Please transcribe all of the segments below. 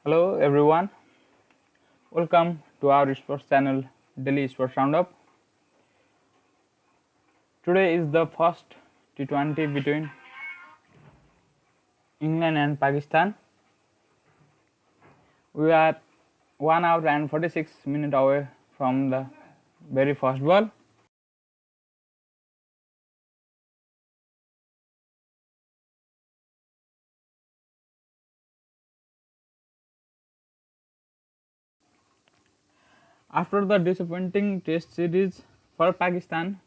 Hello everyone, welcome to our sports channel Daily Sports Roundup. Today is the first T20 between England and Pakistan. We are 1 hour and 46 minutes away from the very first ball. After the disappointing test series for Pakistan,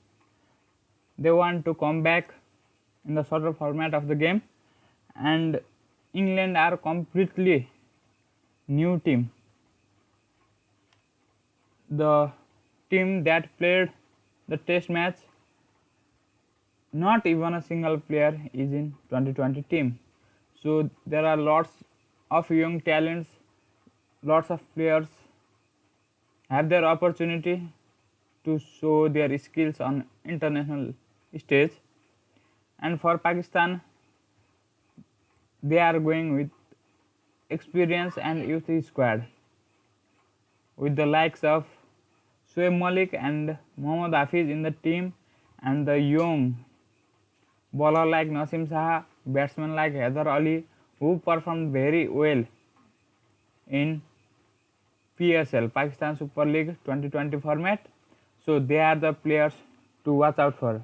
they want to come back in the shorter format of the game, and England are completely new team. The team that played the test match, not even a single player is in 2020 team. So there are lots of young talents, lots of players have their opportunity to show their skills on international stage. And for Pakistan, they are going with experience and youth squad with the likes of Shoaib Malik and Mohammad Hafiz in the team, and the young bowler like Nasim Shah, batsman like Haider Ali, who performed very well in PSL, Pakistan Super League 2020 format. So they are the players to watch out for.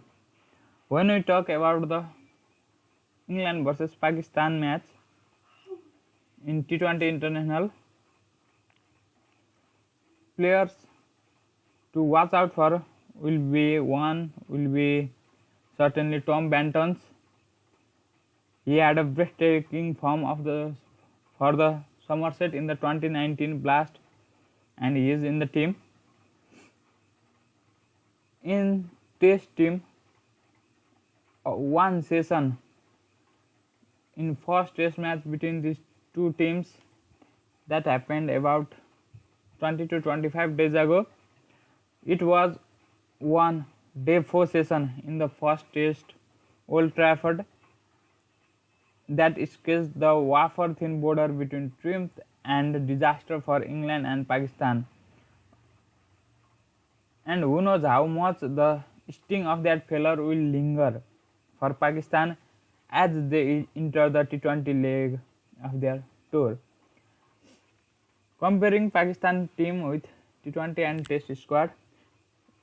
When we talk about the England versus Pakistan match in T20 International, players to watch out for will be certainly Tom Banton's. He had a breathtaking form for the Somerset in the 2019 Blast, and he is in the team. In Test team, one session in first Test match between these two teams that happened about 20 to 25 days ago. It was one day 4 session in the first Test Old Trafford that sketched the wafer-thin border between triumph and disaster for England and Pakistan. And who knows how much the sting of that failure will linger for Pakistan as they enter the T20 leg of their tour. Comparing Pakistan team with T20 and Test squad,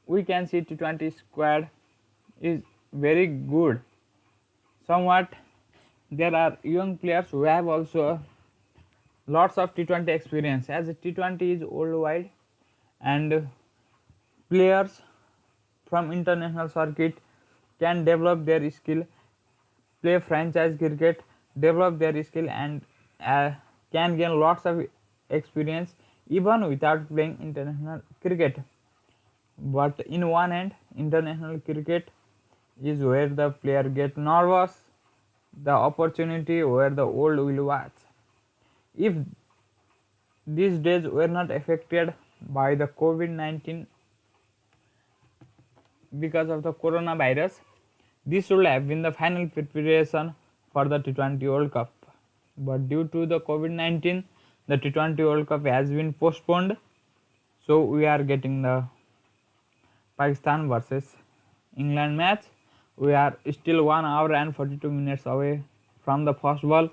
we can see T20 squad is very good. Somewhat there are young players who have also lots of T20 experience, as T20 is worldwide and players from international circuit can develop their skill, play franchise cricket, develop their skill, and can gain lots of experience even without playing international cricket. But in one hand, international cricket is where the player get nervous, the opportunity where the old will watch. If these days were not affected by the COVID-19 because of the coronavirus, this would have been the final preparation for the T20 World Cup. But due to the COVID-19, the T20 World Cup has been postponed. So we are getting the Pakistan versus England match. We are still 1 hour and 42 minutes away from the first ball.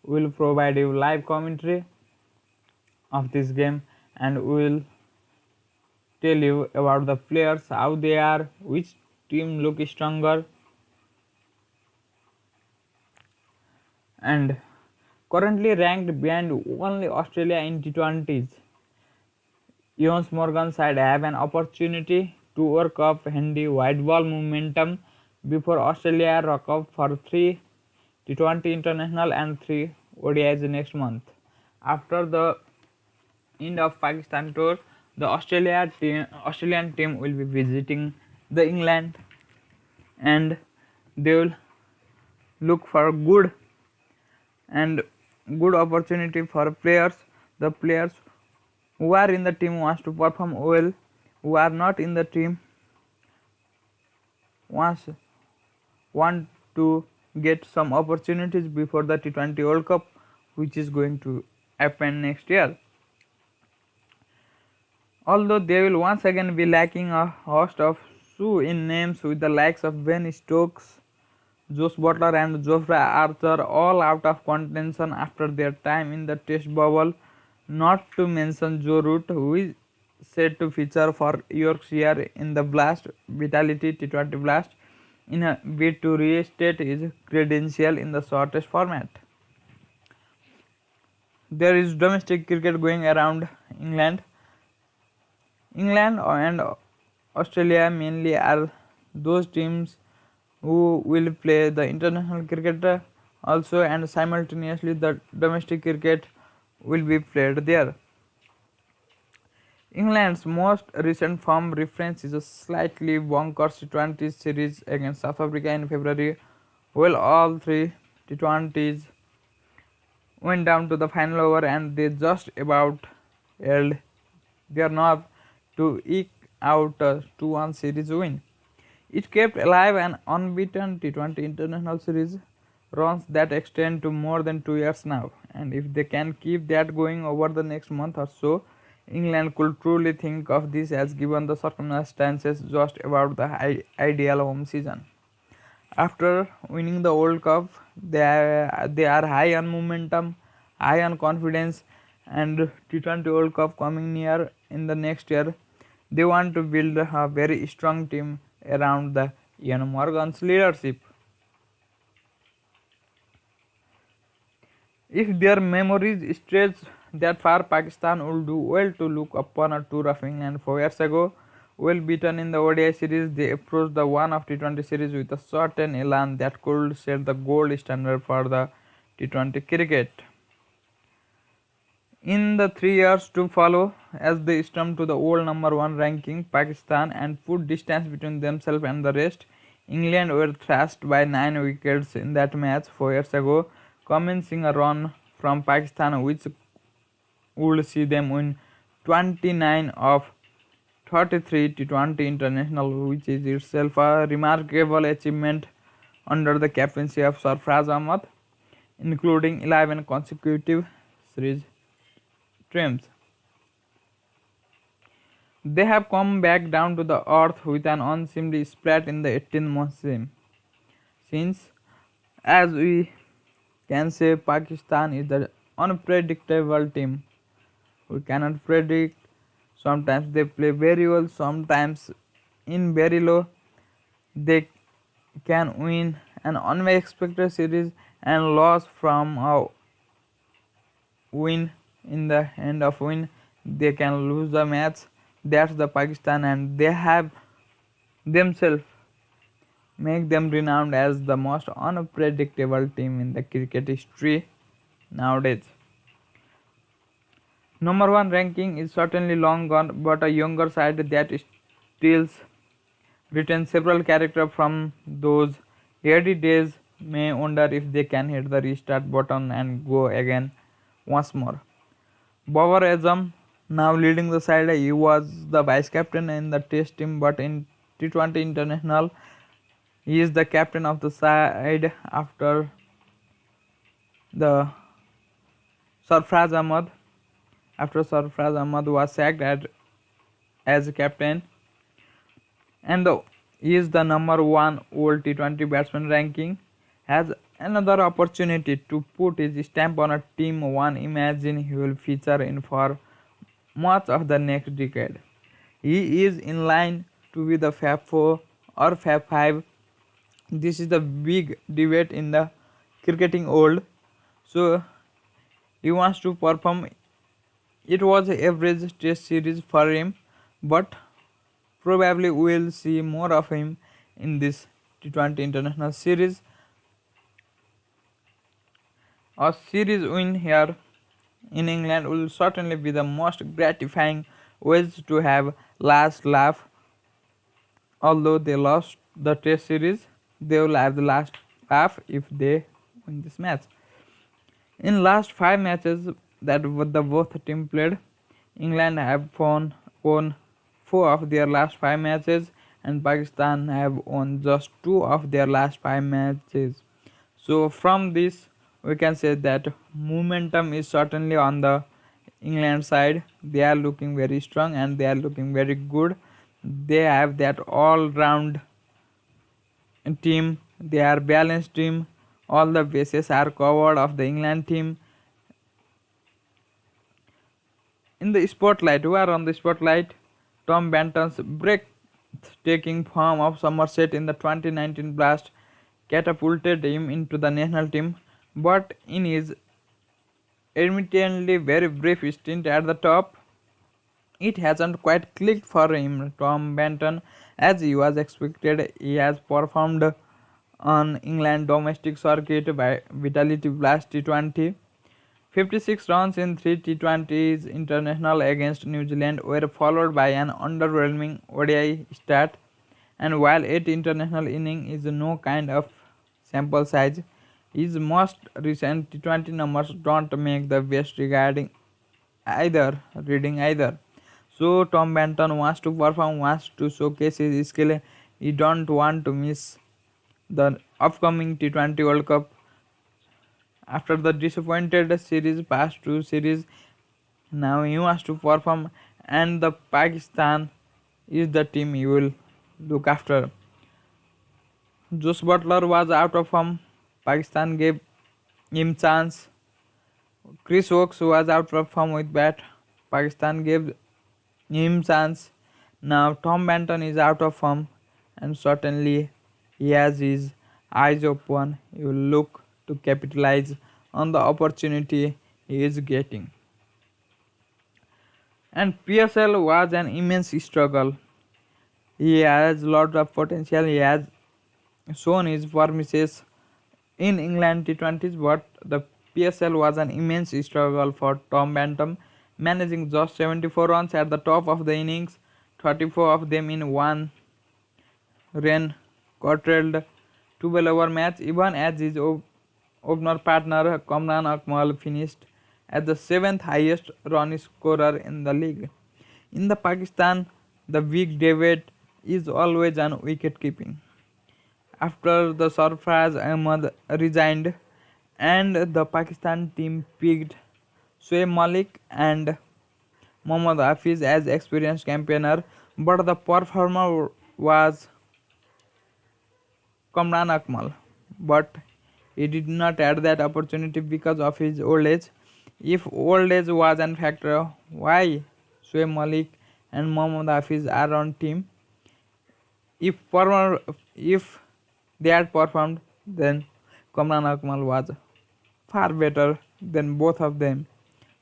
We will provide you live commentary of this game, and we will tell you about the players, how they are, which team look stronger, and currently ranked behind only Australia in T20s. Ewan Morgan's side have an opportunity to work up handy white ball momentum before Australia rock up for 3 T20 international and 3 ODIs next month. After the end of Pakistan tour, the Australian team will be visiting the England, and they will look for good opportunity for players. The players who are in the team wants to perform well, who are not in the team want to get some opportunities before the T20 World Cup, which is going to happen next year. Although they will once again be lacking a host of shoe-in names with the likes of Ben Stokes, Josh Butler and Geoffrey Archer all out of contention after their time in the test bubble, not to mention Joe Root, who is set to feature for Yorkshire in the Blast Vitality T20 Blast in a bid to reinstate his credential in the shortest format. There is domestic cricket going around England. England and Australia mainly are those teams who will play the international cricket also, and simultaneously the domestic cricket will be played there. England's most recent form reference is a slightly bonkers T20 series against South Africa in February, while all three T20s went down to the final over and they just about held their nerve to eke out a 2-1 series win. It kept alive an unbeaten T20 international series runs that extend to more than 2 years now, and if they can keep that going over the next month or so, England could truly think of this as, given the circumstances, just about the ideal home season. After winning the World Cup, they are high on momentum, high on confidence, and T20 World Cup coming near in the next year. They want to build a very strong team around the Ian Morgan's leadership. If their memories stretch that far, Pakistan would do well to look upon a tour of England 4 years ago. Well beaten in the ODI series, they approached the one of T20 series with a certain elan that could set the gold standard for the T20 cricket. In the 3 years to follow, as they stumped to the old number 1 ranking, Pakistan, and put distance between themselves and the rest, England were thrashed by 9 wickets in that match 4 years ago, commencing a run from Pakistan which would see them win 29 of 33 T20 international, which is itself a remarkable achievement under the captaincy of Sarfraz Ahmad, including 11 consecutive series triumphs. They have come back down to the earth with an unseemly splat in the 18th month since, as we can say, Pakistan is the unpredictable team. We cannot predict. Sometimes they play very well, sometimes in very low. They can win an unexpected series and lose from a win. In the end of win, they can lose the match. That's the Pakistan, and they have themselves make them renowned as the most unpredictable team in the cricket history nowadays. Number 1 ranking is certainly long gone, but a younger side that still retains several characters from those heady days may wonder if they can hit the restart button and go again once more. Babar Azam now leading the side. He was the vice captain in the test team, but in T20 international he is the captain of the side after the Sarfraz Ahmad. After Sarfraz Ahmad was sacked as captain, and he is the number 1 World T20 batsman ranking, has another opportunity to put his stamp on a team one imagine he will feature in for much of the next decade. He is in line to be the Fab 4 or Fab 5. This is the big debate in the cricketing world. So he wants to perform. It was an average test series for him, but probably we will see more of him in this T20 international series. A series win here in England will certainly be the most gratifying ways to have last laugh. Although they lost the test series, they will have the last laugh if they win this match. In last 5 matches that the both team played, England have won 4 of their last 5 matches and Pakistan have won just 2 of their last 5 matches. So from this we can say that momentum is certainly on the England side. They are looking very strong and they are looking very good. They have that all round team, they are balanced team. All the bases are covered of the England team. In the spotlight, who are on the spotlight? Tom Benton's breathtaking form of Somerset in the 2019 Blast catapulted him into the national team, but in his admittedly very brief stint at the top, it hasn't quite clicked for him. Tom Benton, as he was expected, he has performed on England domestic circuit by Vitality Blast T20. 56 runs in 3 T20s international against New Zealand were followed by an underwhelming ODI start, and while 8 international innings is no kind of sample size, his most recent T20 numbers don't make the best regarding reading either. So Tom Benton wants to perform, wants to showcase his skill. He don't want to miss the upcoming T20 World Cup. After the disappointed series, past two series, now he wants to perform, and the Pakistan is the team he will look after. Josh Butler was out of form. Pakistan gave him chance. Chris Oakes was out of form with bat. Pakistan gave him chance. Now Tom Benton is out of form, and certainly he has his eyes open. He will look to capitalize on the opportunity he is getting. And PSL was an immense struggle. He has lot of potential. He has shown his promises in England T20s, but the PSL was an immense struggle for Tom Benton, managing just 74 runs at the top of the innings, 34 of them in one rain curtailed 12-over match, even as his opener partner Kamran Akmal finished as the 7th highest run scorer in the league. In the Pakistan, the big debate is always on wicket keeping. After the Sarfraz Ahmad resigned and the Pakistan team picked Shoaib Malik and Mohammad Hafiz as experienced campaigner, but the performer was Kamran Akmal, but he did not add that opportunity because of his old age. If old age was a factor, why Shoaib Malik and Mohammad Hafiz are on team? If they had performed, then Kamran Akmal was far better than both of them.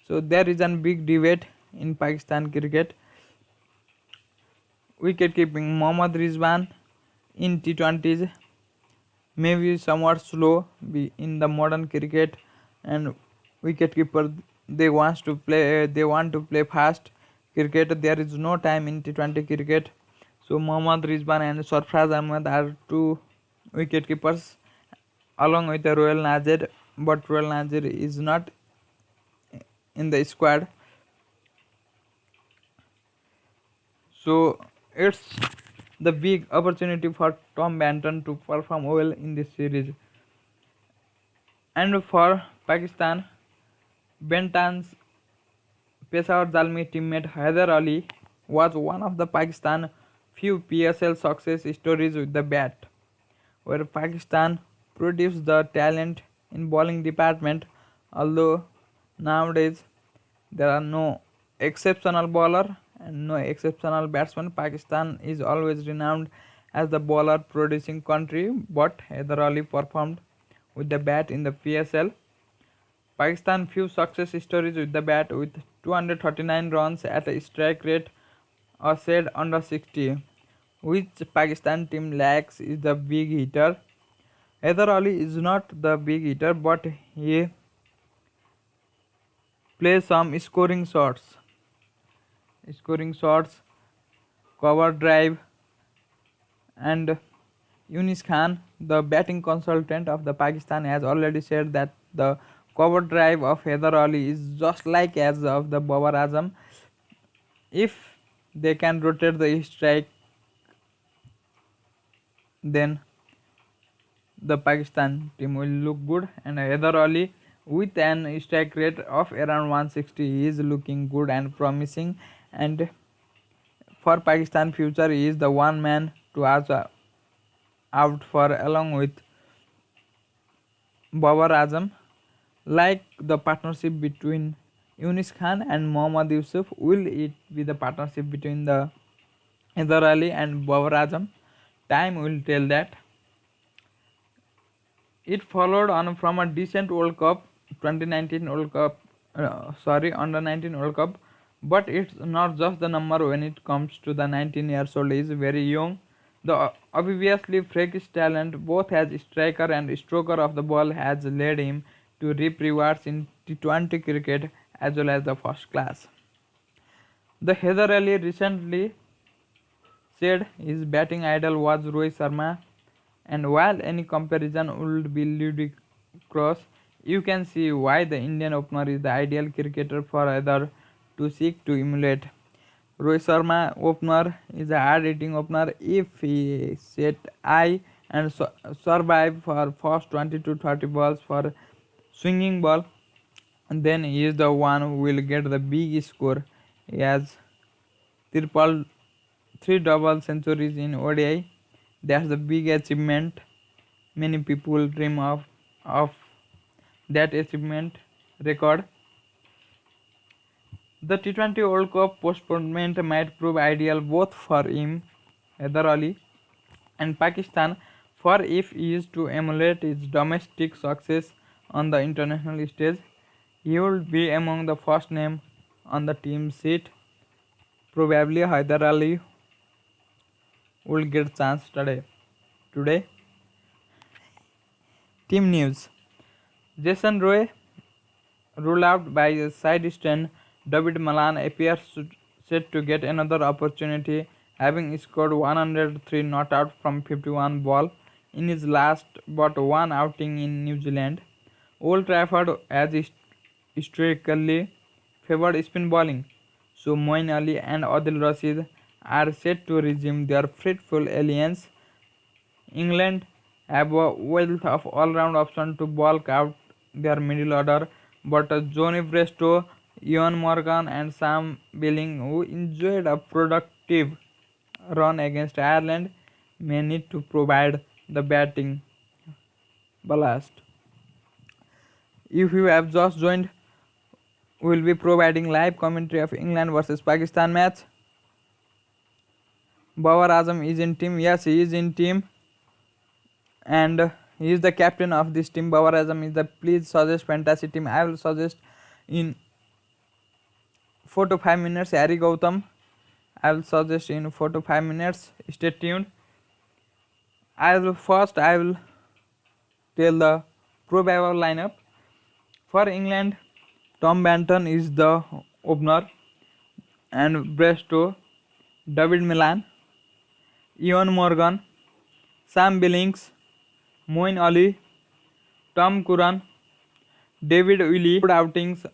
So there is a big debate in Pakistan cricket. Wicket keeping, Mohammad Rizwan in T20s may be somewhat slow in the modern cricket, and wicket keeper they want to play fast cricket. There is no time in T20 cricket. So Mohammad Rizwan and Sarfraz Ahmed are two wicket keepers along with the Royal Nazir, but Royal Nazir is not in the squad. So it's the big opportunity for Tom Benton to perform well in this series. And for Pakistan, Benton's Peshawar Zalmi teammate Haider Ali was one of the Pakistan few PSL success stories with the bat, where Pakistan produced the talent in bowling department. Although nowadays there are no exceptional bowler and no exceptional batsman, Pakistan is always renowned as the bowler producing country, but Haider Ali performed with the bat in the PSL. Pakistan few success stories with the bat with 239 runs at a strike rate or said under 60. Which Pakistan team lacks is the big hitter. Haider Ali is not the big hitter, but he plays some scoring shots, cover drive, and Yunis Khan, the batting consultant of the Pakistan, has already said that the cover drive of Haider Ali is just like as of the Babar Azam. If they can rotate the strike, then the Pakistan team will look good, and Haider Ali with an strike rate of around 160. He is looking good and promising, and for Pakistan future he is the one man to watch out for along with Babar Azam. Like the partnership between Yunis Khan and Mohammad Yusuf, will it be the partnership between the Haider Ali and Babar Azam? Time will tell that. It followed on from a decent World Cup, 2019 World Cup, under 19 World Cup, but it's not just the number when it comes to the 19 years old. He is very young. The obviously freakish talent, both as striker and stroker of the ball, has led him to reap rewards in T20 cricket as well as the first class. The Haider Ali recently said his batting idol was Rohit Sharma, and while any comparison would be ludicrous, you can see why the Indian opener is the ideal cricketer for others to seek to emulate. Rohit Sharma opener is a hard-hitting opener. If he set eye and survive for first 20 to 30 balls for swinging ball, then he is the one who will get the big score. He has triple 3 double centuries in ODI. That's the big achievement. Many people dream of that achievement record. The T20 World Cup postponement might prove ideal both for him, Haider Ali, and Pakistan, for if he is to emulate his domestic success on the international stage, he would be among the first name on the team sheet. Probably Haider Ali will get chance today. Team news. Jason Roy ruled out by a side strain. David Malan appears set to get another opportunity, having scored 103 not out from 51 ball in his last but one outing in New Zealand. Old Trafford has historically favoured spin bowling, so Moeen Ali and Adil Rashid are set to resume their fruitful alliance. England have a wealth of all-round options to bulk out their middle order, but Johnny Brestow, Ian Morgan and Sam Billing, who enjoyed a productive run against Ireland, may need to provide the batting ballast. If you have just joined, we will be providing live commentary of England versus Pakistan match. Babar Azam is in team. Yes, he is in team, and he is the captain of this team. Babar Azam is the. Please suggest fantasy team. I will suggest in 4 to 5 minutes Harry Gautam. I will suggest in 4 to 5 minutes. Stay tuned. I will tell the probable lineup. For England, Tom Banton is the opener, and Brestow, David Milan, Ian Morgan, Sam Billings, Moeen Ali, Tom Curran, David Willey. Good outings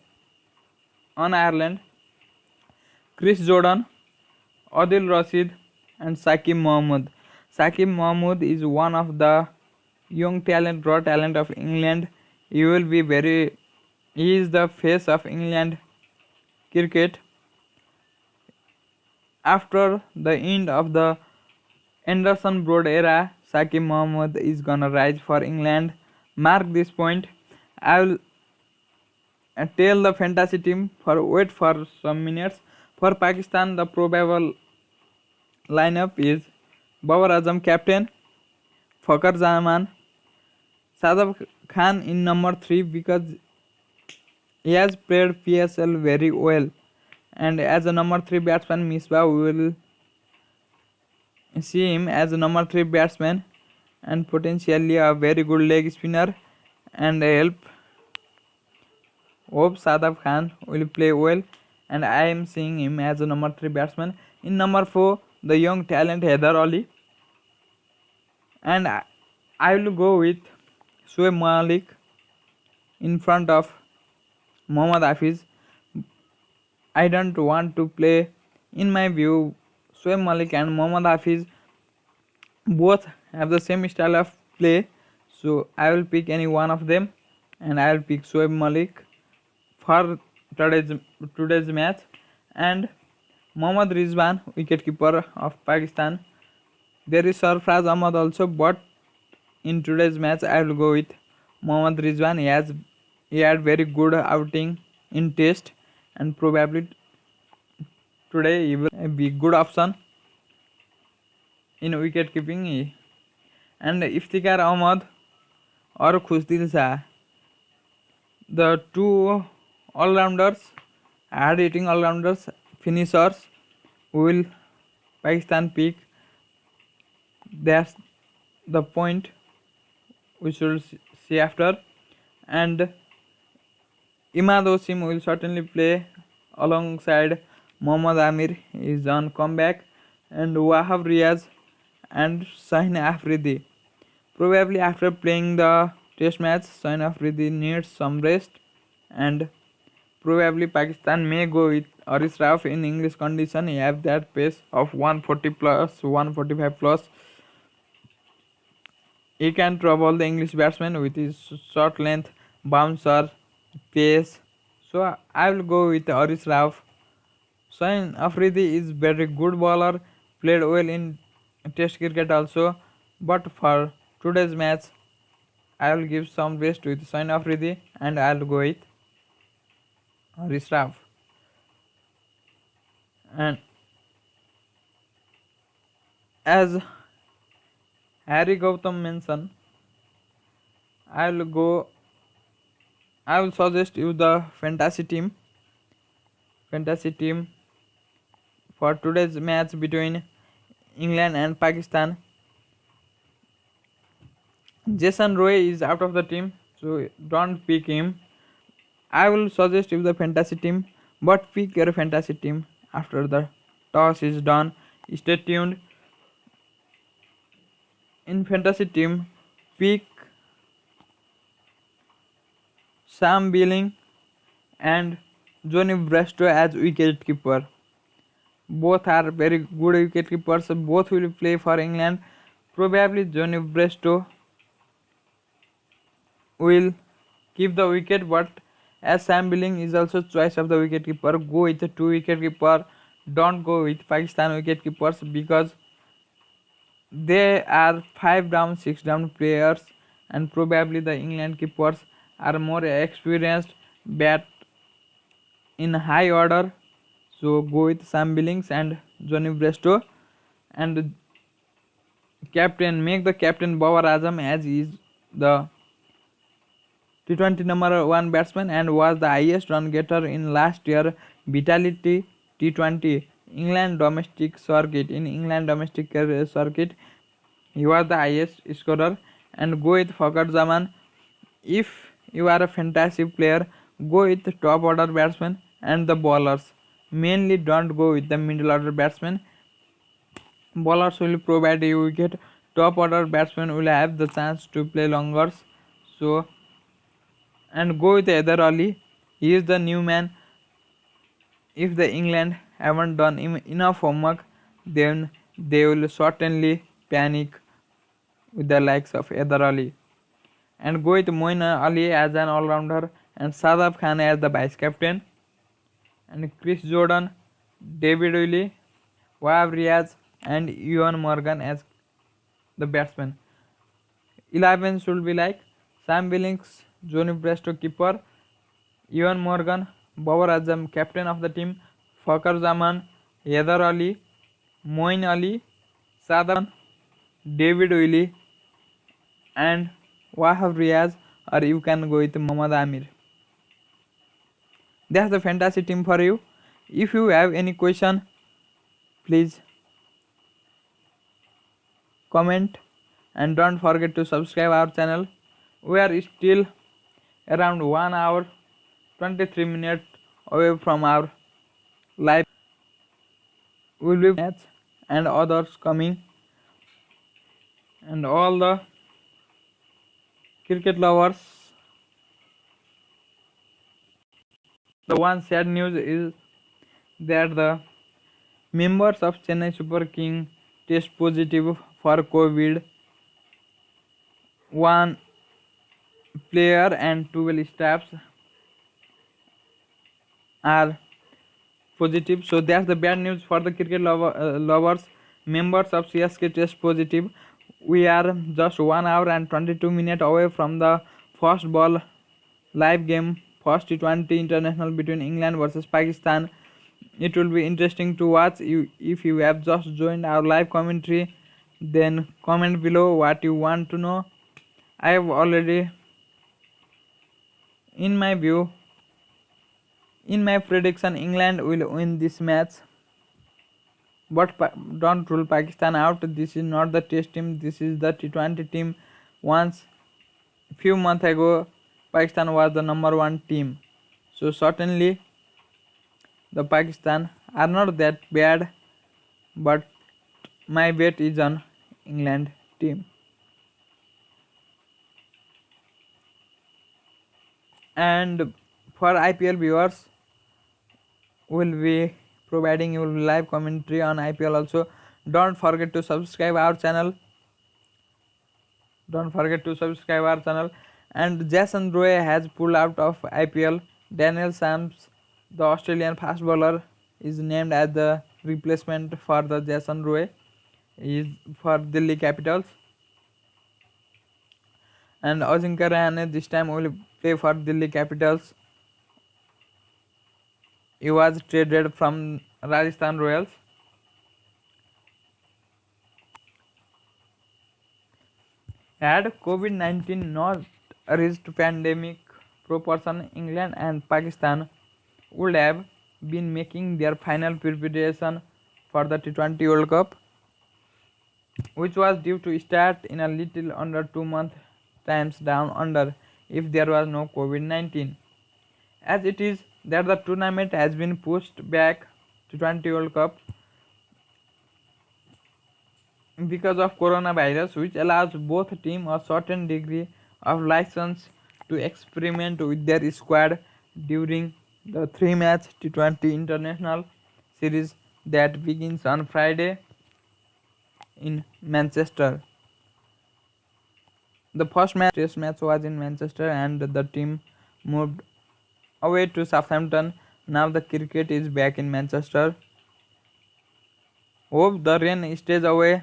on Ireland. Chris Jordan, Adil Rashid and Shakib Mahmood. Shakib Mahmood is one of the young raw talent of England. He is the face of England cricket. After the end of the Anderson Broad era, Shakib Mahmood is gonna rise for England. Mark this point. I will tell the fantasy team for wait for some minutes. For Pakistan, the probable lineup is Babar Azam captain, Fakhar Zaman, Sadaf Khan in number 3 because he has played PSL very well, and as a number 3 batsman, Misbah, we will see him as a number 3 batsman and potentially a very good leg spinner and hope Sadaf Khan will play well, and I am seeing him as a number 3 batsman. In number 4, the young talent Haider Ali, and I will go with Shoaib Malik in front of Mohammad Hafiz. I don't want to play. In my view, Shoaib Malik and Mohammad Hafiz both have the same style of play, so I will pick any one of them. and I'll pick Shoaib Malik for today's match, and Mohammad Rizwan, wicketkeeper of Pakistan. There is Sarfraz Ahmad also, but in today's match I will go with Mohammad Rizwan. He had very good outing in Test, and probably today he will be good option in wicket keeping. And Iftikhar Ahmad or Khusdil Shah, the two all-rounders, hard-hitting all-rounders, finishers, who will Pakistan pick. That's the point we should see after. And Imad Wasim will certainly play alongside Mohammad Amir. He is on comeback, and Wahab Riaz and Shaheen Afridi. Probably after playing the test match, Shaheen Afridi needs some rest, and probably Pakistan may go with Haris Rauf in English condition. He have that pace of 140 plus, 145 plus. He can trouble the English batsman with his short length, bouncer, pace. So I will go with Haris Rauf. Shaheen Afridi is very good bowler, played well in Test cricket also, but for today's match, I will give some rest with Shaheen Afridi, and I will go with Haris Rauf. And as Harry Gautam mentioned, I will suggest you the fantasy team for today's match between England and Pakistan. Jason Roy is out of the team, so don't pick him. I will suggest you the fantasy team, but pick your fantasy team after the toss is done. Stay tuned. In fantasy team, pick Sam Billing and Johnny Bresto as wicket keeper. Both are very good wicket keepers. Both will play for England. Probably Johnny Bresto will keep the wicket, but as Sam Billing is also choice of the wicket keeper, go with the 2 wicket keeper. Don't go with Pakistan wicket keepers because they are 5 down, 6 down players, and probably the England keepers are more experienced, bat in high order. So go with Sam Billings and Johnny Bresto, and captain, make the captain Babar Azam, as he is the T20 number 1 batsman and was the highest run getter in last year Vitality T20 England domestic circuit. In England domestic circuit, he was the highest scorer. And go with Fakhar Zaman. If you are a fantasy player, go with the top order batsman and the bowlers. Mainly don't go with the middle order batsman. Bowlers will provide you wicket. Top order batsman will have the chance to play longer. So, and go with Heather Ali. He is the new man. If the England haven't done enough homework, then they will certainly panic with the likes of Heather Ali. And go with Moin Ali as an all-rounder and Sadaf Khan as the vice captain. And Chris Jordan, David Willey, Wahab Riaz and Ewan Morgan as the batsmen. 11 should be like Sam Billings, Johnny Bresto keeper, Ewan Morgan, Babar Azam captain of the team, Fakhar Zaman, Heather Ali, Moin Ali, Sadaf, David Willey and Wahab Riaz, or you can go with Mohammad Amir. That's the fantasy team for you. If you have any question, please comment and don't forget to subscribe our channel. We are still around 1 hour 23 minutes away from our live. Will be match and others coming, and all the cricket lovers. The one sad news is that the members of Chennai Super King test positive for COVID. One player and 12 staffs are positive. So that's the bad news for the cricket lovers. Members of CSK test positive. We are just 1 hour and 22 minutes away from the first ball live game, first T20 international between England versus Pakistan. It will be interesting to watch. If you have just joined our live commentary, then comment below what you want to know. I have already, in my view, in my prediction, England will win this match. But don't rule Pakistan out. This is not the test team. This is the T20 team. Once, few months ago, Pakistan was the number 1 team. So certainly, the Pakistan are not that bad. But my bet is on England team. And for IPL viewers, will be providing you live commentary on IPL also. Don't forget to subscribe our channel. And Jason Roy has pulled out of IPL. Daniel Sams, the Australian fast bowler, is named as the replacement for the Jason Roy. He is for Delhi Capitals. And Ajinkya Rahane this time will play for Delhi Capitals. He was traded from Rajasthan Royals. Had COVID-19 not reached pandemic proportion, England and Pakistan would have been making their final preparation for the T20 World Cup, which was due to start in a little under 2 months times down under if there was no COVID-19. As it is that the tournament has been pushed back to T20 World Cup because of coronavirus, which allows both teams a certain degree of license to experiment with their squad during the 3-match T20 international series that begins on Friday in Manchester. The first test match was in Manchester and the team moved away to Southampton. Now the cricket is back in Manchester. Hope the rain stays away.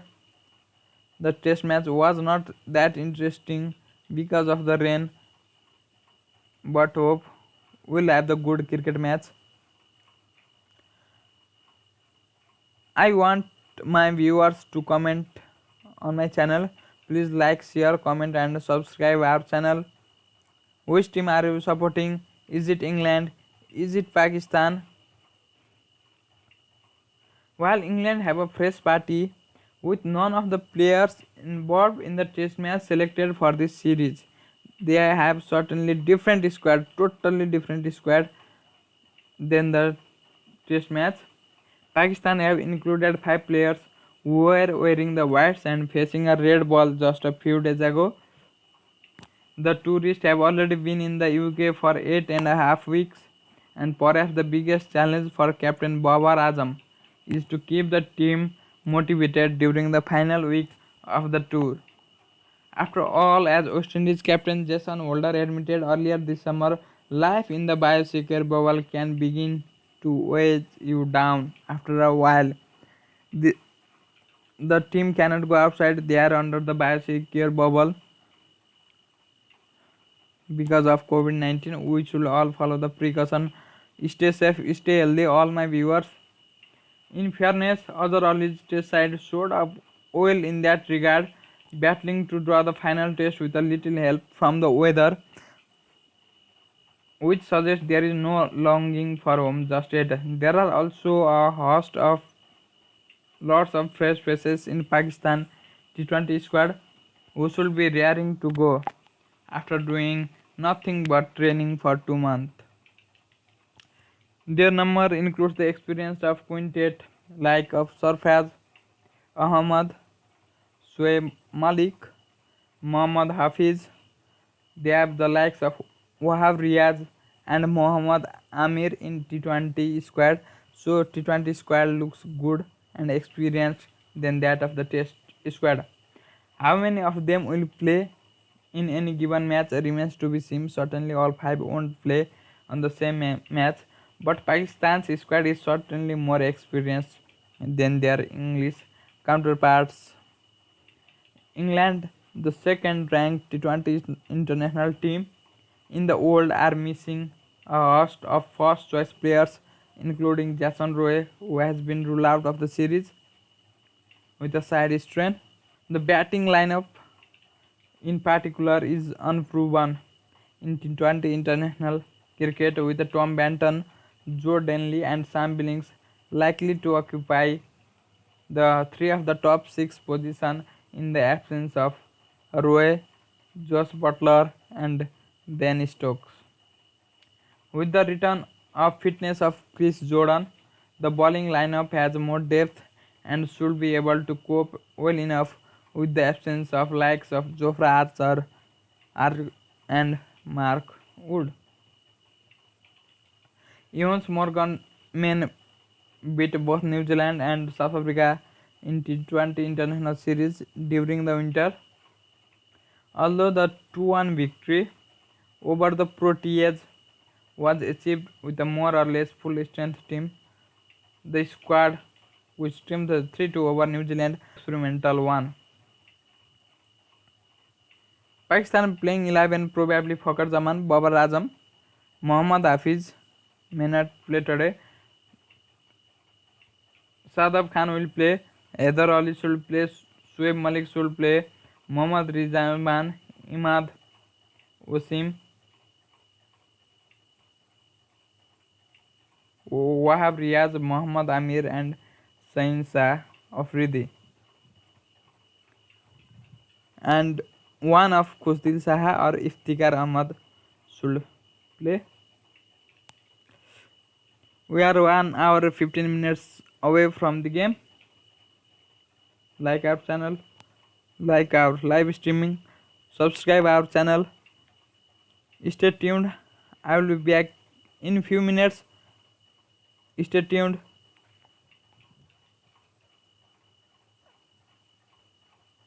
The test match was not that interesting because of the rain, but hope we'll have the good cricket match. I want my viewers to comment on my channel. Please like, share, comment and subscribe our channel. Which team are you supporting? Is it England? Is it Pakistan? While England have a fresh party with none of the players involved in the test match selected for this series, they have certainly different squad, totally different squad than the test match. Pakistan have included 5 players who were wearing the whites and facing a red ball just a few days ago. The tourists have already been in the UK for 8.5 weeks, and perhaps the biggest challenge for Captain Babar Azam is to keep the team motivated during the final week of the tour. After all, as West Indies captain Jason Holder admitted earlier this summer, life in the biosecure bubble can begin to weigh you down after a while. The team cannot go outside, they are under the biosecure bubble because of COVID-19. We should all follow the precaution. Stay safe, stay healthy, all my viewers. In fairness, other early test sides showed up well in that regard, battling to draw the final test with a little help from the weather, which suggests there is no longing for home just yet. There are also a host of lots of fresh faces in Pakistan T20 squad who should be raring to go after doing nothing but training for 2 months. Their number includes the experience of quintet like of Sarfraz Ahmad, Shoaib Malik, Mohammad Hafiz. They have the likes of Wahab Riaz and Mohammad Amir in T20 squad. So T20 squad looks good and experienced than that of the test squad. How many of them will play in any given match remains to be seen. Certainly all five won't play on the same match, but Pakistan's squad is certainly more experienced than their English counterparts. England, the second ranked T20 international team in the world, are missing a host of first choice players, including Jason Roy, who has been ruled out of the series with a side strain. The batting lineup, in particular, is unproven in T20 international cricket, with Tom Benton, Joe Denley, and Sam Billings likely to occupy the three of the top six positions in the absence of Roy, Josh Butler, and Ben Stokes. With the return of fitness of Chris Jordan, the bowling lineup has more depth and should be able to cope well enough with the absence of likes of Jofra and Mark Wood. Evans Morgan men beat both New Zealand and South Africa in T20 international series during the winter. Although the 2-1 victory over the Proteas was achieved with a more or less full strength team, the squad, which teamed 3-2 over New Zealand, experimental one. Pakistan playing 11 probably Fakhar Zaman, Babar Azam, Mohammad Hafiz may not play today. Sadaf Khan will play, Heather Ali should play, Shoaib Malik should play, Mohammad Rizwan, Imad Wasim, Wahab Riaz, Mohammad Amir, and Sain Shah Afridi. And one of Khusdil Saha or Iftikhar Ahmad should play. We are 1 hour 15 minutes away from the game. Like our channel, like our live streaming, subscribe our channel. Stay tuned. I will be back in few minutes. Stay tuned.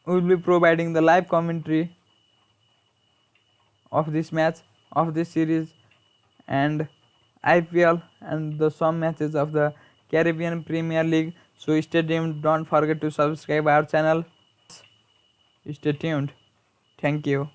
We will be providing the live commentary of this match, of this series, and IPL and the some matches of the Caribbean Premier League. So stay tuned. Don't forget to subscribe our channel. Stay tuned. Thank you.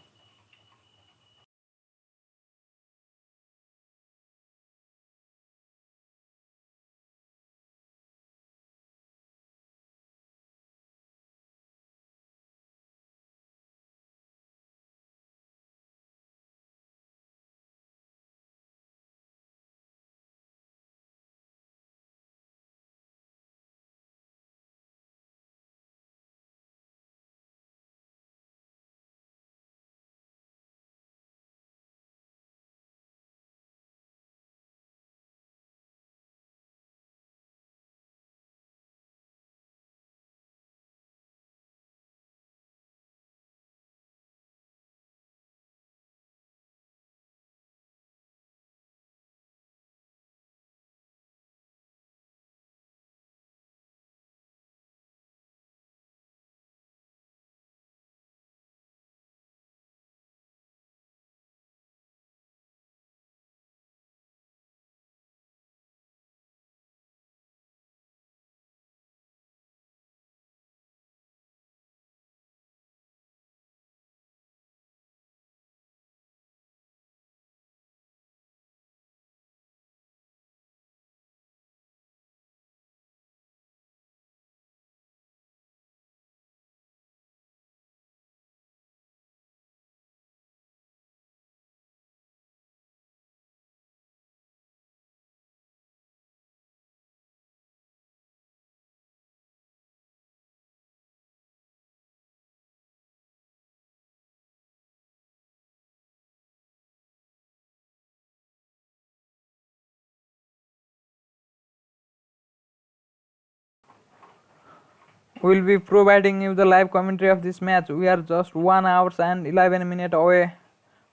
We will be providing you the live commentary of this match. We are just 1 hour and 11 minutes away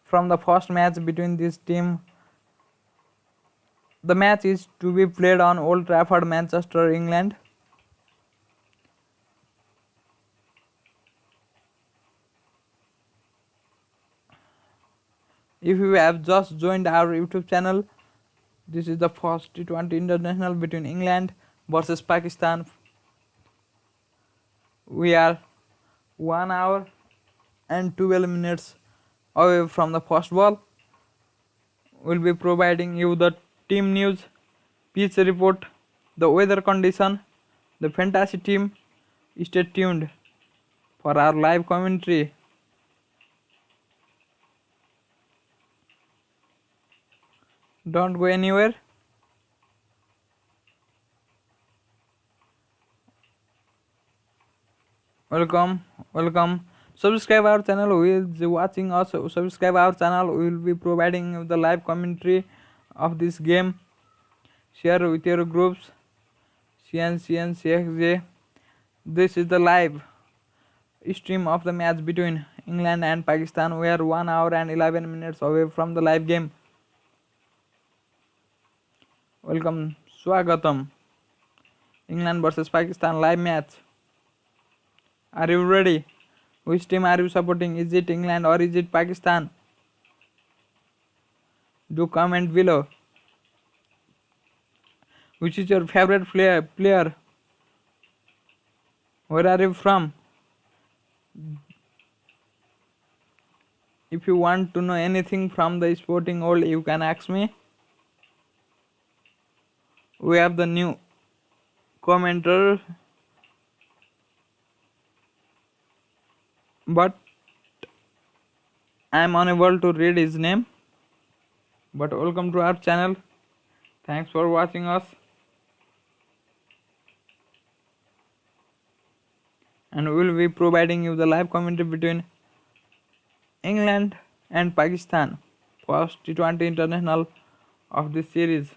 from the first match between this team. The match is to be played on Old Trafford, Manchester, England. If you have just joined our YouTube channel, this is the first T20 international between England versus Pakistan. We are 1 hour and 12 minutes away from the first ball. We'll be providing you the team news, pitch report, the weather condition, the fantasy team. Stay tuned for our live commentary. Don't go anywhere. Welcome. Subscribe our channel. Who is watching us? Subscribe our channel. We will be providing you the live commentary of this game. Share with your groups. CN, CXJ. This is the live stream of the match between England and Pakistan. We are 1 hour and 11 minutes away from the live game. Welcome, Swagatam. England versus Pakistan live match. Are you ready? Which team are you supporting? Is it England or is it Pakistan? Do comment below. Which is your favorite player? Where are you from? If you want to know anything from the sporting world, you can ask me. We have the new commenter, but I am unable to read his name. But welcome to our channel. Thanks for watching us. And we will be providing you the live commentary between England and Pakistan, first T20 international of this series.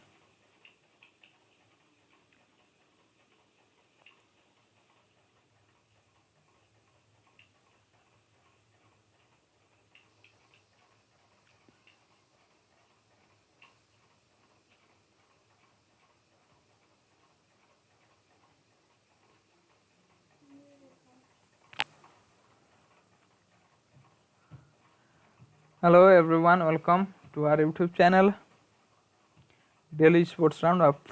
Hello everyone, welcome to our YouTube channel, Daily Sports Roundup.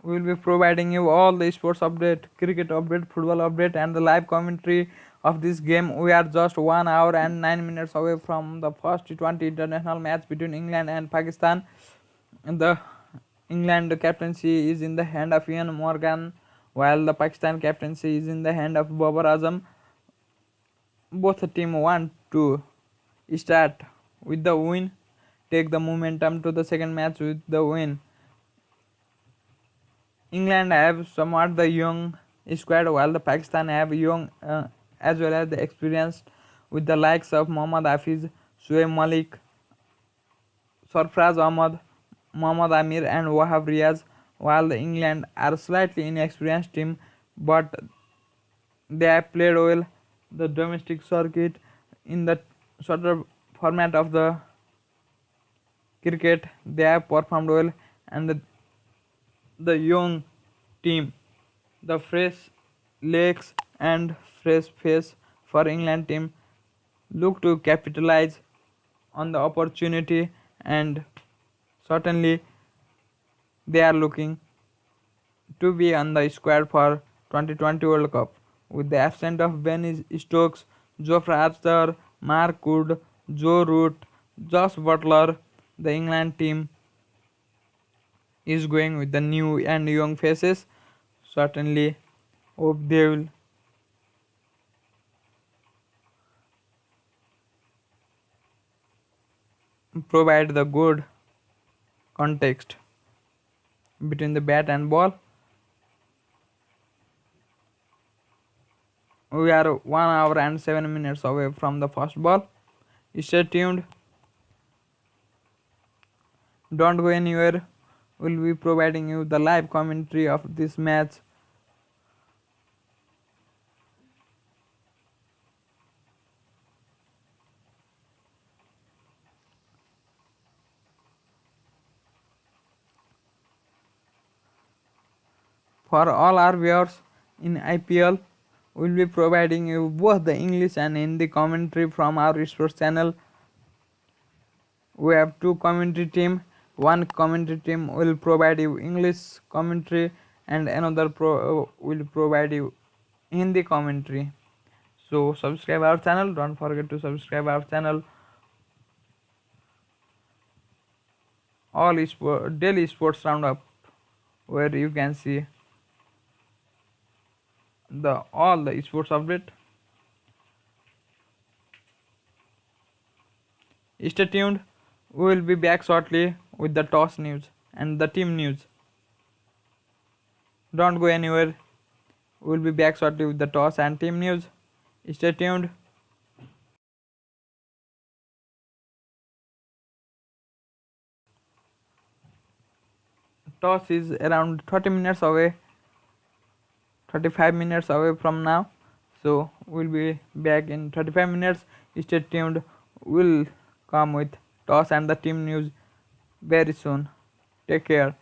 We will be providing you all the sports update, cricket update, football update and the live commentary of this game. We are just 1 hour and 9 minutes away from the first T20 international match between England and Pakistan. The England captaincy is in the hand of Ian Morgan, while the Pakistan captaincy is in the hand of Babar Azam. Both teams want to start with the win, take the momentum to the second match with the win. England have somewhat the young squad, while the Pakistan have young as well as the experienced, with the likes of Mohammad Hafiz, Shoaib Malik, Sarfraz Ahmad, Mohammad Amir and Wahab Riaz, while the England are slightly inexperienced team, but they have played well the domestic circuit in the shorter format of the cricket. They have performed well, and the young team, the fresh legs and fresh face for England team, look to capitalize on the opportunity, and certainly they are looking to be on the squad for 2020 World Cup. With the absence of Ben Stokes, Geoffrey Archer, Mark Wood, Joe Root, Josh Butler, the England team is going with the new and young faces. Certainly hope they will provide the good context between the bat and ball. We are 1 hour and 7 minutes away from the first ball. Stay tuned. Don't go anywhere. We'll be providing you the live commentary of this match. For all our viewers in IPL, we'll be providing you both the English and Hindi commentary from our sports channel. we have two commentary team. One commentary team will provide you English commentary and another will provide you Hindi commentary. So subscribe our channel, don't forget to subscribe our channel. All daily sports roundup, where you can see all the sports update. Stay tuned, we will be back shortly with the toss news and the team news. Don't go anywhere, we will be back shortly with the toss and team news. Stay tuned. Toss is around 30 minutes away, 35 minutes away from now, so we'll be back in 35 minutes. Stay tuned, we'll come with toss and the team news very soon. Take care.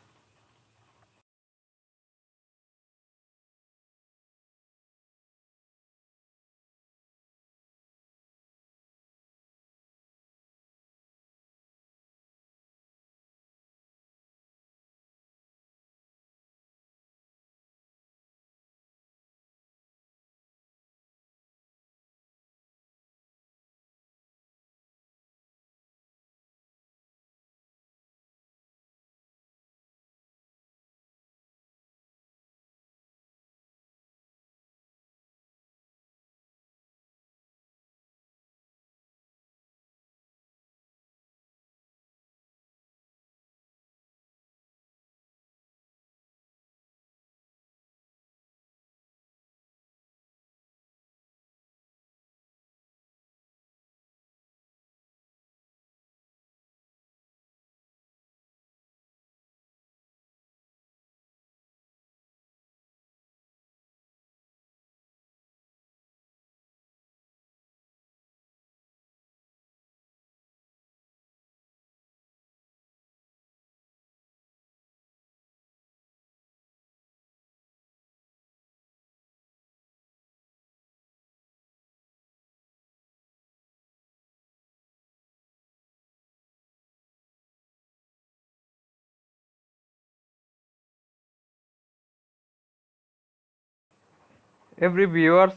Every viewers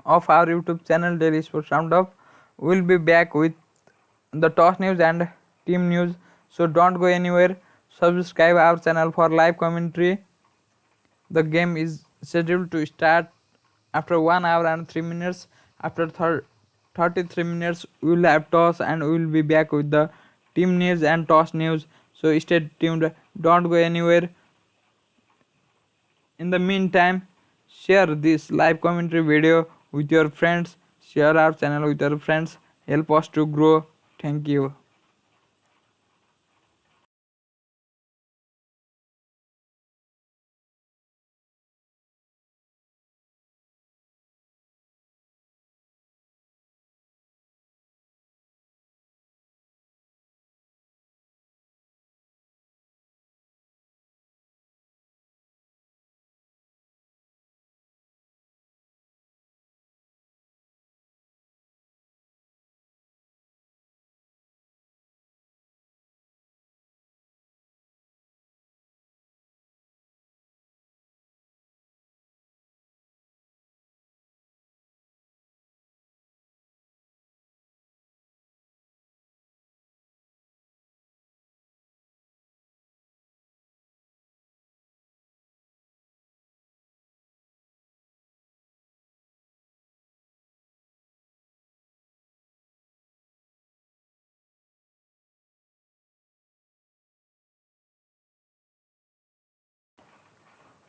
of our YouTube channel Daily Sports Roundup will be back with the toss news and team news. So don't go anywhere. Subscribe our channel for live commentary. The game is scheduled to start after 1 hour and 3 minutes. After 33 minutes we will have toss and we will be back with the team news and toss news. So stay tuned. Don't go anywhere. In the meantime, share this live commentary video with your friends. Share our channel with your friends. Help us to grow. Thank you.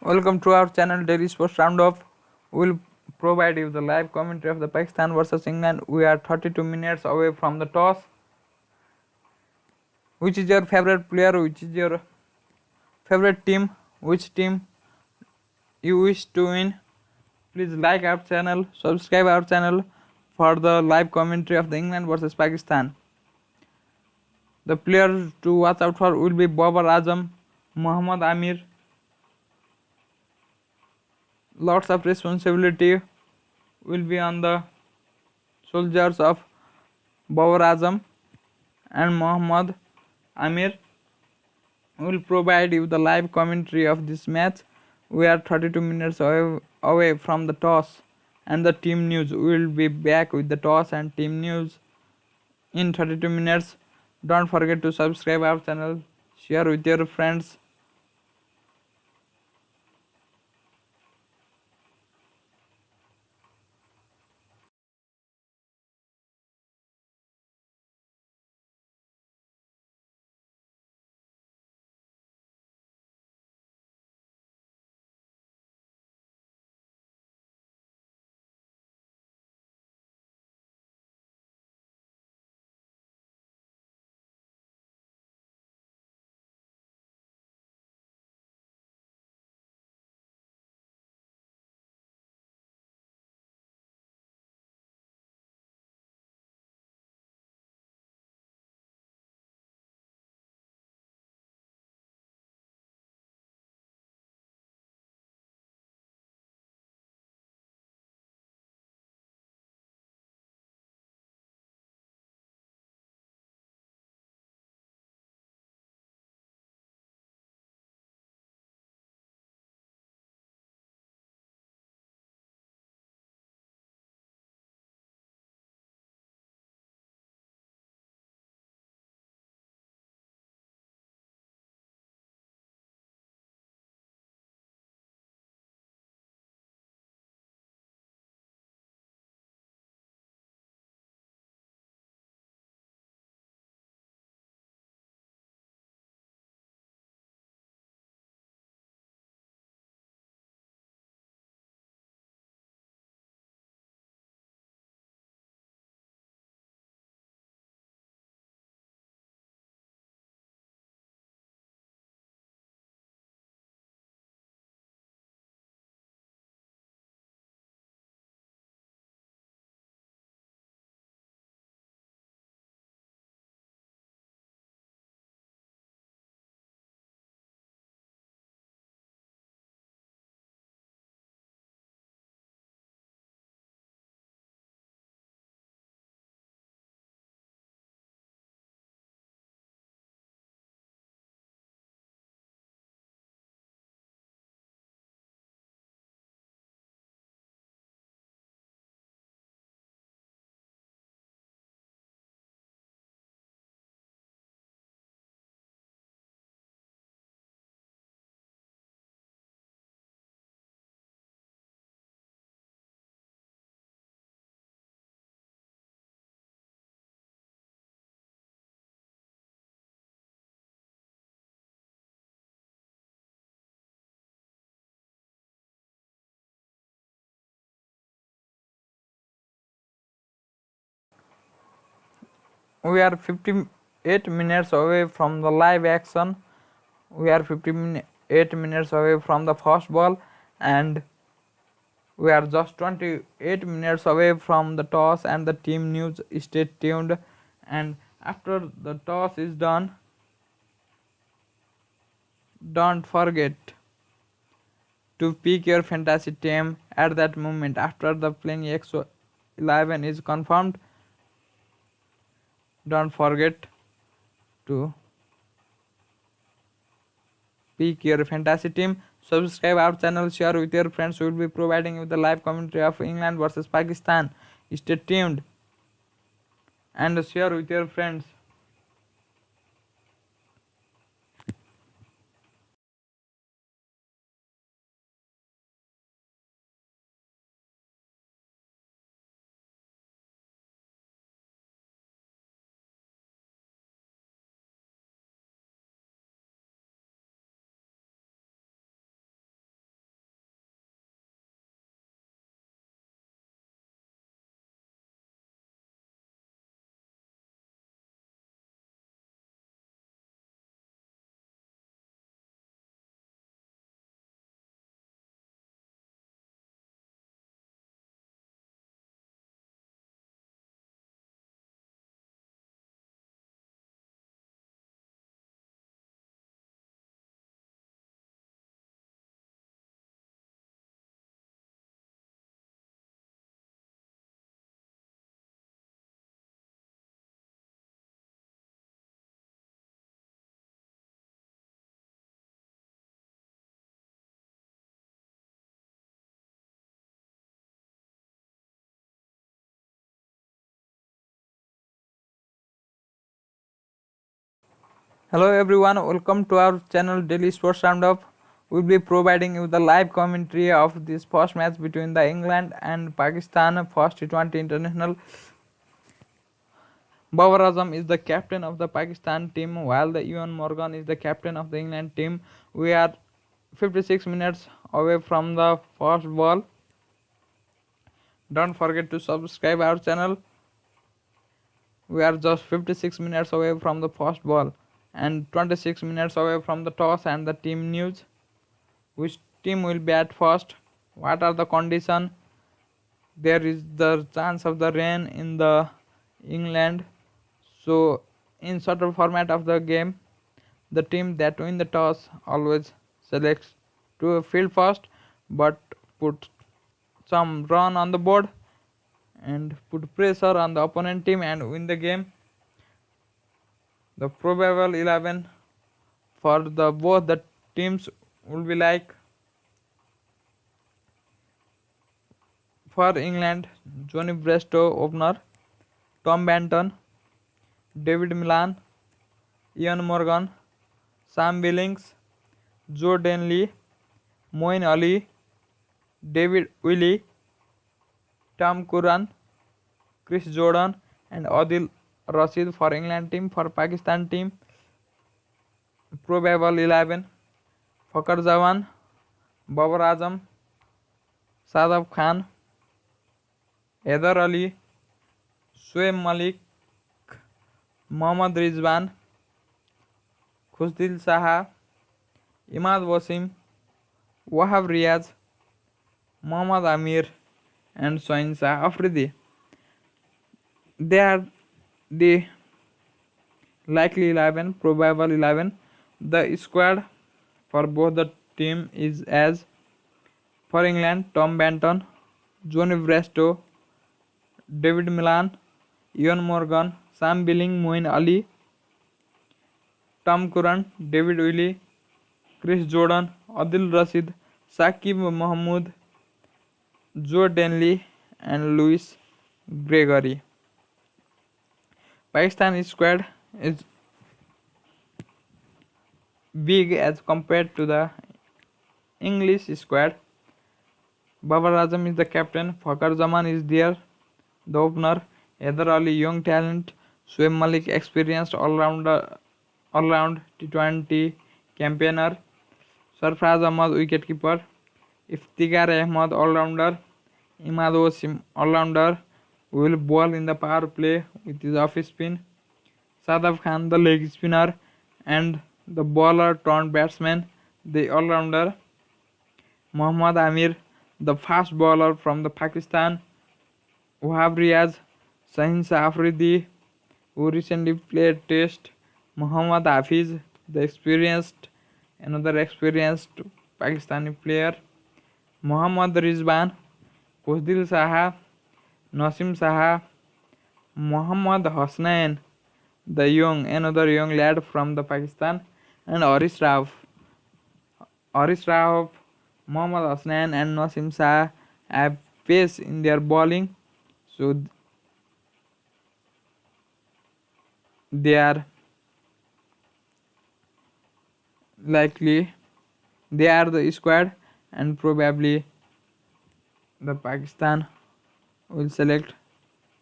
Welcome to our channel Daily Sports Roundup. We'll provide you the live commentary of the Pakistan versus England. We are 32 minutes away from the toss. Which is your favorite player? Which is your favorite team? Which team you wish to win? Please like our channel, subscribe our channel for the live commentary of the England versus Pakistan. The players to watch out for will be Babar Azam, Muhammad Amir. Lots of responsibility will be on the soldiers of Babar Azam and Mohammad Amir will provide you the live commentary of this match. We are 32 minutes away from the toss and the team news. We will be back with the toss and team news in 32 minutes. Don't forget to subscribe our channel, share with your friends. We are 58 minutes away from the live action. We are 58 minutes away from the first ball, and we are just 28 minutes away from the toss and the team news. Stay tuned. And after the toss is done, don't forget to pick your fantasy team at that moment. After the playing X 11 is confirmed, don't forget to pick your fantasy team. Subscribe our channel, share with your friends. We will be providing you the live commentary of England versus Pakistan. Stay tuned and share with your friends. Hello everyone, welcome to our channel Daily Sports Roundup. We'll be providing you the live commentary of this first match between the England and Pakistan first T20 international. Babar Azam is the captain of the Pakistan team while the Ewan Morgan is the captain of the England team. We are 56 minutes away from the first ball. Don't forget to subscribe our channel. We are just 56 minutes away from the first ball and 26 minutes away from the toss and the team news. Which team will bat first? What are the conditions? There is the chance of the rain in the England. So in shorter format of the game, the team that win the toss always selects to field first, but put some run on the board and put pressure on the opponent team and win the game. The probable 11 for the both the teams will be like: for England, Johnny Brestow opener, Tom Banton, David Milan, Ian Morgan, Sam Billings, Joe Denley, Moeen Ali, David Willey, Tom Curran, Chris Jordan and Adil Rashid for England team. For Pakistan team, probable 11: Fakhar Zaman, Babar Azam, Sadaf Khan, Haider Ali, Shoaib Malik, Mohammad Rizwan, Khusdil Saha, Imad Wasim, Wahab Riaz, Mohammad Amir and Soin Shah Afridi. They are the likely 11, probable 11. The squad for both the team is as: for England, Tom Banton, Johnny Brestow, David Milan, Ian Morgan, Sam Billing, Moeen Ali, Tom Curran, David Willey, Chris Jordan, Adil Rashid, Shakib Mahmood, Joe Denley and Louis Gregory. Pakistan squad is big as compared to the English squad. Babar Azam is the captain, Fakhar Zaman is there, the opener, Haider Ali young talent, Shoaib Malik experienced all-round T20 campaigner, Sarfraz Ahmad wicketkeeper, Iftikhar Ahmad all-rounder, Imad Wasim all-rounder will bowl in the power play with his off spin, Sadaf Khan the leg spinner and the bowler turned batsman, the all-rounder, Mohammad Amir the fast bowler from the Pakistan, Wahab Riaz, Shaheen Shah Afridi who recently played Test, Muhammad Hafiz the another experienced Pakistani player, Mohammad Rizwan, Khusdil Saha, Nasim Saha, Muhammad Hasnain the another young lad from the Pakistan, and Haris Rauf, Mohammad Hasnain and Nasim Saha have pace in their bowling, so they are likely they are the squad, and probably the Pakistan will select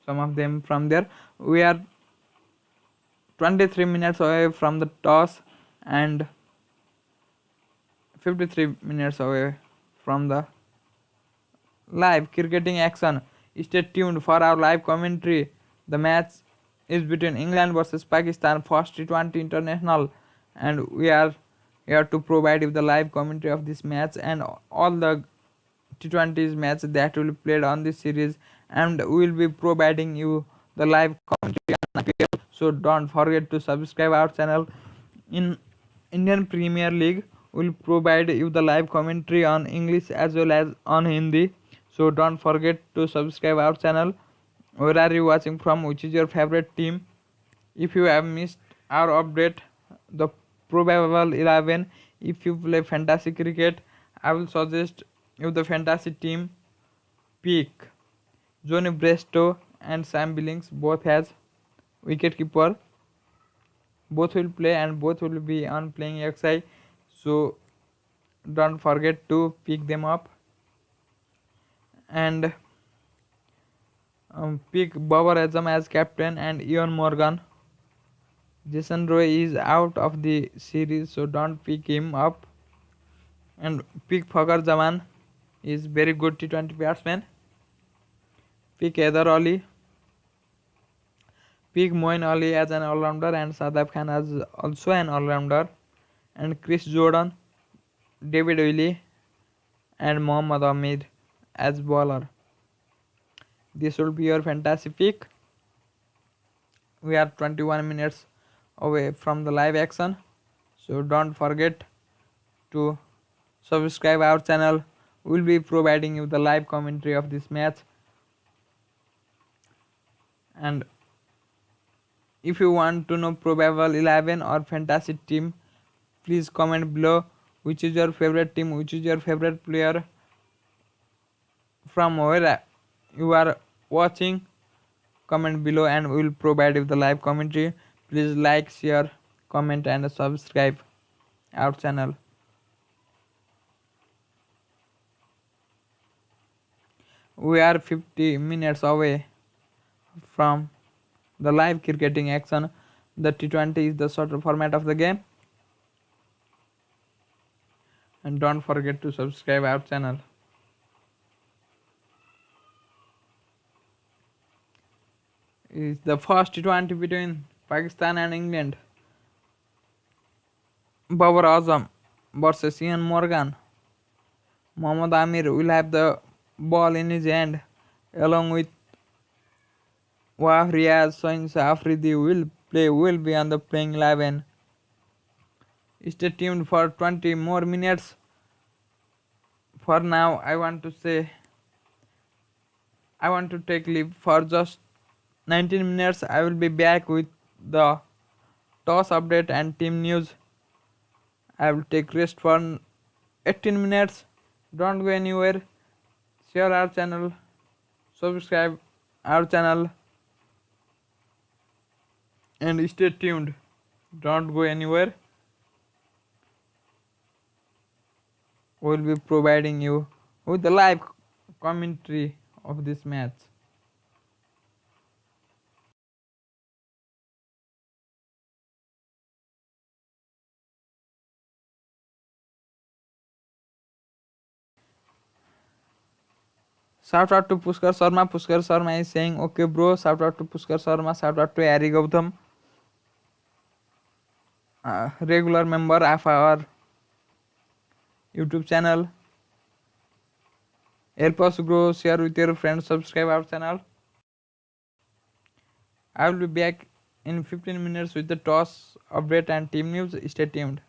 some of them from there. We are 23 minutes away from the toss and 53 minutes away from the live cricketing action. Stay tuned for our live commentary. The match is between England versus Pakistan first T20 international, and we are here to provide you the live commentary of this match and all the T20s match that will be played on this series, and we will be providing you the live commentary on IPL. So don't forget to subscribe our channel. In Indian Premier League, we will provide you the live commentary on English as well as on Hindi. So don't forget to subscribe our channel. Where are you watching from? Which is your favorite team? If you have missed our update, the probable 11, if you play fantasy cricket, I will suggest you the fantasy team pick Johnny Brestow and Sam Billings both as wicketkeeper, both will play and both will be on playing XI, so don't forget to pick them up. And pick Babar Azam as captain and Ian Morgan. Jason Roy is out of the series, so don't pick him up. And pick Fakhar Zaman, is very good T20 batsman. Pick Heather Ali. Pick Moin Ali as an all-rounder and Sadaf Khan as also an all-rounder. And Chris Jordan, David Willey and Mohammad Amir as bowler. This will be your fantasy pick. We are 21 minutes away from the live action, so don't forget to subscribe our channel. We will be providing you the live commentary of this match. And if you want to know probable 11 or fantasy team, please comment below which is your favorite team, which is your favorite player, from where you are watching. Comment below and we will provide you the live commentary. Please like, share, comment and subscribe our channel. We are 50 minutes away from the live cricketing action. The T20 is the shorter format of the game. And don't forget to subscribe our channel. It's the first T20 between Pakistan and England. Babar Azam versus Ian Morgan. Mohammad Amir will have the ball in his hand along with Wah Riaz Soin Afridi will be on the playing 11. Stay tuned for 20 more minutes. For now, I want to take leave for just 19 minutes. I will be back with the toss update and team news. I will take rest for 18 minutes. Don't go anywhere. Share our channel. Subscribe our channel. And stay tuned. Don't go anywhere. We will be providing you with the live commentary of this match. Shout out to Pushkar Sharma. Pushkar Sharma is saying, okay bro. Shout out to Pushkar Sharma. Shout out to Harry Gautam, regular member of our YouTube channel. Help us grow, share with your friends, subscribe our channel. I will be back in 15 minutes with the toss update and team news. Stay tuned.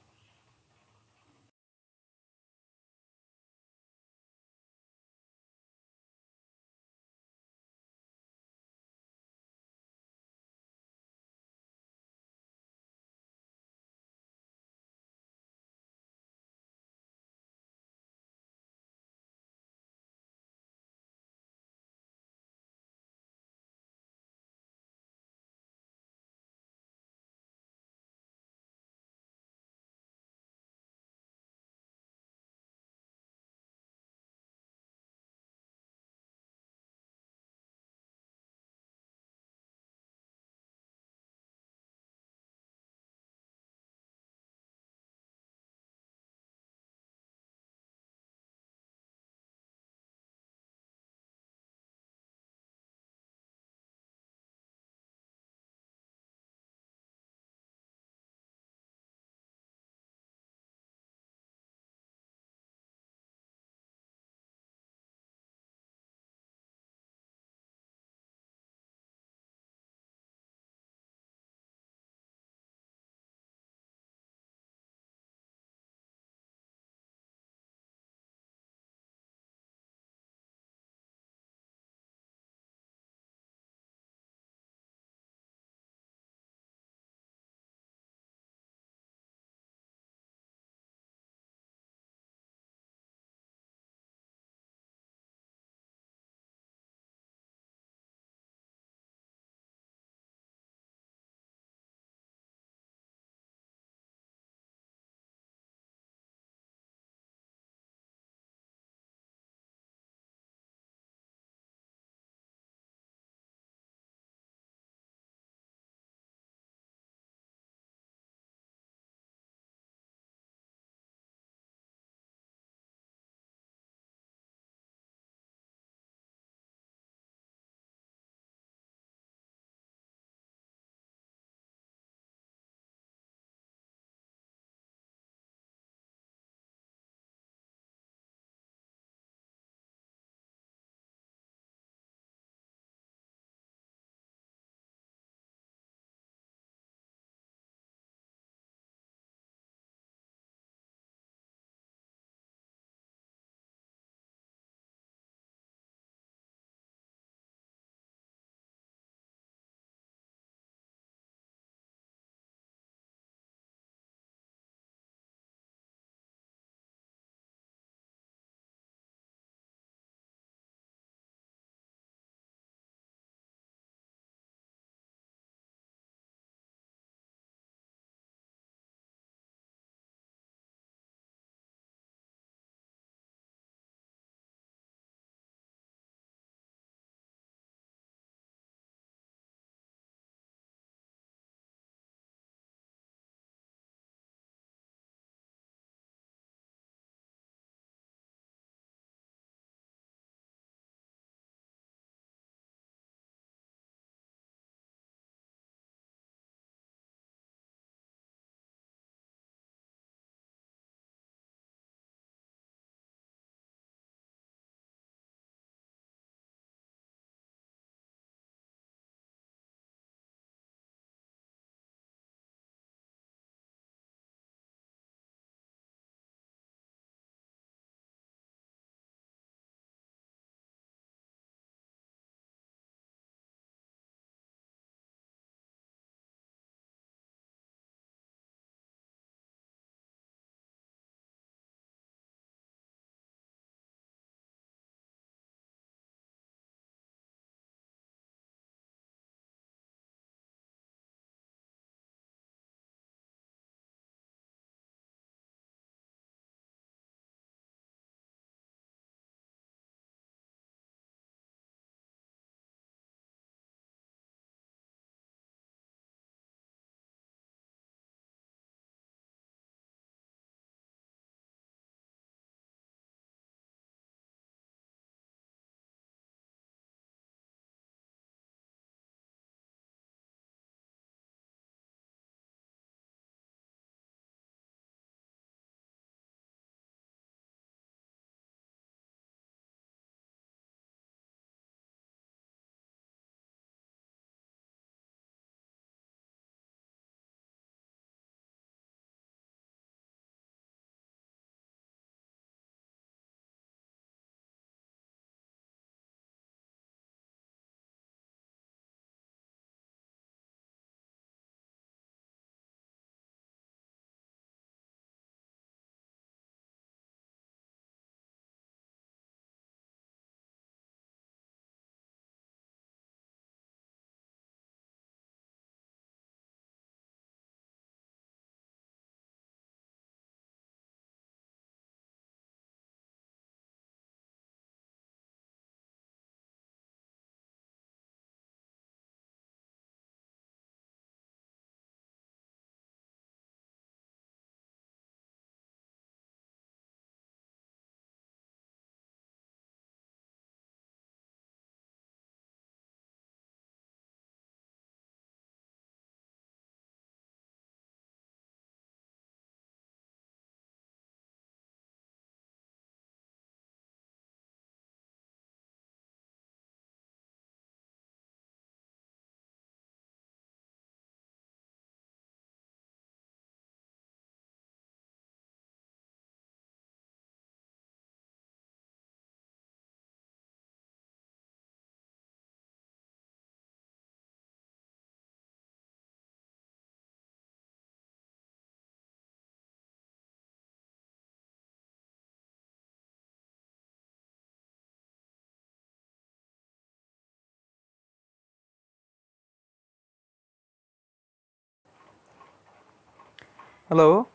Hello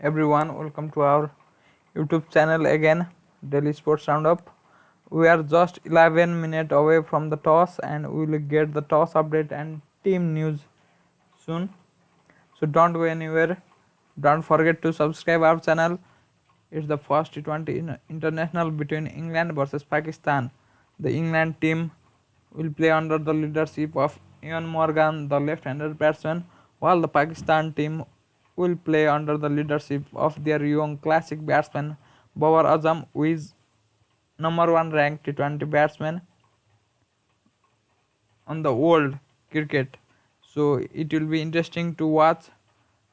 everyone, welcome to our YouTube channel again, Daily Sports Roundup. We are just 11 minutes away from the toss and we will get the toss update and team news soon. So don't go anywhere. Don't forget to subscribe our channel. It's the first T20 international between England versus Pakistan. The England team will play under the leadership of Ian Morgan, the left-handed batsman, while the Pakistan team will play under the leadership of their young classic batsman Babar Azam, who is number one ranked T20 batsman on the world cricket. So it will be interesting to watch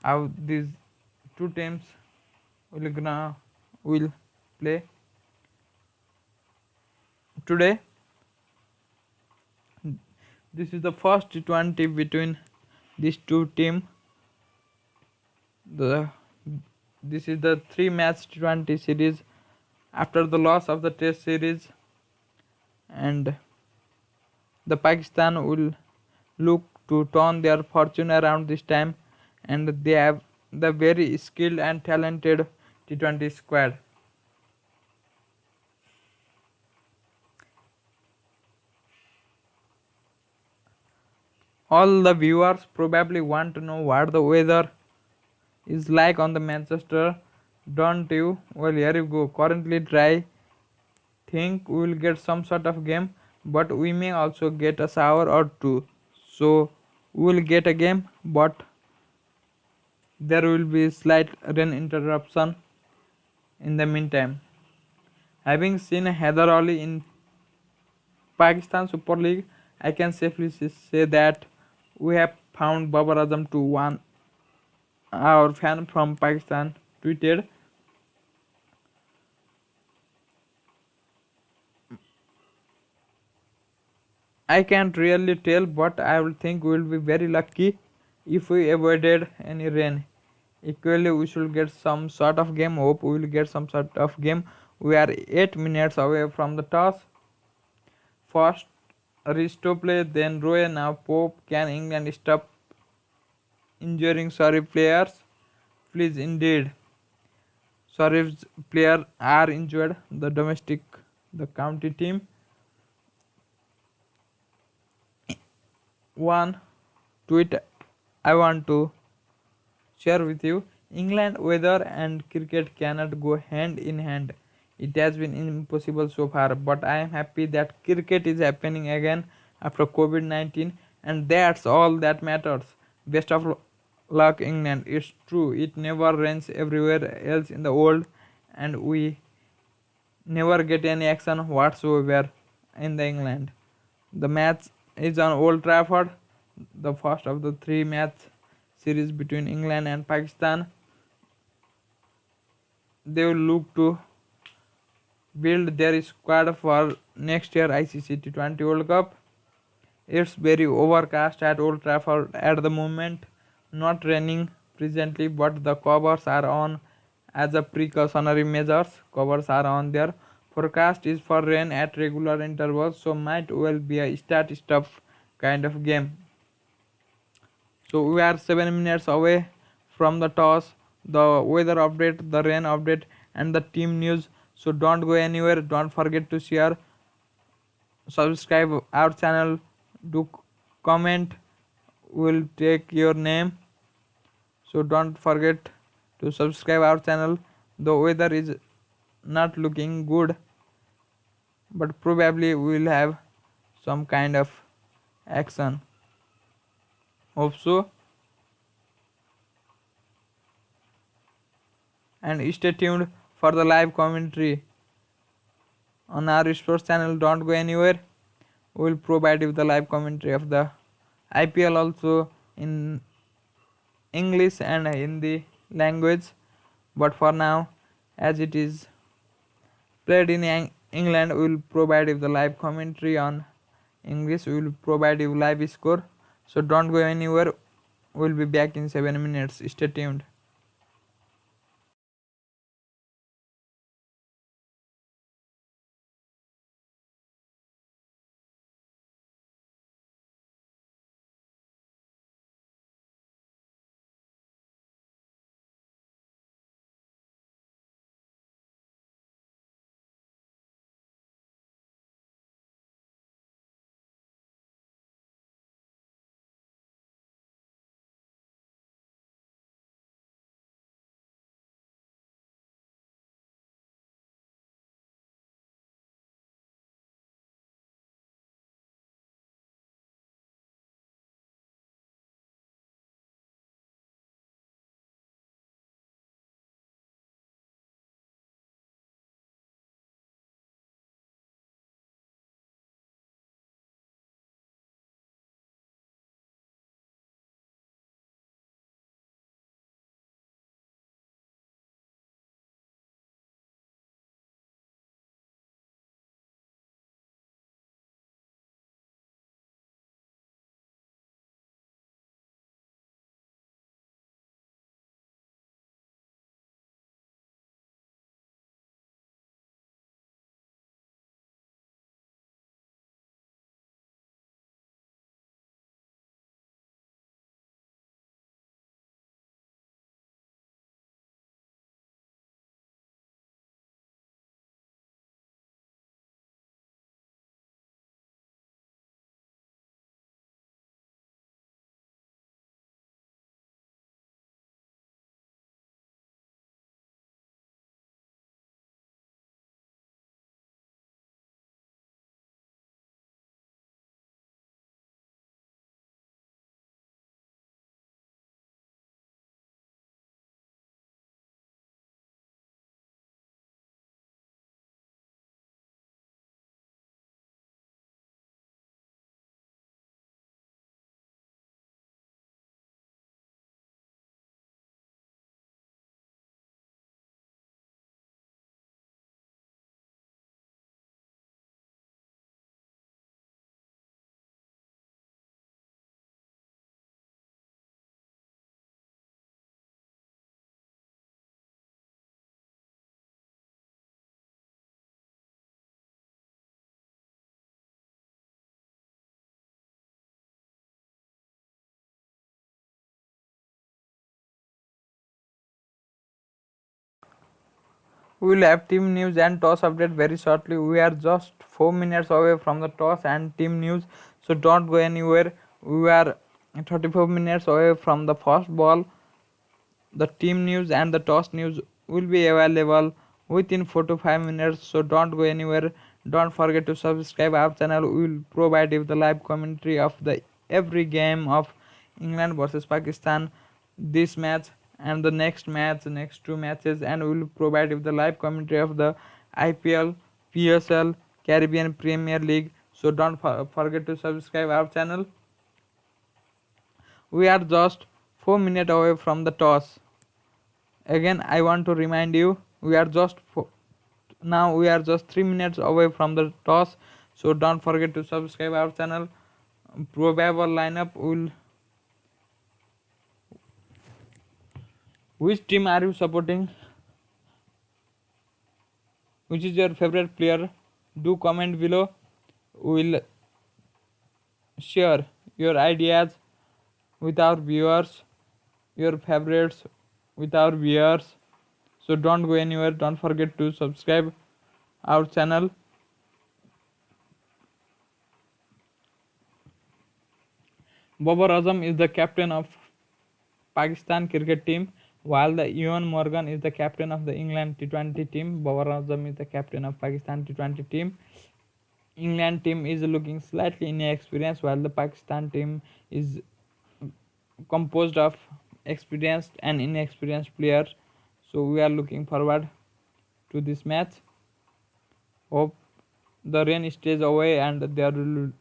how these two teams will play today. This is the first T20 between these two teams. This is the three-match T20 series after the loss of the Test series, and the Pakistan will look to turn their fortune around this time, and they have the very skilled and talented T20 squad. All the viewers probably want to know what the weather is like on the Manchester, don't you? Well, here you go. Currently dry. Think we will get some sort of game, but we may also get a shower or two. So we will get a game, but there will be slight rain interruption in the meantime. Having seen Heather Ali in Pakistan Super League, I can safely say that we have found Babar Azam to one. Our fan from Pakistan tweeted, I can't really tell, but I will think we will be very lucky if we avoided any rain. Equally, we should get some sort of game. Hope we will get some sort of game. We are 8 minutes away from the toss. First, Risto play, then Roy, now Pope. Can England stop injuring sorry players? Please, indeed. Sorry players are injured. The county team. One tweet I want to share with you. England weather and cricket cannot go hand in hand. It has been impossible so far, but I am happy that cricket is happening again after COVID-19, and that's all that matters. Best of luck, England. It's true, it never rains everywhere else in the world, and we never get any action whatsoever in the England. The match is on Old Trafford, the first of the three match series between England and Pakistan. They will look to build their squad for next year ICC T20 World Cup. It's very overcast at Old Trafford at the moment, not raining presently, but the covers are on as a precautionary measures. Covers are on there. Forecast is for rain at regular intervals, so might well be a start stop kind of game. So we are 7 minutes away from the toss, the weather update, the rain update, and the team news. So don't go anywhere. Don't forget to share, subscribe our channel, do comment. We'll take your name. So don't forget to subscribe our channel. The weather is not looking good, but probably we will have some kind of action. Hope so. And stay tuned for the live commentary on our sports channel. Don't go anywhere. We will provide you the live commentary of the IPL also in English and Hindi language. But for now, as it is played in England, we will provide you the live commentary on English. We will provide you live score. So don't go anywhere. We will be back in 7 minutes. Stay tuned. We will have team news and toss update very shortly. We are just 4 minutes away from the toss and team news, so don't go anywhere. We are 34 minutes away from the first ball. The team news and the toss news will be available within 4 to 5 minutes, so don't go anywhere. Don't forget to subscribe our channel. We will provide you the live commentary of the every game of England versus Pakistan, this match and the next match, next two matches, and we will provide you the live commentary of the IPL, PSL, Caribbean Premier League. So don't forget to subscribe our channel. We are just 4 minutes away from the toss. Again, I want to remind you, now we are just 3 minutes away from the toss, so don't forget to subscribe our channel. Probable lineup will. Which team are you supporting? Which is your favorite player? Do comment below. We'll share your ideas with our viewers, your favorites with our viewers. So don't go anywhere. Don't forget to subscribe our channel. Babar Azam is the captain of Pakistan cricket team, while the Ewan Morgan is the captain of the England T20 team. Babar Azam is the captain of Pakistan T20 team. England team is looking slightly inexperienced, while the Pakistan team is composed of experienced and inexperienced players. So we are looking forward to this match. Hope the rain stays away and there will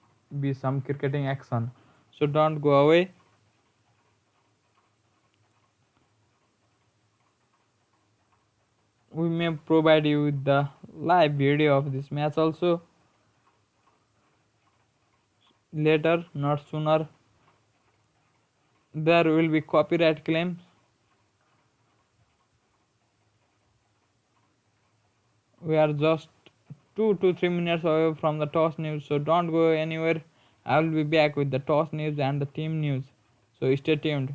be some cricketing action. So don't go away. We may provide you with the live video of this match also later, not sooner. There will be copyright claims. We are just 2 to 3 minutes away from the toss news, so don't go anywhere. I will be back with the toss news and the team news, so stay tuned.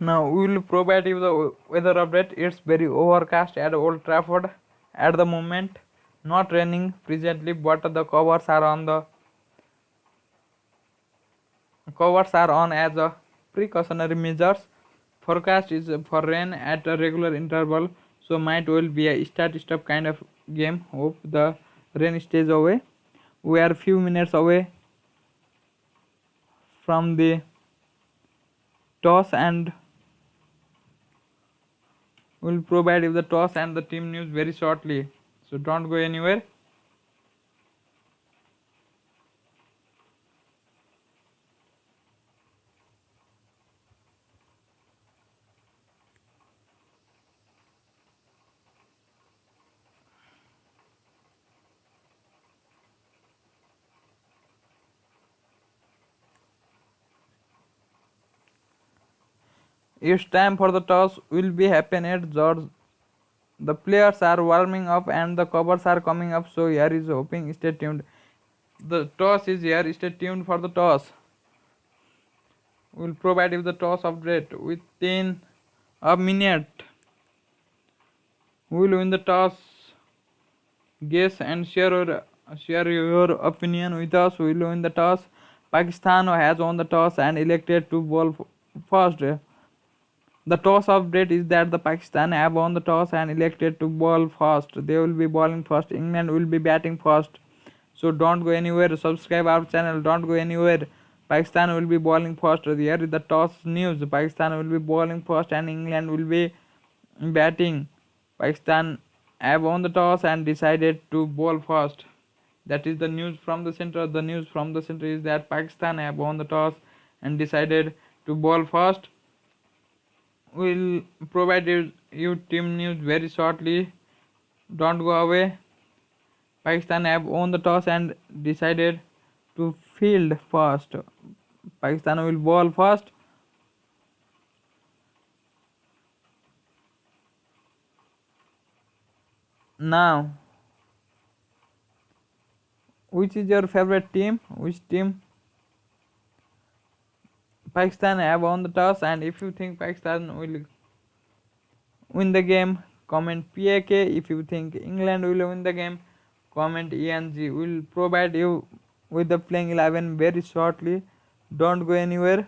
Now we will provide you the weather update. It's very overcast at Old Trafford at the moment. Not raining presently, but the covers are on as a precautionary measures. Forecast is for rain at a regular interval, so might will be a start-stop kind of game. Hope the rain stays away. We are few minutes away from the toss and will provide you the toss and the team news very shortly. So don't go anywhere. It's time for the toss will be happen at George. The players are warming up and the covers are coming up, so here is hoping. Stay tuned. The toss is here. Stay tuned for the toss. We'll provide you the toss update within a minute. Who will win the toss? Guess and share your opinion with us. Who will win the toss? Pakistan has won the toss and elected to bowl first. The toss update is that the Pakistan have won the toss and elected to bowl first. They will be bowling first. England will be batting first. So don't go anywhere. Subscribe our channel. Don't go anywhere. Pakistan will be bowling first. Here is the toss news. Pakistan will be bowling first and England will be batting. Pakistan have won the toss and decided to bowl first. That is the news from the center. The news from the center is that Pakistan have won the toss and decided to bowl first. We'll provide you team news very shortly. Don't go away. Pakistan have won the toss and decided to field first. Pakistan will bowl first. Now, which is your favorite team? Which team? Pakistan have won the toss, and if you think Pakistan will win the game, comment PAK. If you think England will win the game, comment ENG. We'll provide you with the playing 11 very shortly. Don't go anywhere.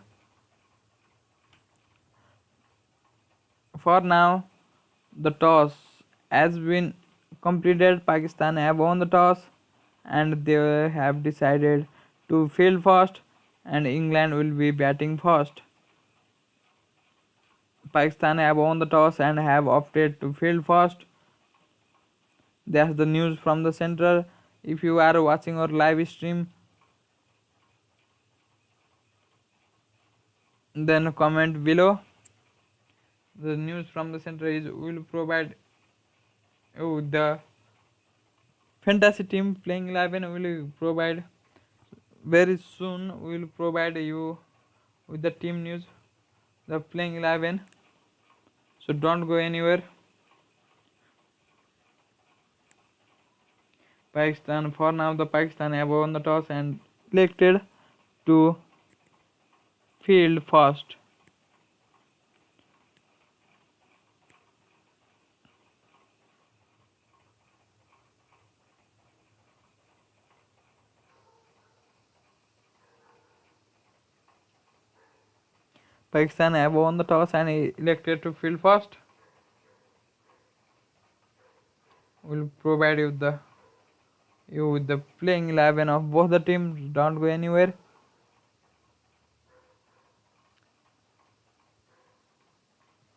For now, the toss has been completed. Pakistan have won the toss and they have decided to field first and England will be batting first. Pakistan have won the toss and have opted to field first. That's the news from the center. If you are watching our live stream, then comment below. The news from the center is we will provide you the fantasy team playing 11. We will provide very soon. We will provide you with the team news, the playing 11. So don't go anywhere. Pakistan, for now the Pakistan have won the toss and elected to field first. Pakistan have won the toss and elected to field first. We'll provide you with the playing 11 of both the teams. Don't go anywhere.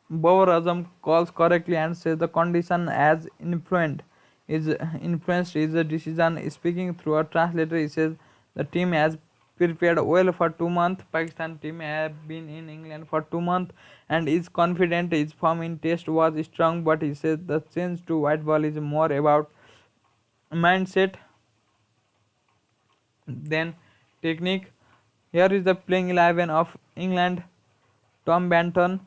Babar Azam calls correctly and says the condition as influenced his decision. Speaking through a translator, he says the team has prepared well for 2 months. Pakistan team have been in England for 2 months and is confident. His form in test was strong, but he says the change to white ball is more about mindset than technique. Here is the playing 11 of England: Tom Banton,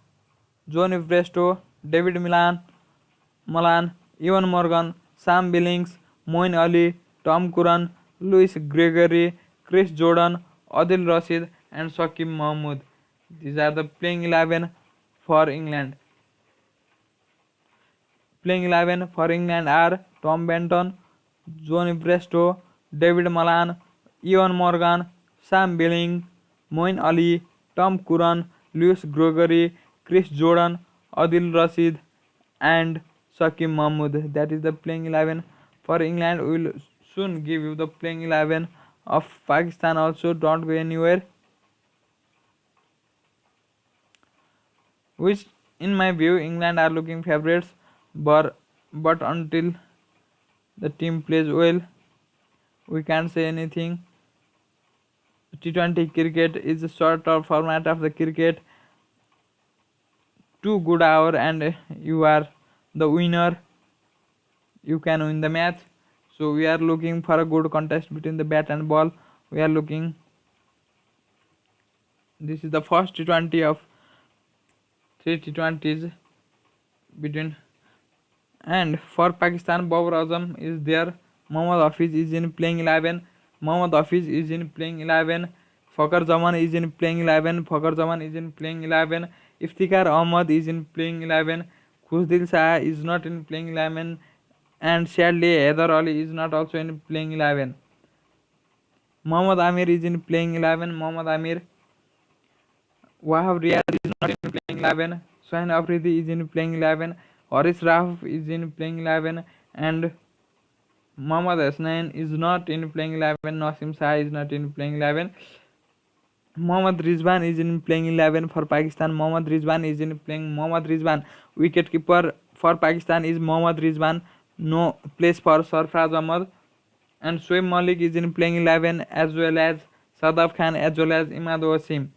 John Evresto, David Malan, Ewan Morgan, Sam Billings, Moin Ali, Tom Curran, Louis Gregory, Chris Jordan, Adil Rashid and Shakib Mahmood. These are the playing 11 for England. Playing 11 for England are Tom Benton, Johnny Brestow, David Malan, Ian Morgan, Sam Billing, Moin Ali, Tom Curran, Lewis Gregory, Chris Jordan, Adil Rashid, and Shakim Mahmood. That is the playing 11 for England. We will soon give you the playing 11 of Pakistan also. Don't go anywhere. Which, in my view, England are looking favorites, but until the team plays well, we can't say anything. T20 cricket is a sort of format of the cricket. 2 good hour and you are the winner. You can win the match. So we are looking for a good contest between the bat and ball. We are looking. This is the first T20 of 3 T20s between. And for Pakistan, Babar Azam is there. Mohammad Hafiz is in playing 11. Mohammad Hafiz is in playing 11. Fakhar Zaman is in playing 11. Fakhar Zaman is in playing 11. Iftikhar Ahmad is in playing 11. Khusdil Shah is not in playing 11. And sadly, Haider Ali is not also in playing 11. Mohammad Amir is in playing 11. Mohammad Amir. Wahab Riyad is not in playing 11. Sohain Afridi is in playing 11. Haris Rauf is in playing 11. And Mohammad Hasnain is not in playing 11. Nasim Shah is not in playing 11. Mohammad Rizwan is in playing 11 for Pakistan. Mohammad Rizwan is in playing. Mohammad Rizwan, wicket keeper for Pakistan, is Mohammad Rizwan. No place for Sarfraz Ahmad. And Shoaib Malik is in playing 11 as well as Sadaf Khan as well as Imad Wasim.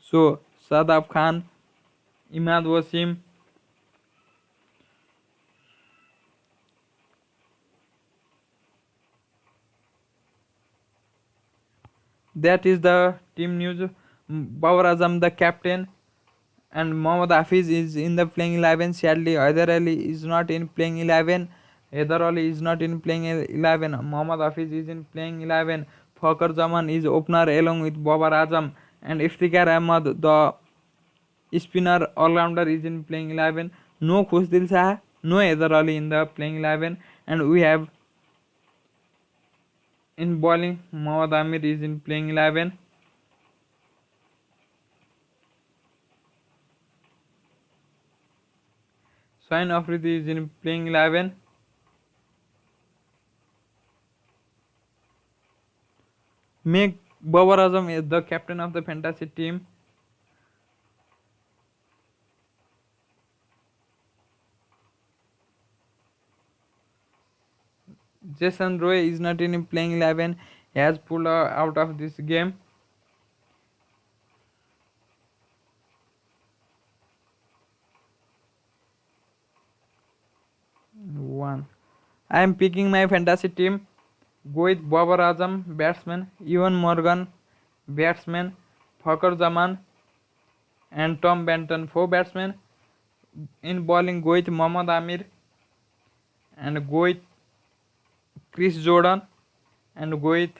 So Sadaf Khan, Imad Wasim. That is the team news. Babar Azam, the captain, and Mohammad Hafiz is in the playing 11. Sadly, Haider Ali is not in playing 11. Haider Ali is not in playing 11. Mohammad Hafiz is in playing 11. Fakhar Zaman is opener along with Babar Azam. And Iftikhar Ahmad, the spinner all-rounder, is in playing 11. No Khusdil Shah, no Haider Ali in the playing 11. And we have in bowling, Mohammad Amir is in playing 11. Sohain Afridi is in playing 11. Make Babar Azam is the captain of the fantasy team. Jason Roy is not in playing 11. He has pulled out of this game. One. I am picking my fantasy team. Go with Babar Azam, batsman, Ewan Morgan, batsman, Fakhar Zaman, and Tom Benton, 4 batsmen. In bowling, go with Mohammad Amir, and go with Chris Jordan, and go with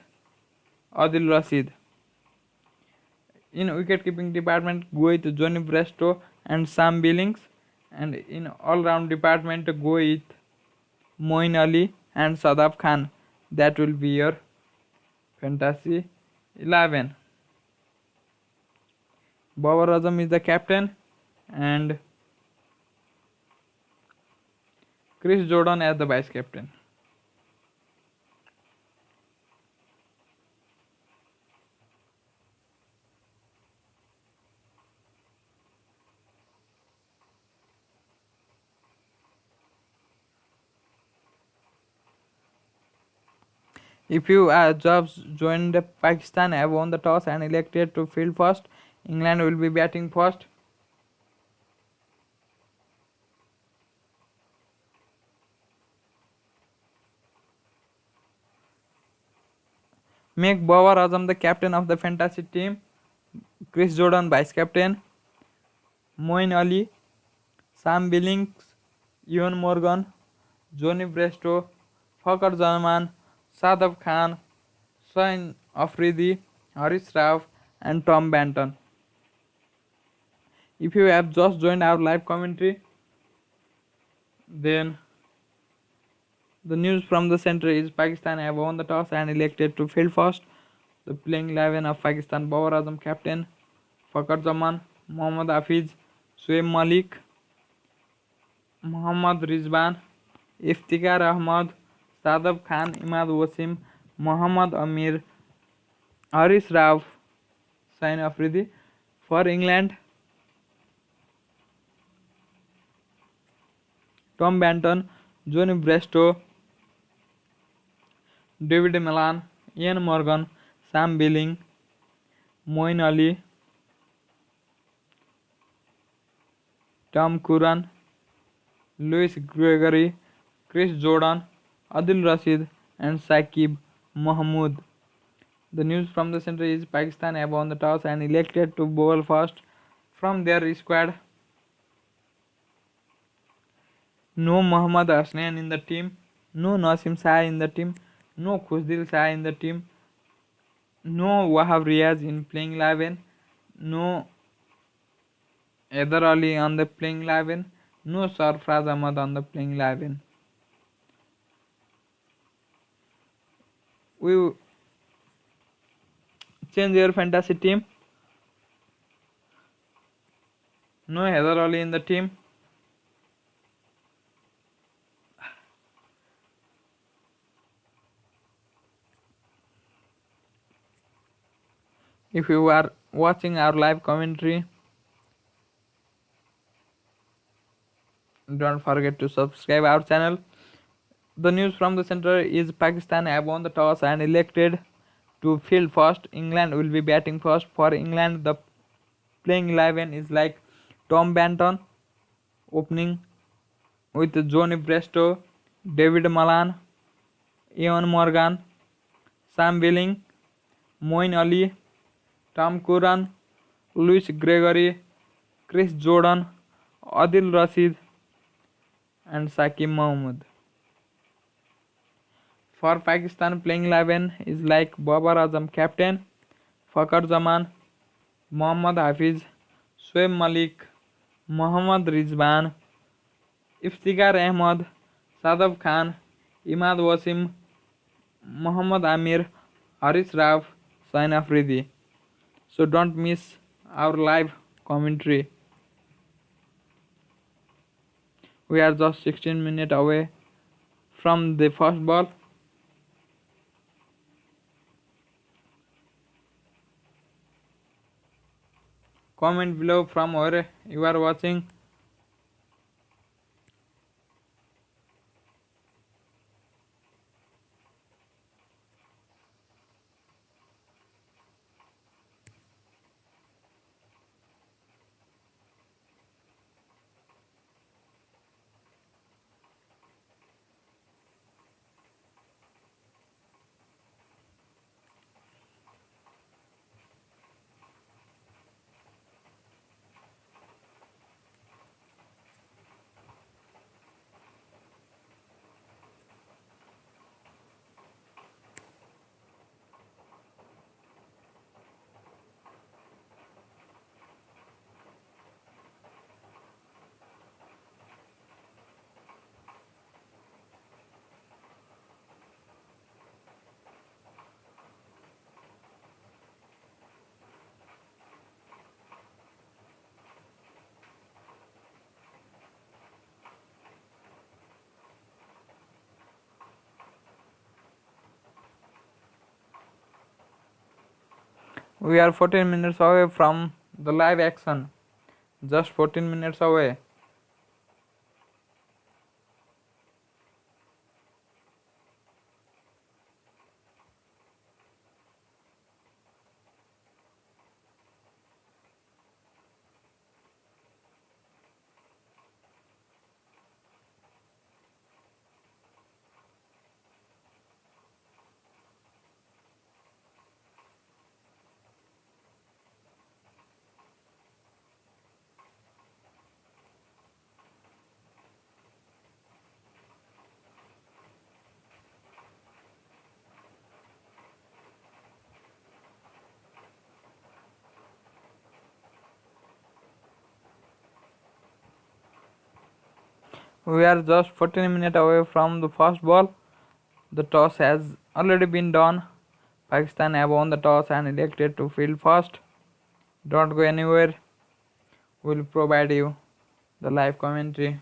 Adil Rashid. In wicket keeping department, go with Johnny Brestow and Sam Billings, and in all round department, go with Moin Ali and Sadaf Khan. That will be your fantasy 11. Babar Azam is the captain and Chris Jordan as the vice captain. If you just joined Pakistan, have won the toss and elected to field first, England will be batting first. Make Babar Azam the captain of the fantasy team, Chris Jordan vice captain, Moin Ali, Sam Billings, Ewan Morgan, Johnny Brestow, Fakhar Zaman, Sadaf Khan, Sohain Afridi, Haris Rauf, and Tom Benton. If you have just joined our live commentary, then the news from the center is Pakistan have won the toss and elected to field first. The playing 11 of Pakistan: Babar Azam captain, Fakhar Zaman, Mohammad Hafiz, Shoaib Malik, Mohammad Rizwan, Iftikhar Ahmad, Sadaf Khan, Imad Wasim, Mohammad Amir, Haris Rauf, Sain Afridi. For England, Tom Banton, Johnny Brestow, David Milan, Ian Morgan, Sam Billing, Moin Ali, Tom Curran, Louis Gregory, Chris Jordan, Adil Rashid, and Saqib Mahmood. The news from the center is Pakistan have won the toss and elected to bowl first. From their squad, no Muhammad Hasnain in the team, no Nasim Shah in the team, no Khusdil Shah in the team, no Wahab Riaz in playing 11, no Edar Ali on the playing 11, no Sarfraz Ahmad on the playing 11. We change your fantasy team. No Heather Ali in the team. If you are watching our live commentary, don't forget to subscribe our channel. The news from the center is Pakistan have won the toss and elected to field first. England will be batting first. For England, the playing 11 is like Tom Banton opening with Johnny Brestow, David Malan, Ian Morgan, Sam Billing, Moin Ali, Tom Curran, Louis Gregory, Chris Jordan, Adil Rashid, and Saqib Mahmood. For Pakistan, playing 11 is like Babar Azam captain, Fakhar Zaman, Mohammad Hafiz, Shoaib Malik, Mohammad Rizwan, Iftikhar Ahmad, Sadaf Khan, Imad Wasim, Mohammad Amir, Haris Rauf, Sain Afridi. So don't miss our live commentary. We are just 16 minutes away from the first ball. Comment below from where you are watching. We are 14 minutes away from the live action. Just 14 minutes away. We are just 14 minutes away from the first ball. The toss has already been done. Pakistan have won the toss and elected to field first. Don't go anywhere. We'll provide you the live commentary.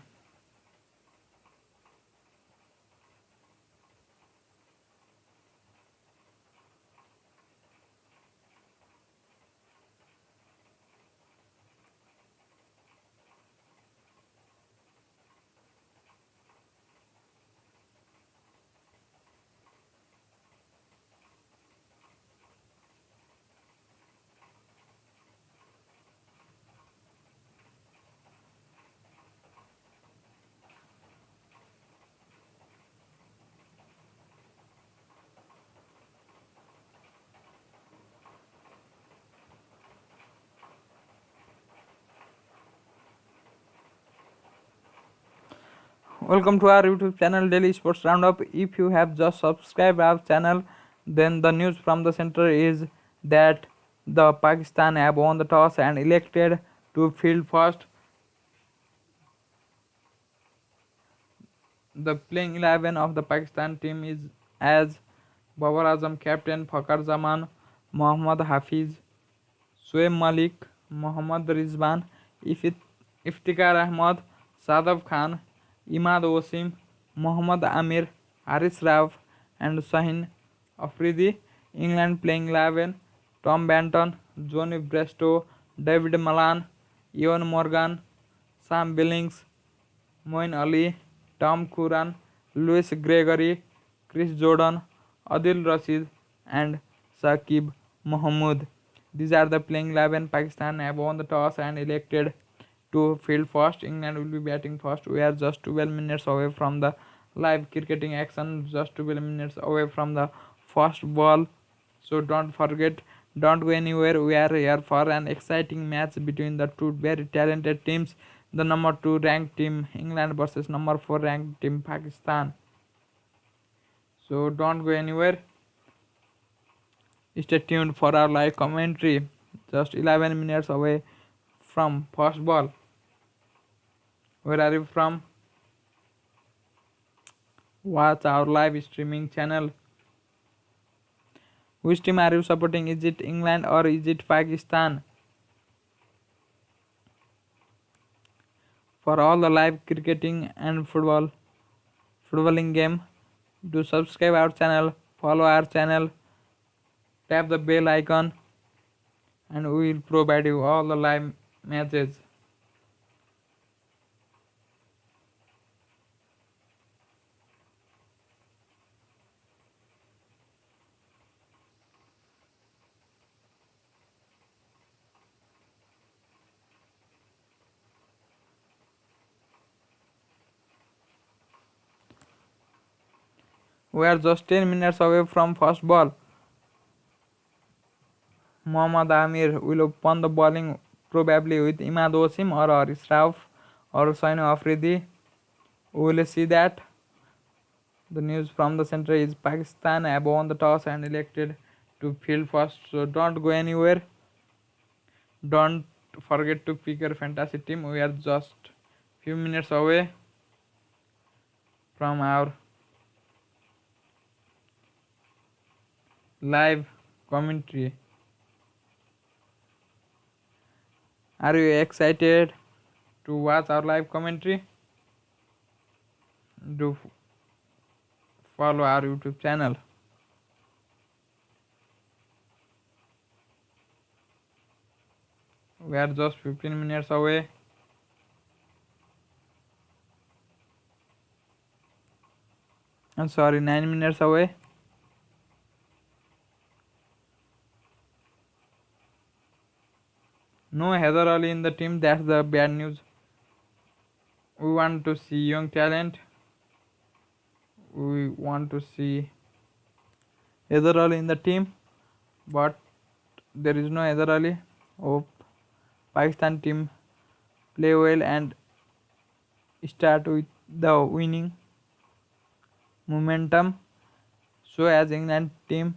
Welcome to our YouTube channel Daily Sports Roundup. If you have just subscribed our channel, then the news from the center is that the Pakistan have won the toss and elected to field first. The playing 11 of the Pakistan team is as Babar Azam captain, Fakhar Zaman, Mohammad Hafiz, Shoaib Malik, Mohammad Rizwan, Iftikhar Ahmad, Sadaf Khan, Imad Wasim, Mohammad Amir, Haris Rauf, and Shaheen Afridi. England playing 11: Tom Benton, Johnny Brestow, David Malan, Ewan Morgan, Sam Billings, Moeen Ali, Tom Curran, Louis Gregory, Chris Jordan, Adil Rashid, and Shakib Mahmood. These are the playing 11. Pakistan have won the toss and elected to field first. England will be batting first. We are just 12 minutes away from the live cricketing action, just 12 minutes away from the first ball. So don't forget, don't go anywhere. We are here for an exciting match between the two very talented teams. The number 2 ranked team England versus number 4 ranked team Pakistan. So don't go anywhere. Stay tuned for our live commentary. Just 11 minutes away from first ball. Where are you from? Watch our live streaming channel. Which team are you supporting? Is it England or is it Pakistan? For all the live cricketing and footballing game, do subscribe our channel, follow our channel, tap the bell icon, and we will provide you all the live matches. We are just 10 minutes away from first ball. Mohammad Amir will open the bowling probably with Imad Wasim or Haris Rauf or Shaheen Afridi. We will see that. The news from the center is Pakistan have won the toss and elected to field first. So don't go anywhere. Don't forget to pick your fantasy team. We are just few minutes away from our live commentary. Are you excited to watch our live commentary? Do follow our YouTube channel. We are just 15 minutes away. I'm sorry, 9 minutes away. No Heather Ali in the team, that's the bad news. We want to see young talent. We want to see Heather Ali in the team, but there is no Heather Ali. Hope Pakistan team play well and start with the winning momentum. So as England team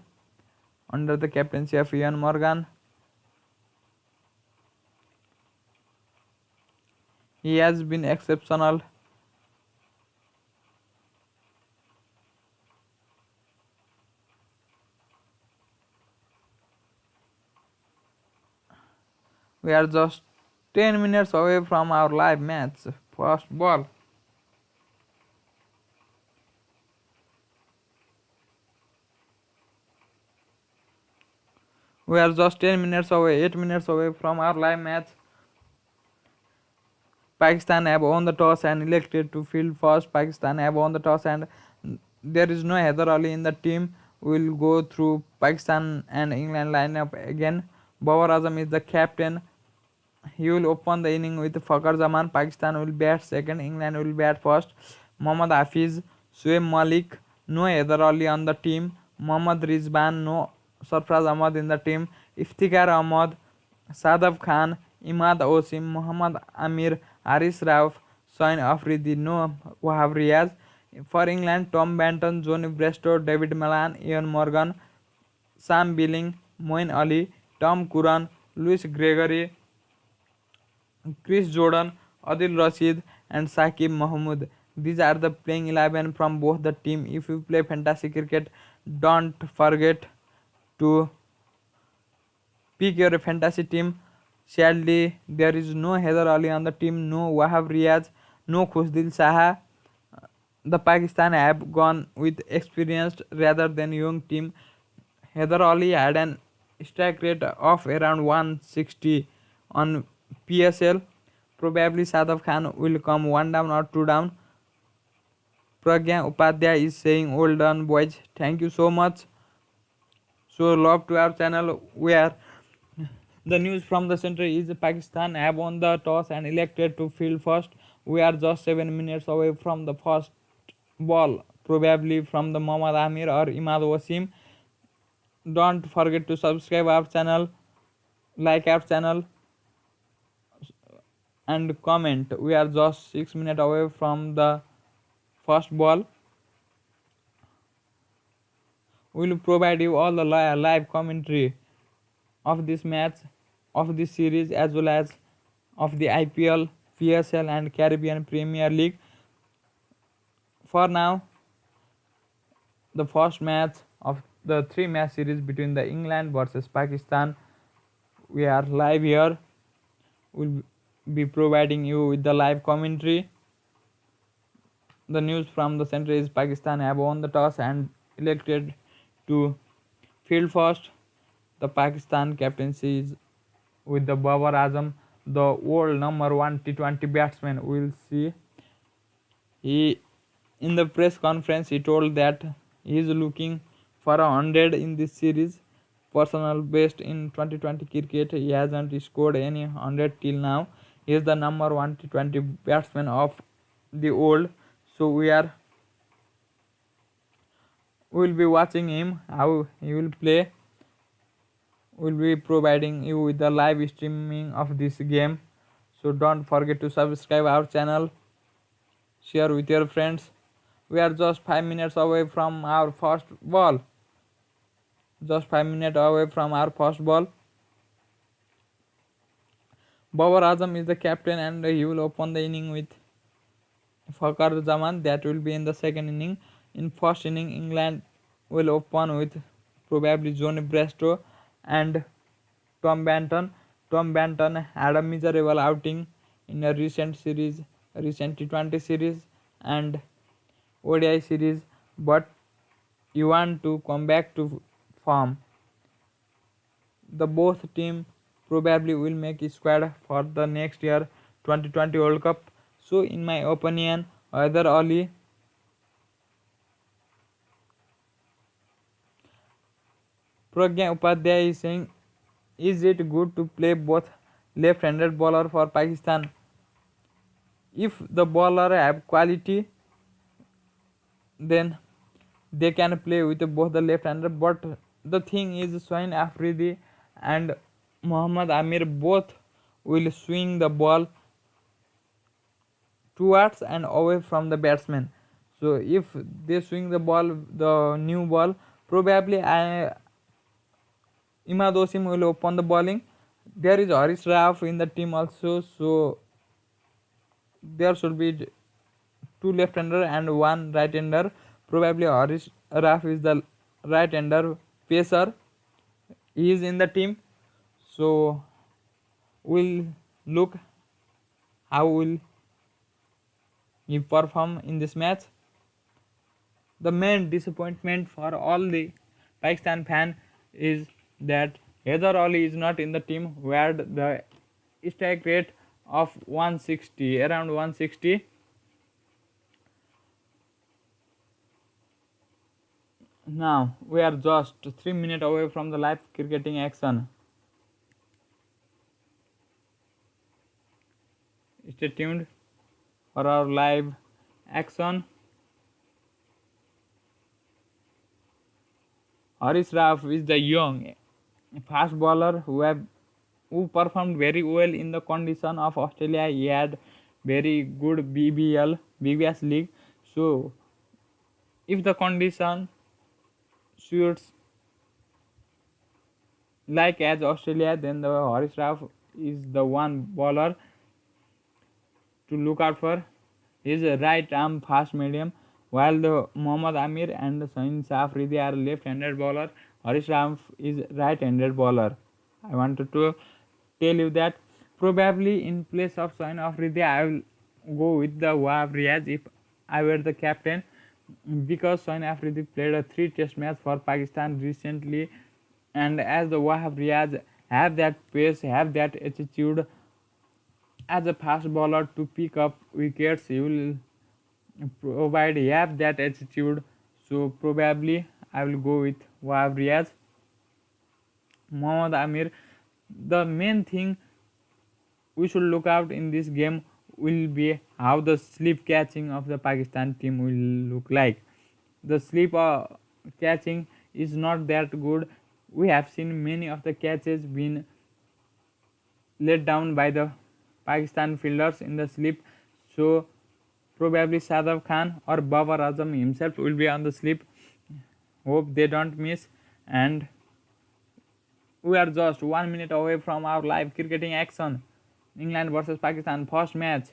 under the captaincy of Ewan Morgan, he has been exceptional We are just 10 minutes away from our live match. First ball. We are just 10 minutes away, 8 minutes away from our live match. Pakistan have won the toss and elected to field first. Pakistan have won the toss and there is no Heather Ali in the team. We will go through Pakistan and England lineup again. Babar Azam is the captain. He will open the inning with Fakhar Zaman. Pakistan will bat second. England will bat first. Mohammad Hafiz, Shoaib Malik, no Heather Ali on the team. Mohammad Rizban, no Sarfraz Ahmad in the team. Iftikhar Ahmad, Sadaf Khan, Imad Osim, Muhammad Amir, Haris Rauf, Soin Afridi, no Wahab Riaz. For England, Tom Benton, Johnny Brestow, David Malan, Ian Morgan, Sam Billing, Moin Ali, Tom Curran, Louis Gregory, Chris Jordan, Adil Rashid, and Saqib Mahmood. These are the playing 11 from both the team. If you play fantasy cricket, don't forget to pick your fantasy team. Sadly, there is no Heather Ali on the team, no Wahab Riaz, no Khusdil Saha. The Pakistan have gone with experienced rather than young team. Heather Ali had an strike rate of around 160 on PSL. Probably Sadaf Khan will come one down or two down. Pragya Upadhyay is saying, well done boys, thank you so much. So love to our channel where the news from the center is Pakistan have won the toss and elected to field first. We are just 7 minutes away from the first ball, probably from the Mohammad Amir or Imad Wasim. Don't forget to subscribe our channel, like our channel, and comment. We are just 6 minutes away from the first ball. We will provide you all the live commentary of this match, of this series, as well as of the IPL, PSL and Caribbean Premier League. For now, the first match of the 3-match series between the England versus Pakistan, we are live here. We'll be providing you with the live commentary. The news from the center is Pakistan have won the toss and elected to field first. The Pakistan captaincy is with the Babar Azam, the world number 1 T20 batsman. We'll see. He, in the press conference, he told that he is looking for 100 in this series. Personal best in 2020 cricket, he hasn't scored any 100 till now. He is the number 1 T20 batsman of the world. So we will be watching him, how he will play. We'll be providing you with the live streaming of this game. So don't forget to subscribe our channel, share with your friends. We are just 5 minutes away from our first ball. Just 5 minutes away from our first ball. Babar Azam is the captain and he will open the inning with Fakhar Zaman. That will be in the second inning. In first inning, England will open with probably Johnny Brestow and Tom Benton. Tom Benton had a miserable outing in a recent T20 series and ODI series, but he want to come back to form. The both team probably will make a squad for the next year 2020 World Cup. So in my opinion, Heather Ali Pragya Upadhyay is saying, is it good to play both left-handed bowler for Pakistan? If the bowler have quality, then they can play with both the left-hander. But the thing is, Soin Afridi and Muhammad Amir both will swing the ball towards and away from the batsman. So if they swing the ball, the new ball, probably Imad Osim will open the bowling. There is Haris Rauf in the team also, so there should be 2 left-hander and 1 right-hander. Probably Haris Rauf is the right-hander pacer. He is in the team. So We'll look how will he perform in this match. The main disappointment for all the Pakistan fan is that Heather Ali is not in the team where the strike rate of 160, around 160. Now we are just 3 minutes away from the live cricketing action. Stay tuned for our live action. Harish Rauf is the young fast bowler who performed very well in the condition of Australia. He had very good BBS league. So if the condition suits like as Australia, then the Harish Rauf is the one bowler to look out for. He is a right arm fast medium, while the Mohammad Amir and Sain Afridi are left-handed bowler. Harish Rauf is right-handed bowler. I wanted to tell you that probably in place of Sain Afridi, I will go with the Wahab Riaz if I were the captain, because Sain Afridi played a 3-test match for Pakistan recently, and as the Wahab Riaz have that pace, have that attitude as a fast bowler to pick up wickets, he will provide have that attitude. So probably I will go with Wahab Riaz. Mohammad Amir, the main thing we should look out in this game will be how the slip catching of the Pakistan team will look like. The slip catching is not that good. We have seen many of the catches being let down by the Pakistan fielders in the slip. So probably Sadaf Khan or Babar Azam himself will be on the slip. Hope they don't miss. And we are just 1 minute away from our live cricketing action. England versus Pakistan, first match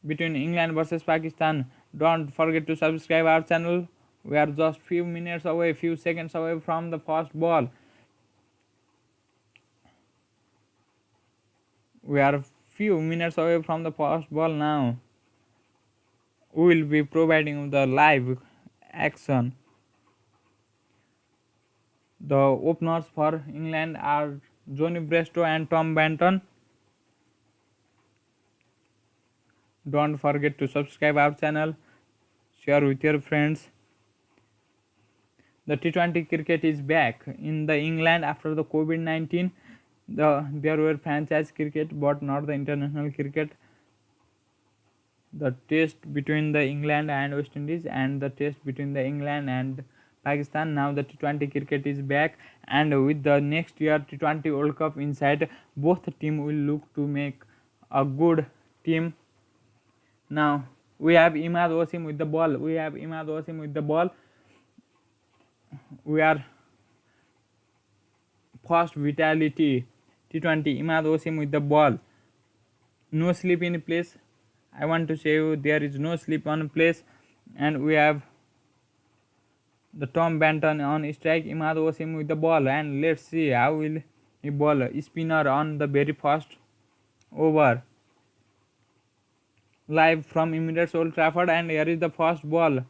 between England versus Pakistan. Don't forget to subscribe our channel. We are just few minutes away, few seconds away from the first ball. We are few minutes away from the first ball now. We will be providing the live action. The openers for England are Johnny Brestow and Tom Banton. Don't forget to subscribe our channel, share with your friends. The T20 cricket is back in the England after the COVID-19. There were franchise cricket but not the international cricket. The test between the England and West Indies and the test between the England and Pakistan. Now the T20 cricket is back, and with the next year T20 World Cup in sight, both teams will look to make a good team. Now we have Imad Wasim with the ball. We are fast vitality T20. Imad Wasim with the ball. No slip in place. I want to say you there is no slip on place, and we have the Tom Banton on strike. Imad Wasim with the ball, and let's see how will he bowl. Spinner on the very first over. Live from Emirates Old Trafford, and here is the first ball.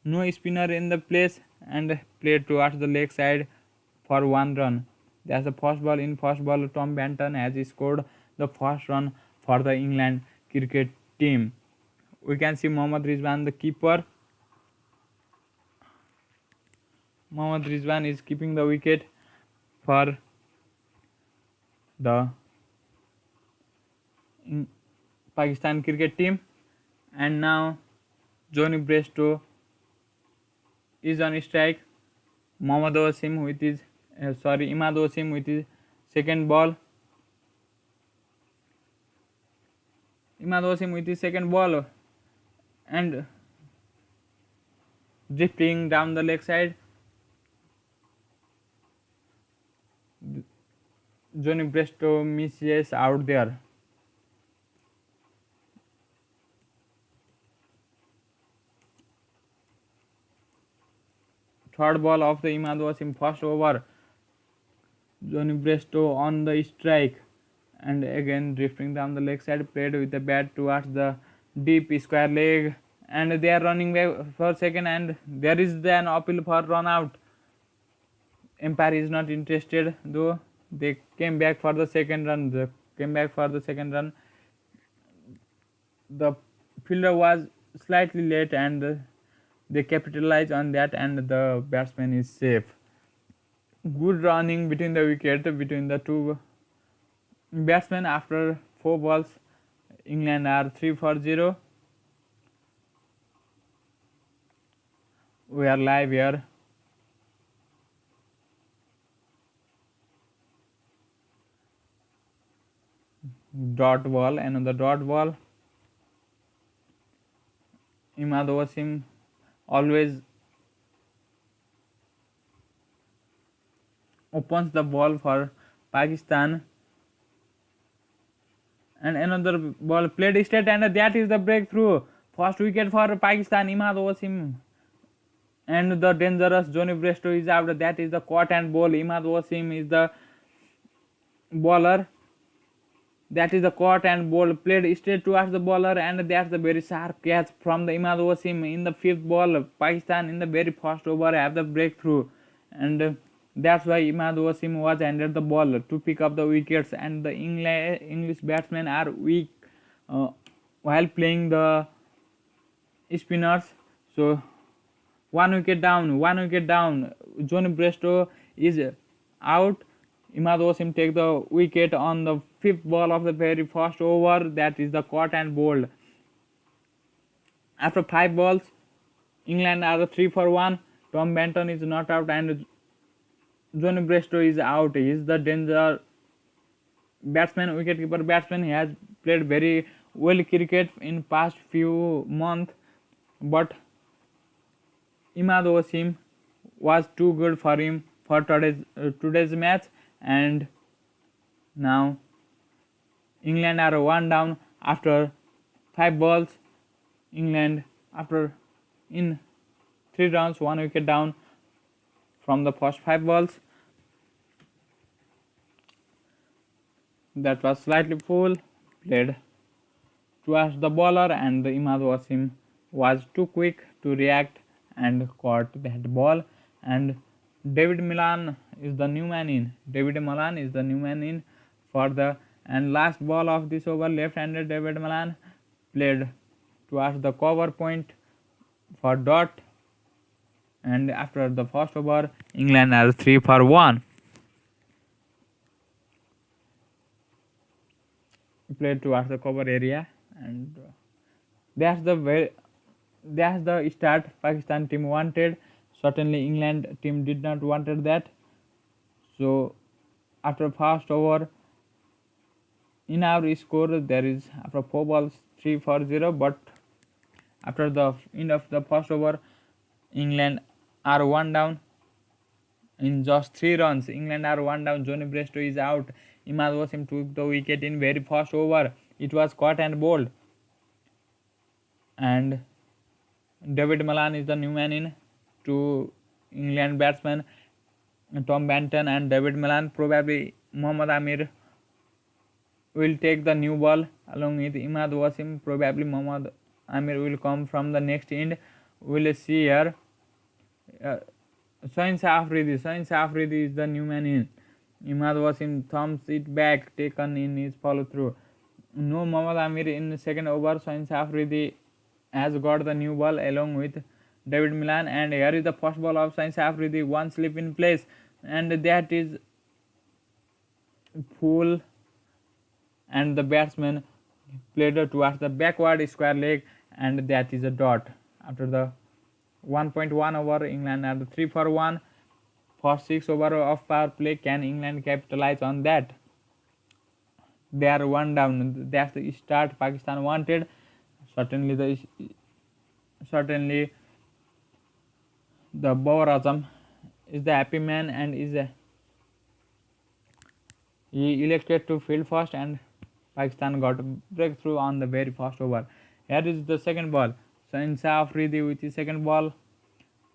No spinner in the place, and played towards the leg side for 1 run. That's the first ball. In first ball, Tom Banton has scored the first run for the England cricket team. We can see Mohammad Rizwan, the keeper. Mohammad Rizwan is keeping the wicket for the Pakistan cricket team. And now Johnny Brestow is on strike. Imad Wasim with his second ball. Imad Wasim with his second ball and drifting down the leg side. Johnny Brestow misses out there. Third ball of the Imad Wasim first over. Johnny Brestow on the strike, and again drifting down the leg side, played with the bat towards the deep square leg, and they are running back for second, and there is an appeal for run out. Empire is not interested, though they came back for the second run. The fielder was slightly late, and they capitalized on that, and the batsman is safe. Good running between the wicket between the two batsmen. After 4 balls, England are 3 for 0. We are live here. Dot ball, another dot ball. Imad Wasim always opens the ball for Pakistan, and another ball played straight, and that is the breakthrough. First wicket for Pakistan. Imad Wasim and the dangerous Johnny Brestow is out. That is the caught and ball. Imad Wasim is the bowler. That is the caught and ball, played straight towards the bowler, and that's the very sharp catch from the Imad Wasim in the 5th ball. Pakistan in the very first over have the breakthrough, and that's why Imad Wasim was handed the ball to pick up the wickets, and the English batsmen are weak while playing the spinners. So one wicket down. Johnny Brestow is out. Imad Wasim take the wicket on the 5th ball of the very first over. That is the caught and bowled. After 5 balls, England are 3 for 1. Tom Benton is not out, and Johnny Brestow is out. He is the danger batsman, wicketkeeper batsman. He has played very well cricket in past few months, but Imad Wasim was too good for him for today's match, and now England are 1 down after 5 balls. England in 3 rounds 1 wicket down from the first 5 balls. That was slightly full, played towards the bowler, and the Imad Wasim was too quick to react and caught that ball. And David Milan is the new man in for the last ball of this over. Left-handed David Milan played towards the cover point for dot, and after the first over, England are 3 for 1. Played towards the cover area, and that's the start Pakistan team wanted. Certainly England team did not wanted that. So after first over, in our score there is after 4 balls 3 for 0, but after the end of the first over, England are 1 down in just 3 runs. England are 1 down. Johnny Brestow is out. Imad Wasim took the wicket in very first over. It was caught and bowled, and David Milan is the new man in to England batsmen Tom Benton and David Milan. Probably Mohammad Amir will take the new ball along with Imad Wasim. Probably Mohammad Amir will come from the next end. We'll see here. Soin Afridi is the new man in. Imad Wasim thumbs it back, taken in his follow through. No Mohammad Amir in the second over. Soin Afridi has got the new ball along with David Milan, and here is the first ball of Soin Afridi. One slip in place, and that is full, and the batsman played towards the backward square leg, and that is a dot. After the 1.1 over, England are 3 for 1. For 6 over of power play, can England capitalize on that? They are 1 down. That's the start Pakistan wanted. Certainly the Babar Azam is the happy man, and he elected to field first, and Pakistan got a breakthrough on the very first over. Here is the second ball. Soin Afridi with his second ball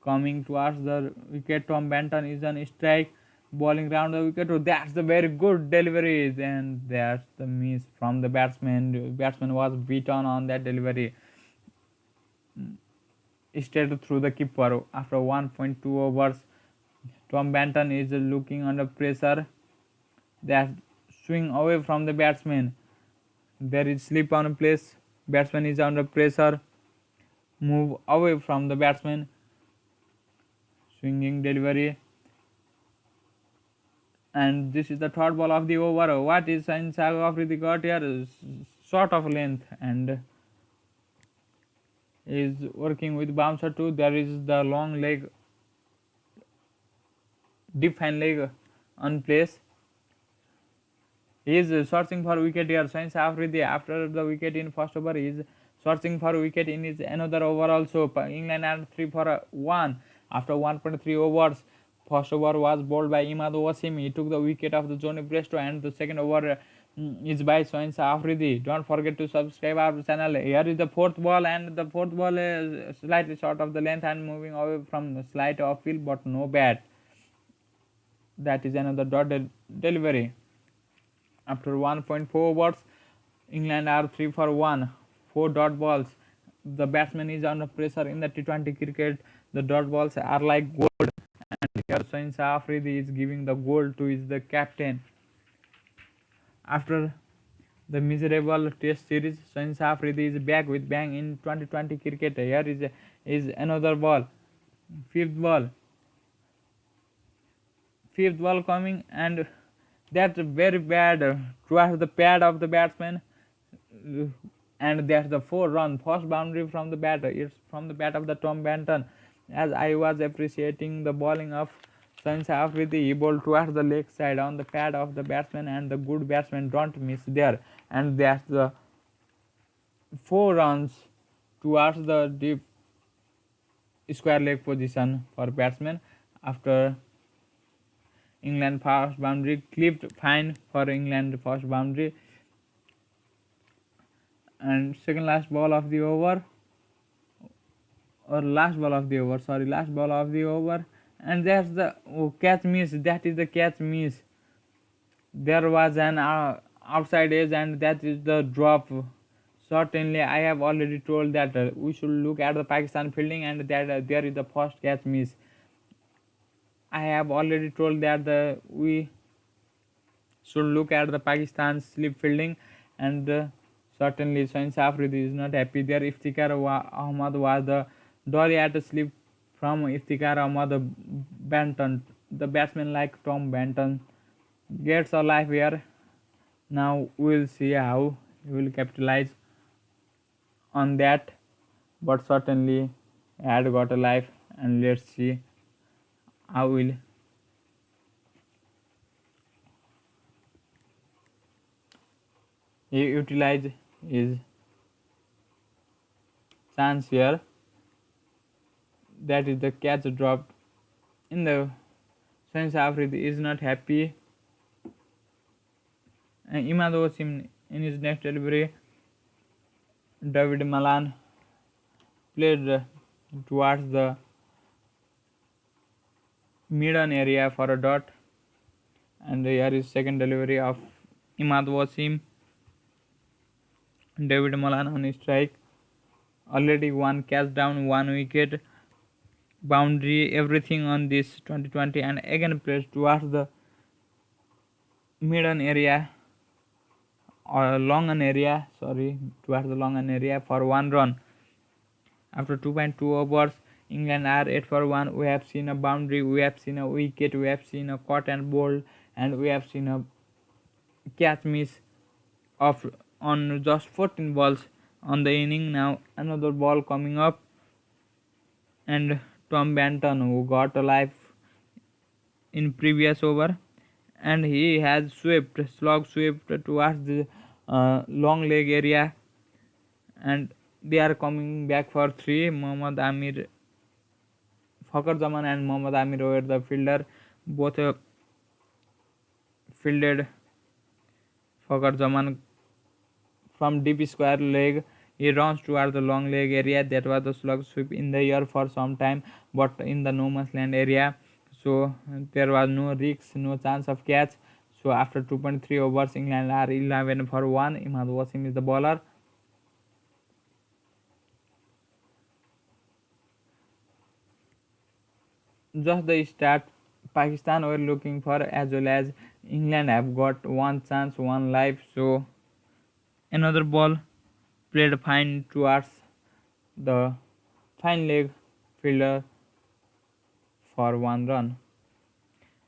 coming towards the wicket. Tom Benton is on strike. bowling round the wicket. Oh, that's the very good delivery, and that's the miss from the batsman. The batsman was beaten on that delivery straight through the keeper. After 1.2 overs, Tom Benton is looking under pressure. That swing away from the batsman. There is slip on place. Batsman is under pressure. Move away from the batsman. Swinging delivery. And this is the third ball of the over. What is Sain Afridi got here? Short of length and is working with bouncer too. There is the long leg, deep hand leg on place. He is searching for wicket here. Sain Afridi, after the wicket in first over, he is searching for wicket in his another over also. England had 3 for 1 after 1.3 overs. First over was bowled by Imad Wasim. He took the wicket of the Johnny Bresto, and the second over is by Sain Afridi. Don't forget to subscribe our channel. Here is the fourth ball, and the fourth ball is slightly short of the length and moving away from the slight off field, but no bat. That is another dot delivery. After 1.4 overs, England are 3 for 1, 4 dot balls. The batsman is under pressure in the T20 cricket. The dot balls are like gold, and here Sain Afridi is giving the gold to the captain. After the miserable test series, Sain Afridi is back with bang in 2020 cricket. Here is another ball, fifth ball coming, and that's very bad towards the pad of the batsman, and that's the 4-run first boundary from the batter. It's from the bat of the Tom Benton. As I was appreciating the bowling of Sain Afridi, he bowled towards the leg side on the pad of the batsman, and the good batsman don't miss there, and that's the 4 runs towards the deep square leg position for batsman. After England first boundary, clipped fine for England first boundary, and second last ball of the over, or last ball of the over, and that's the catch miss. That is the catch miss. There was an outside edge, and that is the drop. Certainly, I have already told that we should look at the Pakistan fielding, and that there is the first catch miss. I have already told that we should look at the Pakistan's slip fielding, and certainly Sain Afridi is not happy there. Iftikhar Ahmad was the dolly at a slip from Iftikhar Ahmad Benton. The batsman like Tom Benton gets a life here. Now we'll see how he will capitalize on that, but certainly he had got a life, and let's see how will he utilize his chance here. That is the catch dropped in the Sain Afridi is not happy, and Imad Wasim in his next delivery, David Malan played towards the midden area for a dot, and here is second delivery of Imad Wasim. David Malan on strike, already one catch down, 1 wicket, boundary, everything on this 2020, and again plays towards the midden area, or long an area, towards the long an area for 1 run. After 2.2 overs, England are 8 for 1. We have seen a boundary, we have seen a wicket, we have seen a caught and bowled, and we have seen a catch miss of on just 14 balls on the inning. Now another ball coming up, and Tom Benton, who got a life in previous over, and he has slog swept towards the long leg area, and they are coming back for 3. Mohammad Amir, Fakhar Zaman and Mohammad Amir were the fielder. Both fielded. Fakhar Zaman from deep square leg, he runs towards the long leg area. That was the slug sweep in the air for some time, but in the no man's land area. So there was no risk, no chance of catch. So after 2.3 overs, England are 11 for 1. Imad Wasim is the bowler. Just the start Pakistan were looking for, as well as England have got one chance, one life. So another ball played fine towards the fine leg fielder for 1 run.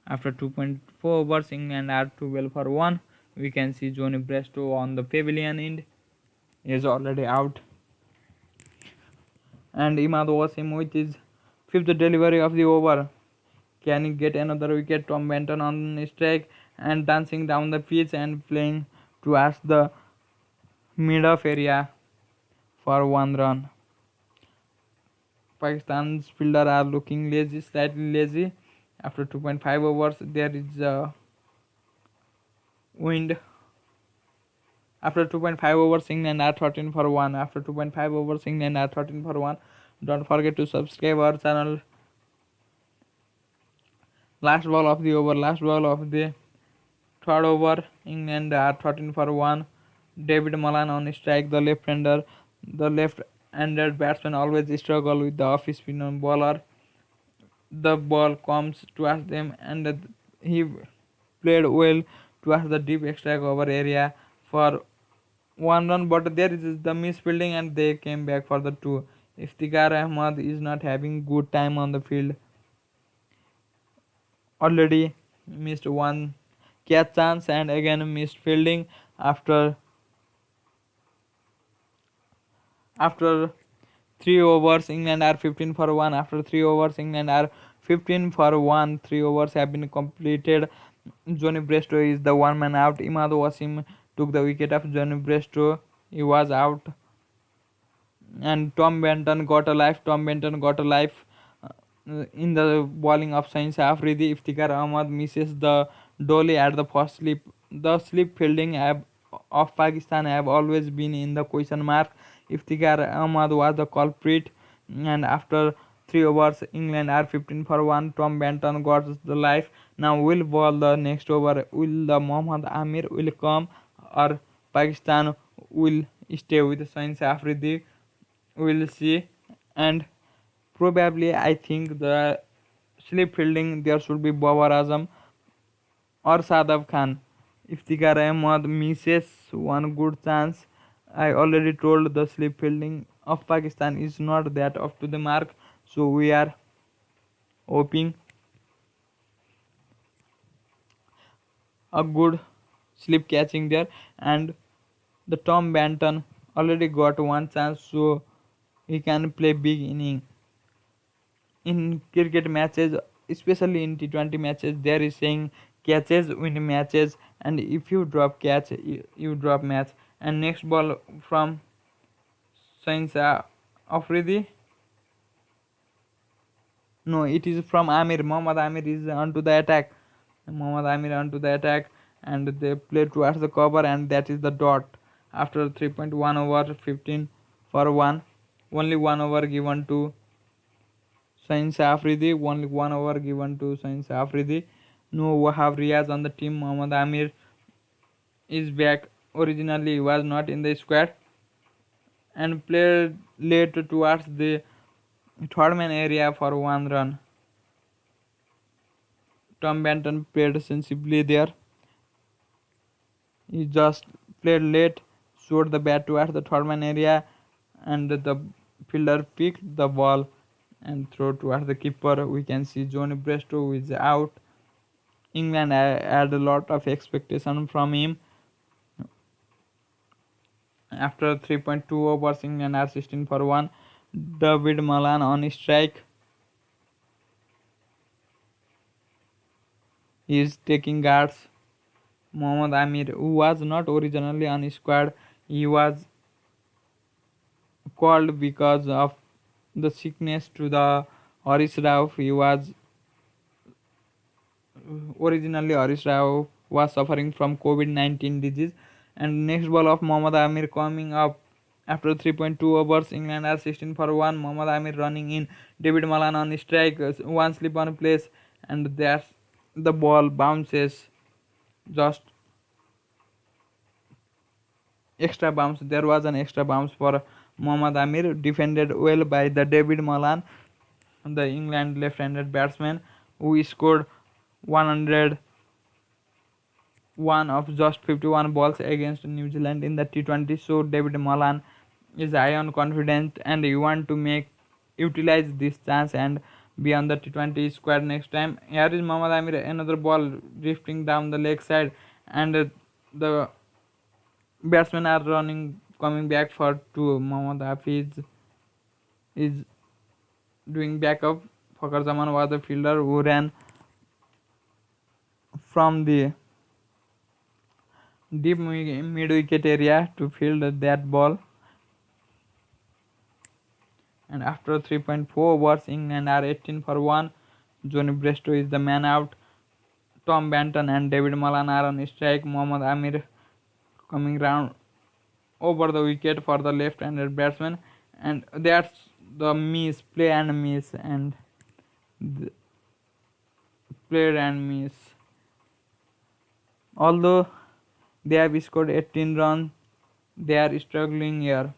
After 2.4 overs, England are 12 for 1. We can see Johnny Brestow on the pavilion end is already out. And Imad Wasim with his fifth delivery of the over. Can he get another wicket? Tom Benton on strike and dancing down the pitch and playing towards the mid-off area for 1 run. Pakistan's fielder are looking lazy, slightly lazy. After 2.5 overs, there is a wind. After 2.5 overs, England are 13 for 1. After 2.5 overs, England are 13 for 1. Don't forget to subscribe our channel. Last ball of the over, last ball of the third over, England are 13 for 1. David Malan on strike, the left-hander. The left-handed batsman always struggle with the off-spinner bowler. The ball comes towards them and he played well towards the deep extra cover area for 1 run, but there is the misfielding and they came back for the 2. Iftikhar Ahmad is not having good time on the field. Already missed one catch chance and again missed fielding after 3 overs. England are 15 for 1. After 3 overs, England are 15 for 1. 3 overs have been completed. Johnny Brestow is the one man out. Imad Wasim took the wicket of Johnny Brestow. He was out. And Tom Benton got a life. In the bowling of Sain Afridi. Iftikhar Ahmad misses the dolly at the first slip. The slip fielding of Pakistan have always been in the question mark. Iftikhar Ahmad was the culprit, and after 3 overs, England are 15 for 1. Tom Benton got the life. Now will bowl the next over. Will the Mohammad Amir will come, or Pakistan will stay with Sain Afridi? We'll see. And probably I think the slip fielding there should be Babar Azam or Sadaf Khan. Iftikhar Ahmad misses one good chance. I already told the slip fielding of Pakistan is not that up to the mark, so we are hoping a good slip catching there. And the Tom Benton already got one chance, so he can play big inning. In cricket matches, especially in T20 matches, there is saying catches win matches, and if you drop catch, you drop match. And next ball from Sainz Afridi. No, it is from Amir. Mohammad Amir is onto the attack. And they play towards the cover, and that is the dot. After 3.1 over, 15 for 1. Only 1 over given to Sain Afridi. Only 1 over given to Sain Afridi. No Wahab Riaz on the team. Mohammad Amir is back. Originally he was not in the squad and played late towards the third man area for 1 run. Tom Benton played sensibly there. He just played late, showed the bat towards the third man area, and the fielder picked the ball and throw towards the keeper. We can see Johnny Brestow is out. England had a lot of expectation from him. After 3.2 overs, England are 16 for 1. David Malan on strike. He is taking guards. Mohammad Amir, who was not originally on squad, he was called because of the sickness to the Harish Rao. He was originally Harish Rao was suffering from COVID-19 disease. And next ball of Mohammad Amir coming up after 3.2 overs. England are 16 for 1. Mohammad Amir running in. David Malan on strike. One slip on place. and that's the ball bounces just extra bounce. There was an extra bounce for Mohammad Amir, defended well by the David Malan, the England left-handed batsman, who scored 101 of just 51 balls against New Zealand in the T20. So David Malan is high on confidence, and he want to utilize this chance and be on the T20 squad next time. Here is Mohammad Amir, another ball drifting down the leg side, and the batsmen are running, coming back for two. Mohammad Hafiz is doing backup. Fakhar Zaman was the fielder who ran from the deep mid wicket area to field that ball. And after 3.4 overs, England are 18 for 1. Johnny Brestow is the man out. Tom Banton and David Malan are on strike. Mohammad Amir coming round over the wicket for the left-handed batsman, and that's the play and miss, and played and miss. Although they have scored 18 runs, they are struggling here,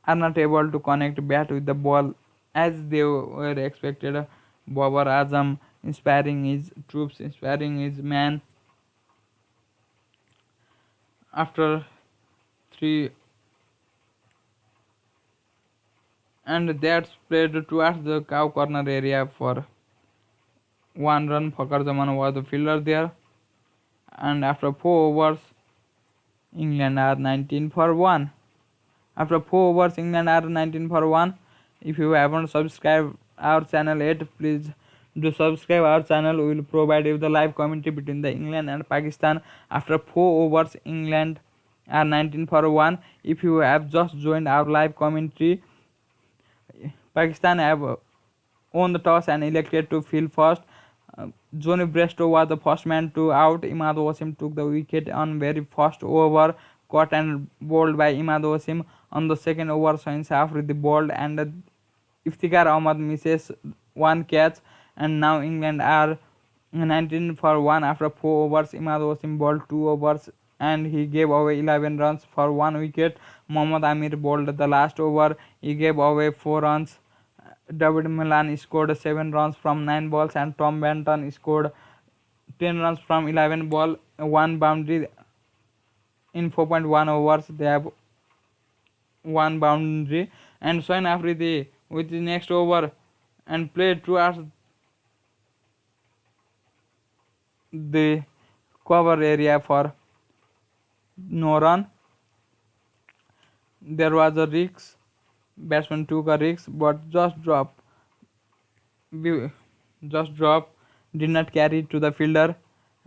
are not able to connect bat with the ball as they were expected. Babar Azam inspiring his troops, inspiring his men. After 3, and that's played towards the cow corner area for 1 run. Fakhar Zaman was the fielder there, and after 4 overs, England are 19 for 1. After 4 overs, England are 19 for 1. If you haven't subscribed our channel yet, please do subscribe our channel. We will provide you the live commentary between the England and Pakistan. After 4 overs, England are 19 for 1. If you have just joined our live commentary, Pakistan have won the toss and elected to field first. Johnny Brestow was the first man to out. Imad Wasim took the wicket on very first over, caught and bowled by Imad Wasim. On the second over, Shaheen Shafri bowled, and Iftikhar Ahmad misses 1 catch, and now England are 19 for 1. After 4 overs, Imad Wasim bowled 2 overs and he gave away 11 runs for 1 wicket. Mohammad Amir bowled the last over. He gave away 4 runs. David Malan scored 7 runs from 9 balls, and Tom Banton scored 10 runs from 11 balls, 1 boundary in 4.1 overs. They have 1 boundary, and Shaheen Afridi with the next over and played towards the cover area for no run. There was a risk. Batsman took a risk, but just drop, did not carry to the fielder,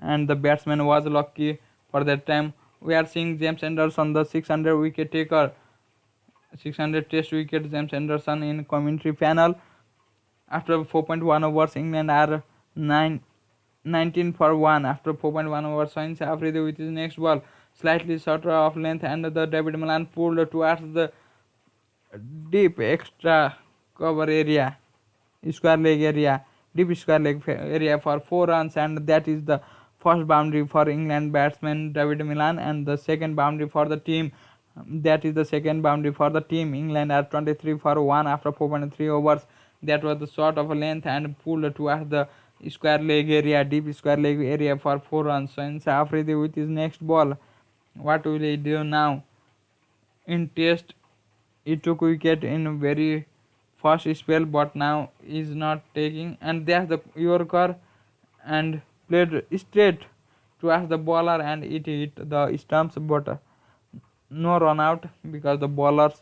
and the batsman was lucky for that time. We are seeing James Anderson, the 600 wicket taker, 600 test wicket James Anderson in commentary panel. After 4.1 overs, England are 19 for 1. After 4.1 overs, Shaheen Shafri with his next ball slightly shorter of length, and the David Malan pulled towards the deep extra cover area, square leg area, deep square leg area for 4 runs, and that is the first boundary for England batsman David Malan, and the second boundary for the team. That is the second boundary for the team. England are 23 for 1 after 4.3 overs. That was the short of a length and pulled towards the square leg area, deep square leg area for 4 runs. So in Afridi with his next ball, what will he do now? In test, he took wicket in very fast spell, but now he is not taking, and that's the Yorker, and played straight towards the bowler, and it hit the stumps, but no run out because the bowler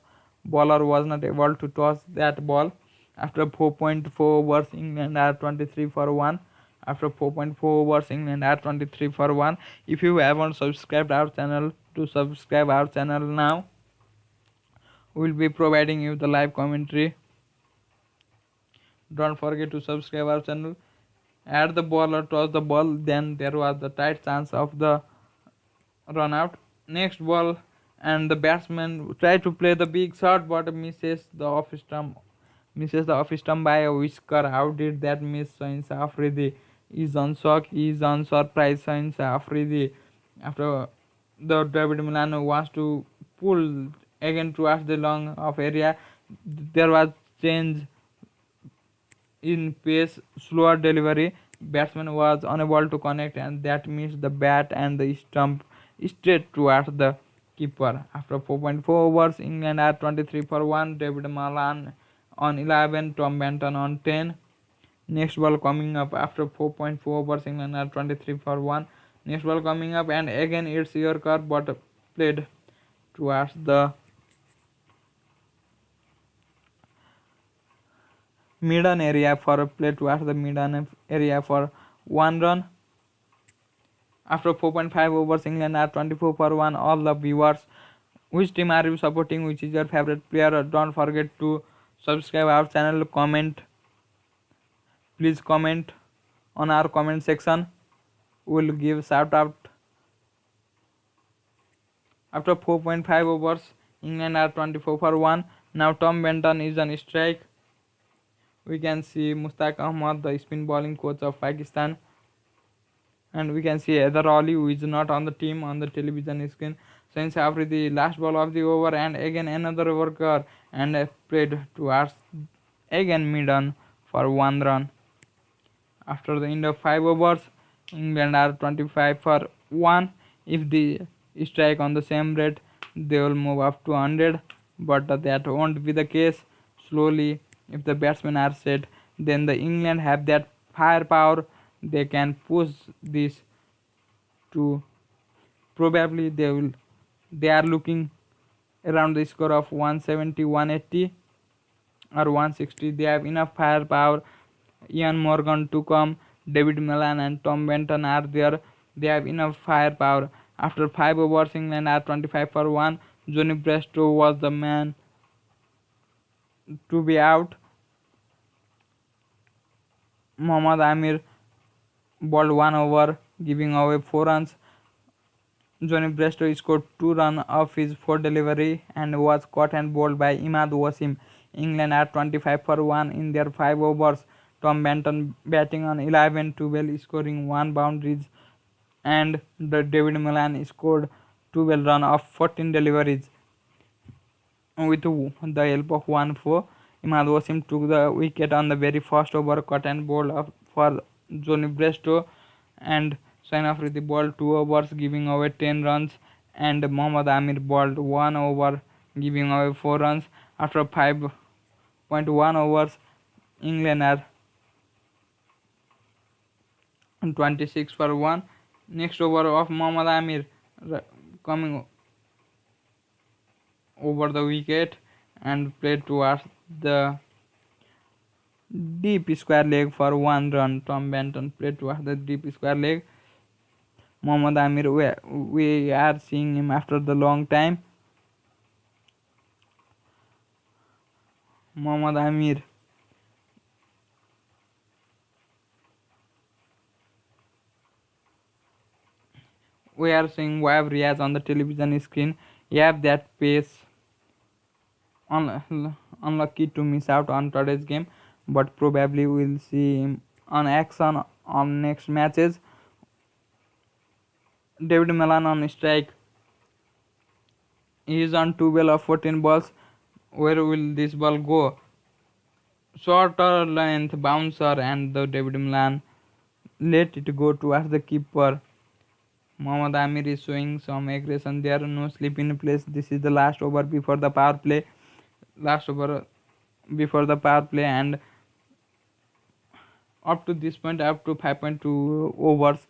was not able to toss that ball. After 4.4 overs, England are 23 for 1. After 4.4 overs, England are 23 for 1. If you haven't subscribed our channel, to subscribe our channel now. We will be providing you the live commentary. Don't forget to subscribe our channel. At the bowler toss the ball, then there was the tight chance of the run out. Next ball, and the batsman tried to play the big shot but misses the off stump misses the off stump by a whisker. How did that miss? Sains Afridi is on shock, is on surprise. Sains Afridi, after the David Milan wants to pull again towards the long of area, there was change in pace, slower delivery. Batsman was unable to connect, and that missed the bat and the stump straight towards the keeper. After 4.4 overs, England are 23 for 1. David Malan on 11, Tom Benton on 10. Next ball coming up after 4.4 overs, England are 23 for 1. Next ball coming up, and again it's Yorker but played towards the midden area for a play towards the midden area for 1 run. After 4.5 overs, England are 24 for 1. All the viewers, which team are you supporting? Which is your favorite player? Don't forget to subscribe our channel. Comment, please comment on our comment section. We'll give shout out. After 4.5 overs, England are 24 for 1. Now Tom Benton is on strike. We can see Mustaq Ahmad, the spin bowling coach of Pakistan, and we can see Heather Ali, who is not on the team on the television screen. Since after the last ball of the over, and again another worker, and played towards again midden for 1 run. After the end of 5 overs, England are 25 for 1. If they strike on the same rate, they will move up to 100, but that won't be the case. Slowly, if the batsmen are set, then the England have that firepower. They can push this to, probably they are looking around the score of 170, 180 or 160. They have enough firepower. Ian Morgan to come, David Milan and Tom Benton are there. They have enough firepower. After 5 overs, England are 25 for 1. Johnny Brestow was the man to be out. Mohammad Amir bowled 1 over, giving away 4 runs. Johnny Brestow scored 2 runs off his 4 delivery and was caught and bowled by Imad Wasim. England are 25 for 1 in their 5 overs. Tom Benton batting on 11, 12, scoring 1 boundaries, and the David Milan scored 12 runs off 14 deliveries. With the help of 1-4, Imad Wasim took the wicket on the very first over, caught and bowled for Johnny Brestow, and Sain Afridi bowled 2 overs, giving away 10 runs, and Mohammad Amir bowled 1 over, giving away 4 runs. After 5.1 overs, England are 26 for 1. Next over of Mohammad Amir coming over the wicket and played towards the deep square leg for 1 run. Tom Benton played towards the deep square leg. Mohammad Amir, we are seeing him after the long time. Mohammad Amir we are seeing Wahab Riaz on the television screen. He have that pace. Unlucky to miss out on today's game, but probably we'll see him on action on next matches. David Milan on strike. He is on 12 of 14 balls. Where will this ball go? Shorter length bouncer, and the David Milan let it go towards the keeper. Mohammad Amir is showing some aggression there. No slip in place. This is the last over before the power play. And up to this point, up to 5.2 overs,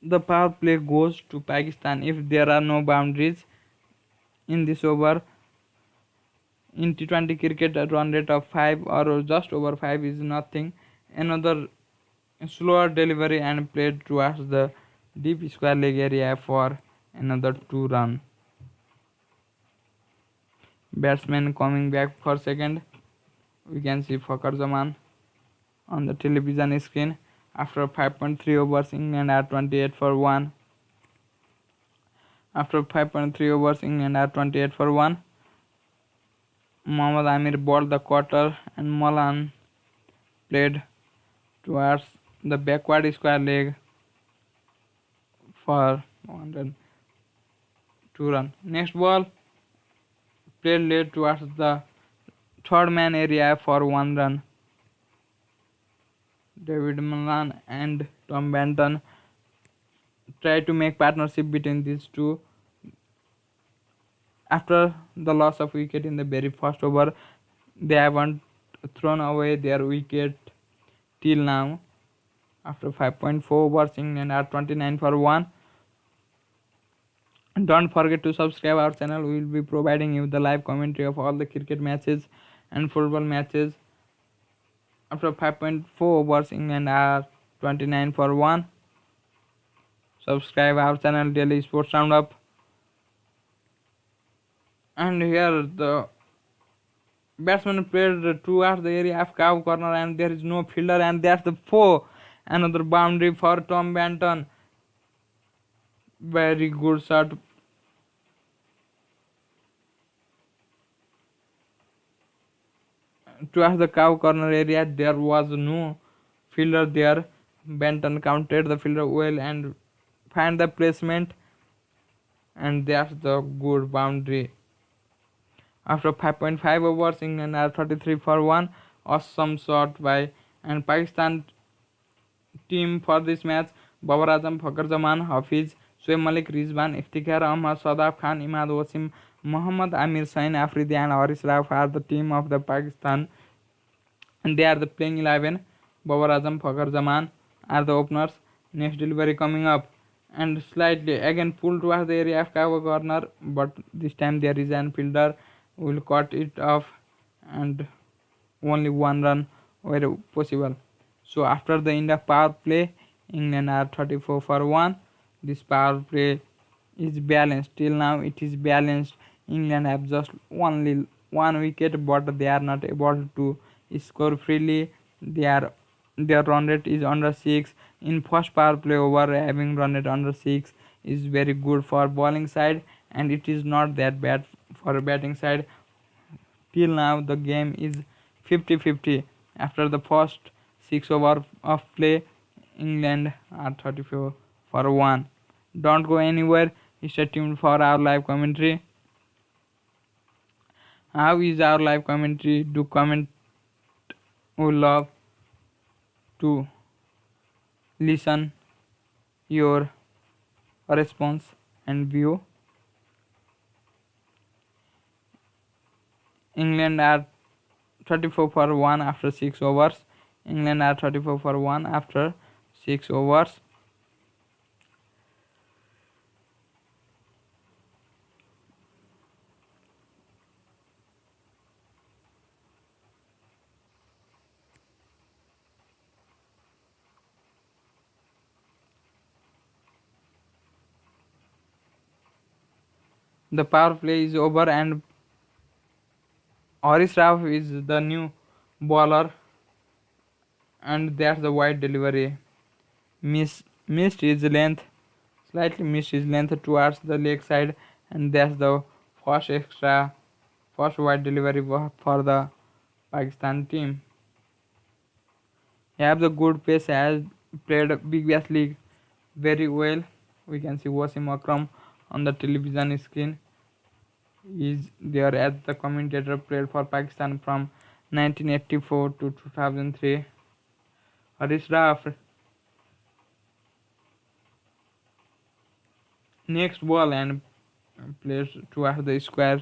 the power play goes to Pakistan if there are no boundaries in this over. In T20 cricket, a run rate of 5 or just over 5 is nothing. Another slower delivery and played towards the deep square leg area for another 2 runs. Batsman coming back for second. We can see Fakhar Zaman on the television screen. After 5.3 overs, England are 28 for 1. After 5.3 overs, England are 28 for 1. Mohammad Amir bowled the quarter and Malan played towards the backward square leg for 102 run. Next ball played late towards the third man area for 1 run. David Malan and Tom Benton tried to make partnership between these two. After the loss of wicket in the very first over, they haven't thrown away their wicket till now. After 5.4 overs, England are 29 for 1. Don't forget to subscribe our channel. We will be providing you the live commentary of all the cricket matches and football matches. After 5.4 overs, England are 29 for 1. Subscribe our channel Daily Sports Roundup. And here the batsman played towards the area of cow corner and there is no fielder, and that's the 4. Another boundary for Tom Benton. Very good shot. Towards the cow corner area, there was no fielder there. Benton counted the fielder well and find the placement, and that's the good boundary. After 5.5 overs, England are 33 for 1. Awesome shot by and Pakistan team for this match: Babar Azam, Fakhar Zaman, Hafiz, Shoaib Malik, Rizwan, Iftikhar Ahmad, Sadaf Khan, Imad Wasim, Muhammad Amir, Sain Afridi and Haris Rauf are the team of the Pakistan, and they are the playing 11. Babar Azam, Fakhar Zaman are the openers. Next delivery coming up and slightly again pulled towards the area of cover corner, but this time there is an fielder who will cut it off and only 1 run were possible. So after the end of power play, England are 34 for 1. This power play is balanced. Till now it is balanced. England have just only 1 wicket, but they are not able to score freely. Their run rate is under 6. In first power play over, having run rate under 6 is very good for bowling side, and it is not that bad for batting side. Till now the game is 50-50. After the first 6 overs of play, England are 34 for 1. Don't go anywhere. Stay tuned for our live commentary. How is our live commentary? Do comment. We love to listen your response and view. England are 34 for 1 after 6 overs. England are 34 for 1 after 6 overs. The power play is over and Haris Rauf is the new bowler, and that's the wide delivery. Missed his length, slightly missed his length towards the leg side, and that's the first wide delivery for the Pakistan team. He have the good pace, has played Big Bash League very well. We can see Wasim Akram on the television screen. Is there as the commentator, played for Pakistan from 1984 to 2003. Haris Rauf. Next ball and plays towards the square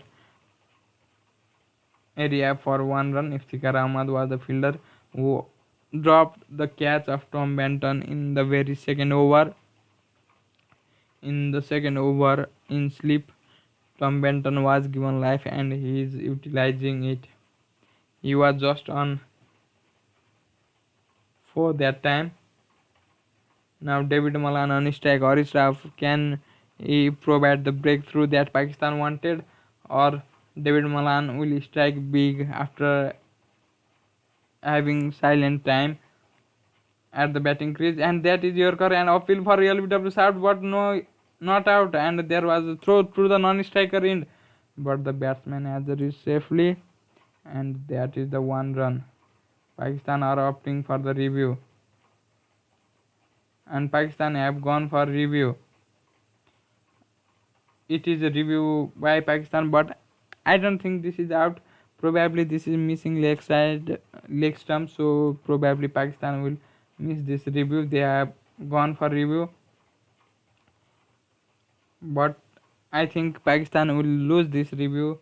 area for 1 run. Iftikhar Ahmad was the fielder who dropped the catch of Tom Benton in the very second over. In the second over, in slip, Tom Benton was given life and he is utilizing it. He was just on for that time. Now David Malan on strike. Haris Rauf, can he provide the breakthrough that Pakistan wanted, or David Malan will strike big after having silent time at the batting crease? And that is Yorker and upfield for LBW shot, but no, not out, and there was a throw through the non-striker end, but the batsman has reached safely. and that is the 1 run. Pakistan are opting for the review, and Pakistan have gone for review. It is a review by Pakistan, but I don't think this is out. Probably this is missing leg stump, so probably Pakistan will miss this review. They have gone for review, but I think Pakistan will lose this review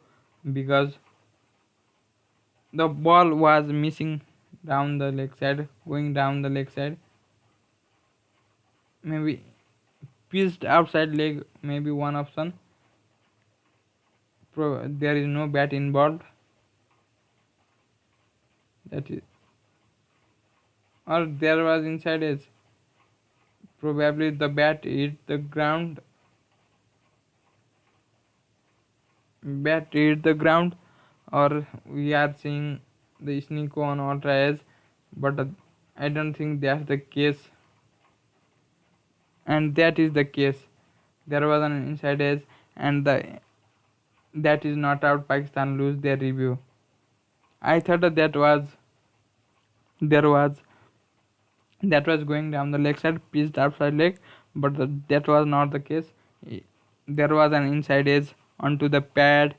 because the ball was missing down the leg side, going down the leg side. Maybe pitched outside leg, maybe one option. There is no bat involved. That is, or there was inside edge. Probably the bat hit the ground. Bat hit the ground, or we are seeing the sneak on ultra edge, but I don't think that's the case. And that is the case. There was an inside edge, and that is not out. Pakistan lose their review. I thought that was going down the leg side, pitched outside leg, but that was not the case. There was an inside edge onto the pad,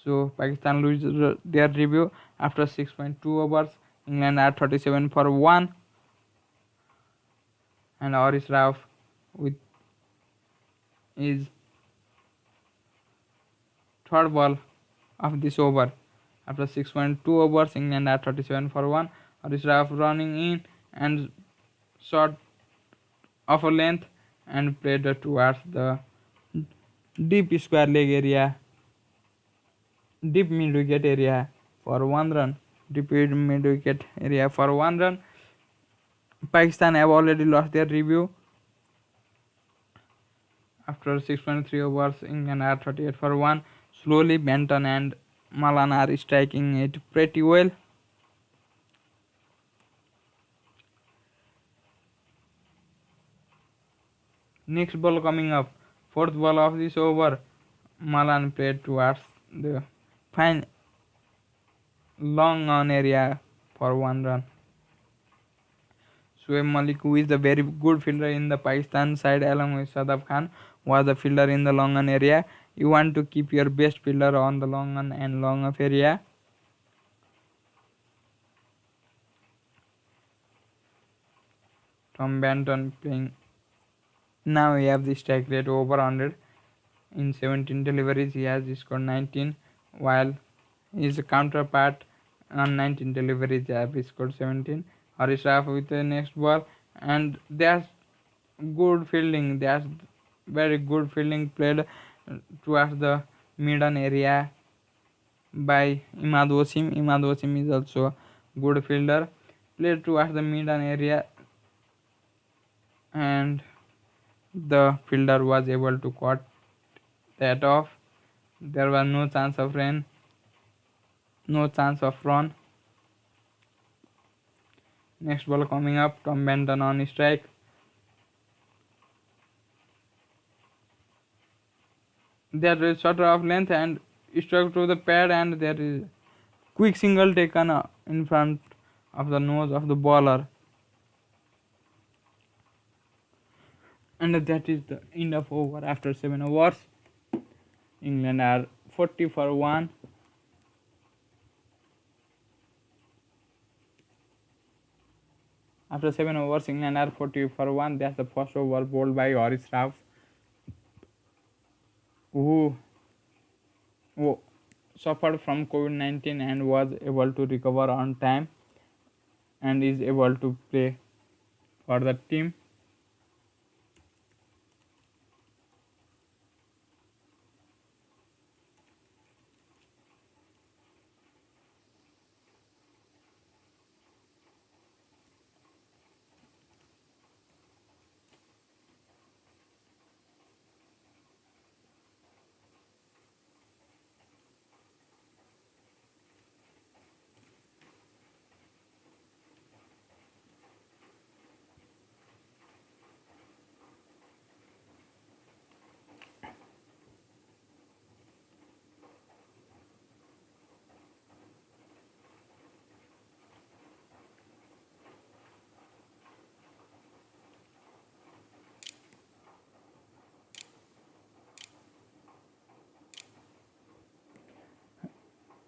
so Pakistan loses their review after 6.2 overs. England are 37 for 1, and Haris Rauf with his third ball of this over. After 6.2 overs, England are 37 for 1. Haris Rauf running in and shot of a length and played towards the deep square leg area, deep mid wicket area for 1 run. Deep mid wicket area for 1 run. Pakistan have already lost their review. After 6.3 overs, England are 38 for 1. Slowly, Benton and Malan are striking it pretty well. Next ball coming up, fourth ball of this over. Malan played towards the fine long on area for 1 run. Shoaib Malik, who is the very good fielder in the Pakistan side along with Sadaf Khan, was the fielder in the long on area. You want to keep your best fielder on the long on and long off area. Tom Benton playing. Now we have the strike rate over 100. In 17 deliveries, he has scored 19, while his counterpart on 19 deliveries have scored 17. Haris Rauf with the next ball, and that's good fielding. That's very good fielding played towards the midden area by Imad Wasim. Imad Wasim is also a good fielder. Played towards the midden area, and the fielder was able to cut that off. There was no chance of run. Next ball coming up, Tom Benton on strike. There is shot of length and struck to the pad, and there is quick single taken in front of the nose of the bowler. And that is the end of over after 7 overs. England are 40 for 1. After 7 overs, England are 40 for 1. That's the first over bowled by Haris Rauf, who suffered from COVID-19 and was able to recover on time and is able to play for the team.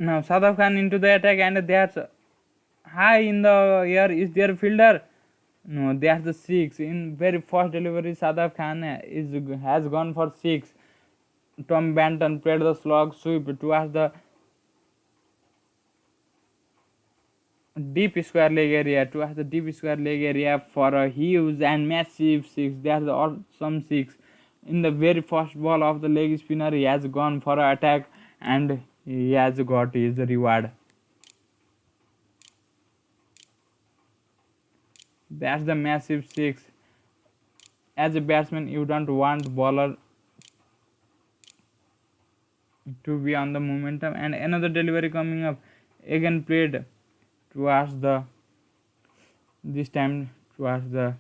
Now Sadaf Khan into the attack, and that's high in the air is their fielder. No, that's the six. In very first delivery, Sadaf Khan has gone for six. Tom Benton played the slog sweep towards the deep square leg area, for a huge and massive six. That's the awesome six. In the very first ball of the leg spinner, he has gone for an attack and he has got his reward. That's the massive six. As a batsman, you don't want bowler to be on the momentum. And another delivery coming up, again played towards the, this time towards the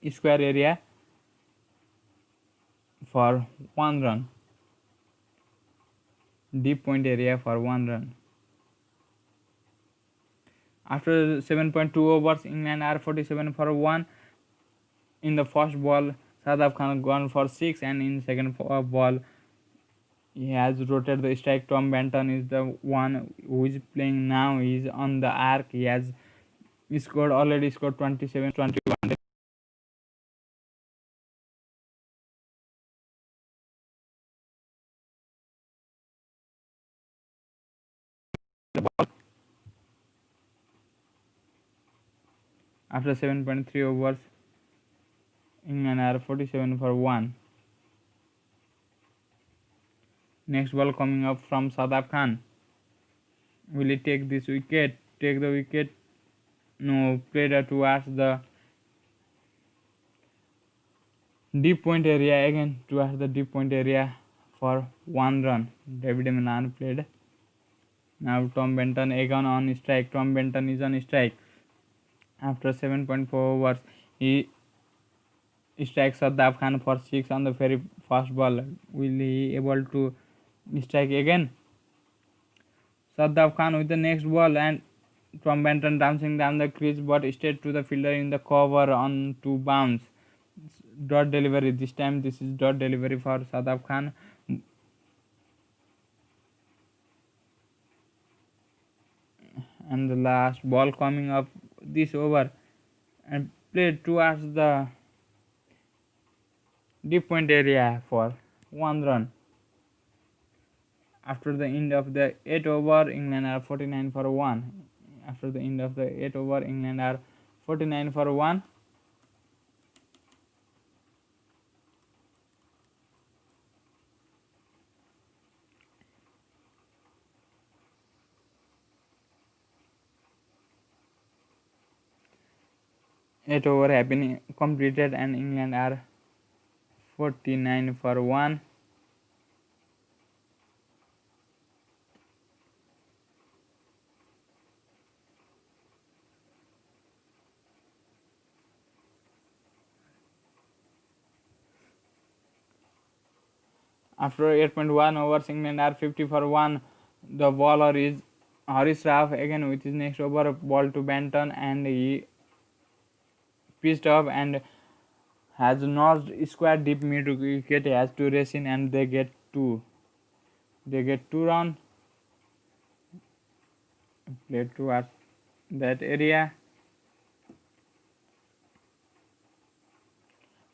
square area for 1 run, deep point area for 1 run. After 7.2 overs, England are 47 for 1. In the first ball, Sadaf Khan gone for 6, and in second ball, he has rotated the strike. Tom Benton is the one who is playing now. He is on the arc. He has already scored 27, 21. After 7.3 overs, England are 47 for 1. Next ball coming up from Sadaf Khan. Will he take this wicket? Take the wicket? No, played towards the deep point area, again towards the deep point area for 1 run. David Milan played. Now Tom Benton again on strike. Tom Benton is on strike. After 7.4 overs, he strikes Sadaf Khan for 6 on the very first ball. Will he able to strike again? Sadaf Khan with the next ball, and Tom Benton dancing down the crease but straight to the fielder in the cover on 2 bounce. Dot delivery. This time this is dot delivery for Sadaf Khan. And the last ball coming up this over and played towards the deep point area for 1 run. After the end of the 8 over, England are 49 for 1. After the end of the 8 over, England are 49 for 1. Eight over have been completed and England are 49 for 1. After 8.1 overs, England are 50 for 1. The bowler is Haris Rauf again with his next over ball to Benton, and he pitched up and has notched square deep mid wicket. He has to race in and they get 2. They get 2 runs. Played towards that area.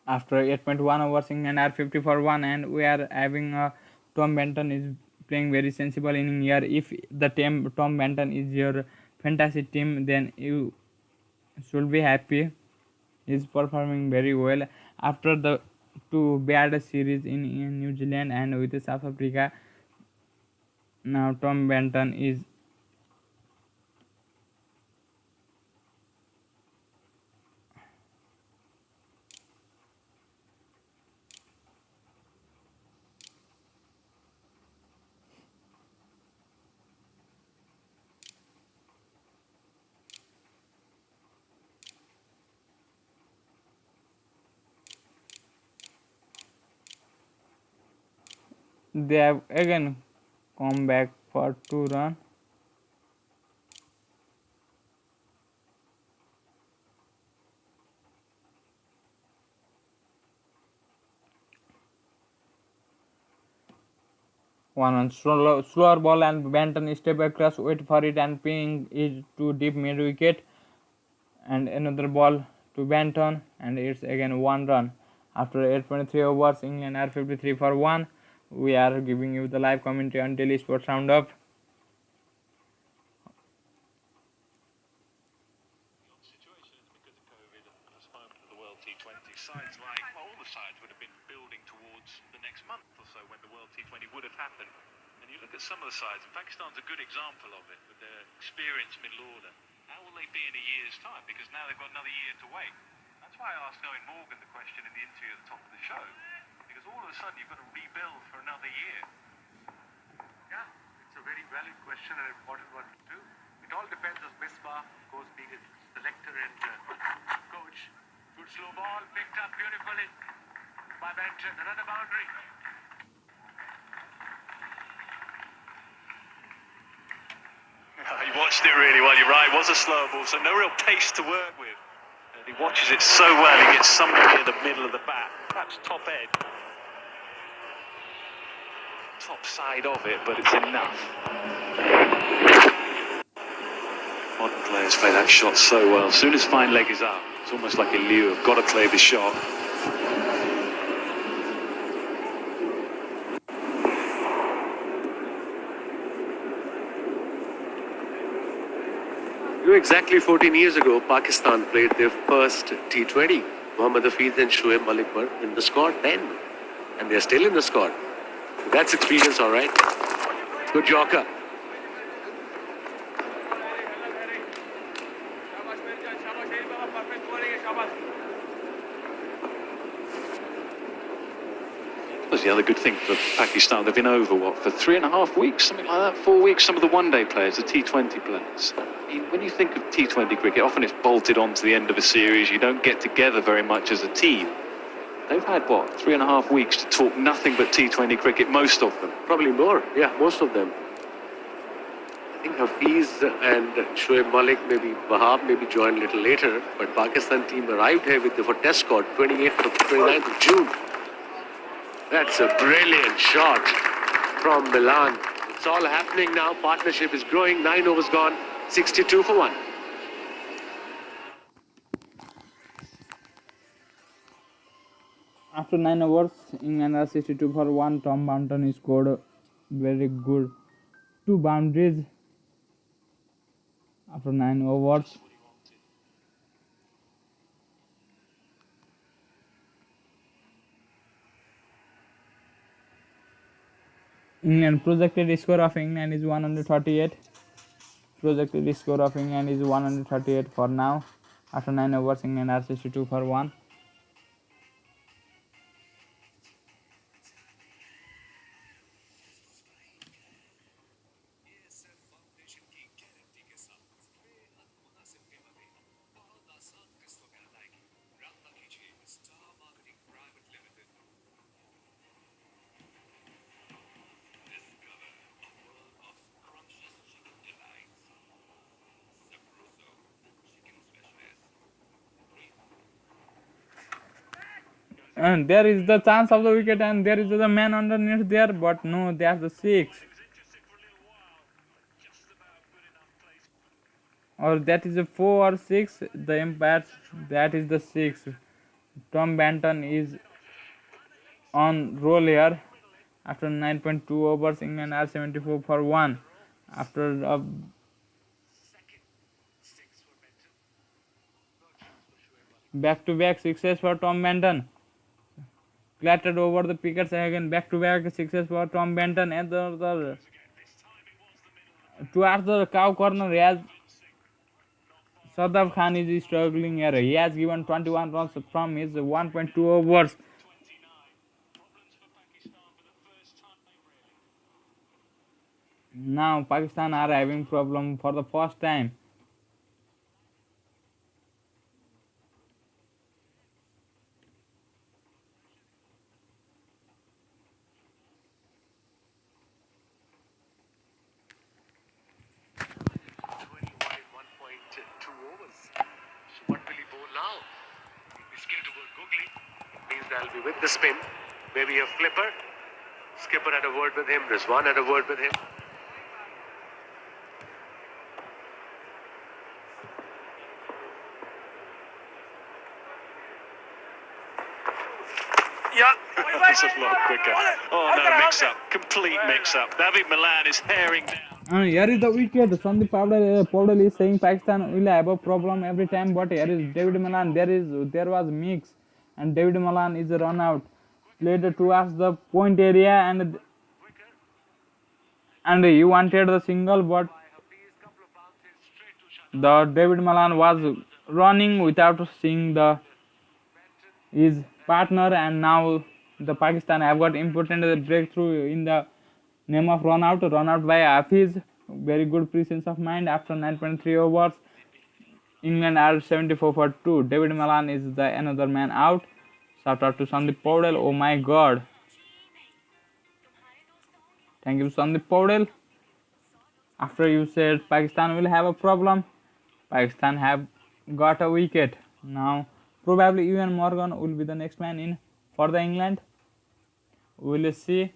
After 8.1 overs, England are 50 for 1, and we are having Tom Benton is playing very sensible inning here. If the team Tom Benton is your fantasy team, then you should be happy. He is performing very well after the 2 bad series in New Zealand and with South Africa. Now Tom Benton is they have again come back for 2 runs. One on slower ball and Benton step across, wait for it and pinning it to deep mid wicket. And another ball to Benton, and it's again 1 run. After 8.3 overs, England are 53 for 1. We are giving you the live commentary on Daily Sports Roundup. Sides like, well, all the sides would have been building towards the next month or so when the World T20 would have happened. And you look at some of the sides, and Pakistan's a good example of it, with their experienced middle order. How will they be in a year's time? Because now they've got another year to wait. That's why I asked Owen Morgan the question in the interview at the top of the show. Because all of a sudden you've got to rebuild for another year. Yeah, it's a very valid question and important one too. It all depends on Misbah, of course, being a selector and coach. Good slow ball, picked up beautifully by Benton. Another boundary. He watched it really well, you're right. It was a slow ball, so no real pace to work with. And he watches it so well, he gets somewhere near the middle of the bat, perhaps top edge. Top side of it, but it's enough. Modern players play that shot so well. As soon as fine leg is up, it's almost like a lure. Got to play the shot. Exactly 14 years ago, Pakistan played their first T20. Mohammad Hafiz and Shoaib Malik were in the squad then, and they're still in the squad. That's experience, all right. Good Yorker. That's the other good thing for Pakistan. They've been over, for 3.5 weeks, something like that, 4 weeks, some of the one-day players, the T20 players. When you think of T20 cricket, often it's bolted on to the end of a series. You don't get together very much as a team. They've had, 3.5 weeks to talk nothing but T20 cricket, most of them. Probably more, yeah, most of them. I think Hafiz and Shoaib Malik, maybe Wahab, maybe joined a little later, but Pakistan team arrived here with the test squad 29th of June. That's a brilliant shot from Milan. It's all happening now. Partnership is growing. 9 overs gone. 62 for 1. After 9 overs, England are 62 for 1. Tom Benton scored very good 2 boundaries after 9 overs. England projected score of England is 138. Projected score of England is 138 for now. After 9 overs, England are 62 for 1. And there is the chance of the wicket, and there is the man underneath there, but no, that's the 6. Or that is a 4 or 6. The umpire, that is the 6. Tom Benton is on roll here. After 9.2 overs, England are 74 for 1. After back-to-back sixes for Tom Benton. Clattered over the wickets again. Back-to-back sixes for Tom Benton. And towards the cow corner, as Sadaf Khan is struggling here. He has given 21 runs from his 1.2 overs. Now Pakistan are having problem for the first time. Means they'll be with the spin, maybe a flipper. Skipper had a word with him. Rizwan had a word with him. Yeah, that's a lot quicker. Oh no, mix up, complete mix up. David Milan is tearing down. Here is the wicket. Sandeep Powdal is saying Pakistan will have a problem every time, but here is David Malan. There was mix, and David Malan is a run out. Played towards the point area, and he wanted the single, but the David Malan was running without seeing his partner, and now the Pakistan have got important breakthrough in the name of run out by Hafiz. Very good presence of mind after 9.3 overs. England are 74 for 2. David Malan is the another man out. Shout out to Sandeep Powdal. Oh my god. Thank you, Sandeep Powdal. After you said Pakistan will have a problem, Pakistan have got a wicket. Now probably Ewan Morgan will be the next man in for the England. We will see.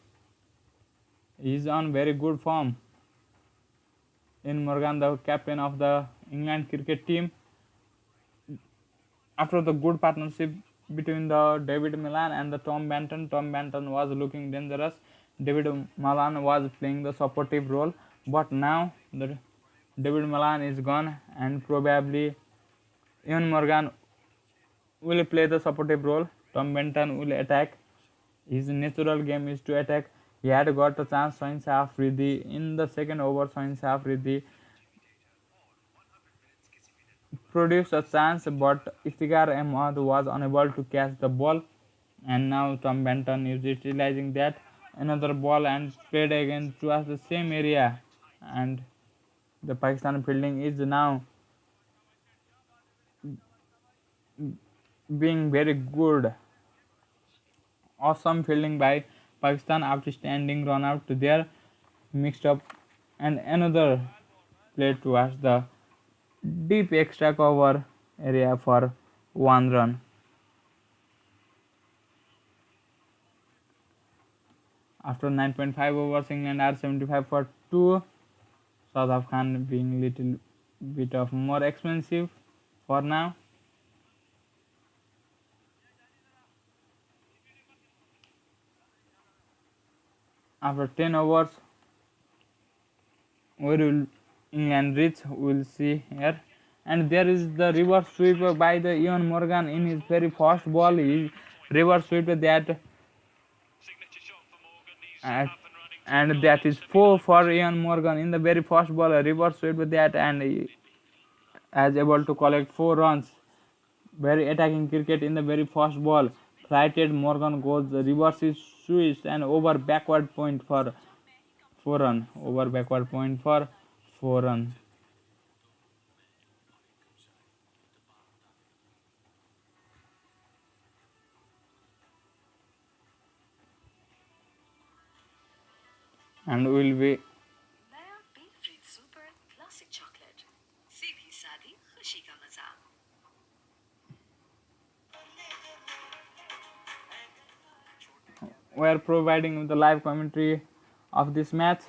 He's on very good form. Ian Morgan, the captain of the England cricket team. After the good partnership between the David Milan and the Tom Benton was looking dangerous. David Milan was playing the supportive role, but now the David Milan is gone, and probably Ian Morgan will play the supportive role. Tom Benton will attack. His natural game is to attack. He had got a chance. Soin Shah Afridi in the second over. Soin Shah Afridi produced a chance, but Iftikhar Ahmed was unable to catch the ball, and now Tom Benton is utilizing that. Another ball and played again towards the same area, and the Pakistan fielding is now being very good. Awesome fielding by Pakistan. Outstanding run out there, mixed up, and another play towards the deep extra cover area for 1 run. After 9.5 overs, England are 75 for 2. South African being little bit of more expensive for now. After 10 overs, where will England reach? We'll see here. And there is the reverse sweep by the Ian Morgan in his very first ball. He reverse sweep that, and that is 4 for Ian Morgan in the very first ball. A reverse sweep that, and he is able to collect 4 runs. Very attacking cricket in the very first ball. Flighted Morgan goes reverse switch and over backward point for 4 run. Over backward point for 4 run. And will be नया बीट फ्रीड super classic chocolate सीधी सादी खुशी का मजा we are providing the live commentary of this match.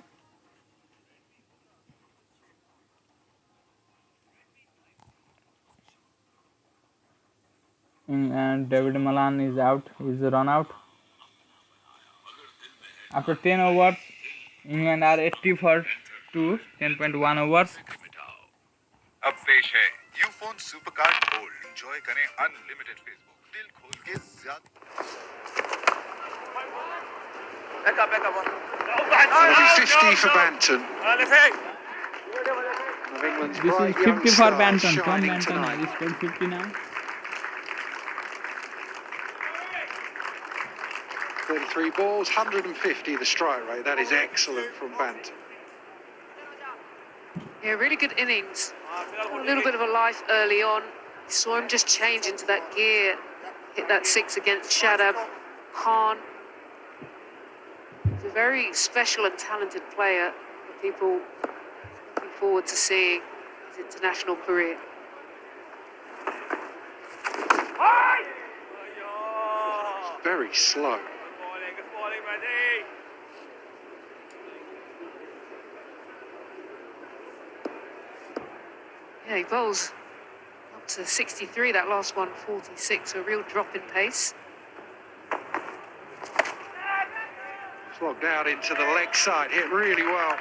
And David Malan is out, is run out. After 10 overs, England are 80 for 2, 10.1 overs. अब पेश है Ufone super card gold enjoy करें अनलिमिटेड फेसबुक दिल खोल के ज्यादा 50 for Banton. This is 50 for Banton. Tom Banton has scored 50 now. 33 balls, 150 the strike rate. That is excellent from Banton. Yeah, really good innings. A little bit of a life early on. Saw him just change into that gear. Hit that 6 against Shadab Khan. He's a very special and talented player for people looking forward to seeing his international career. Very slow. Yeah, he bowls up to 63, that last one 46, a real drop in pace. Flogged out into the leg side, hit really well.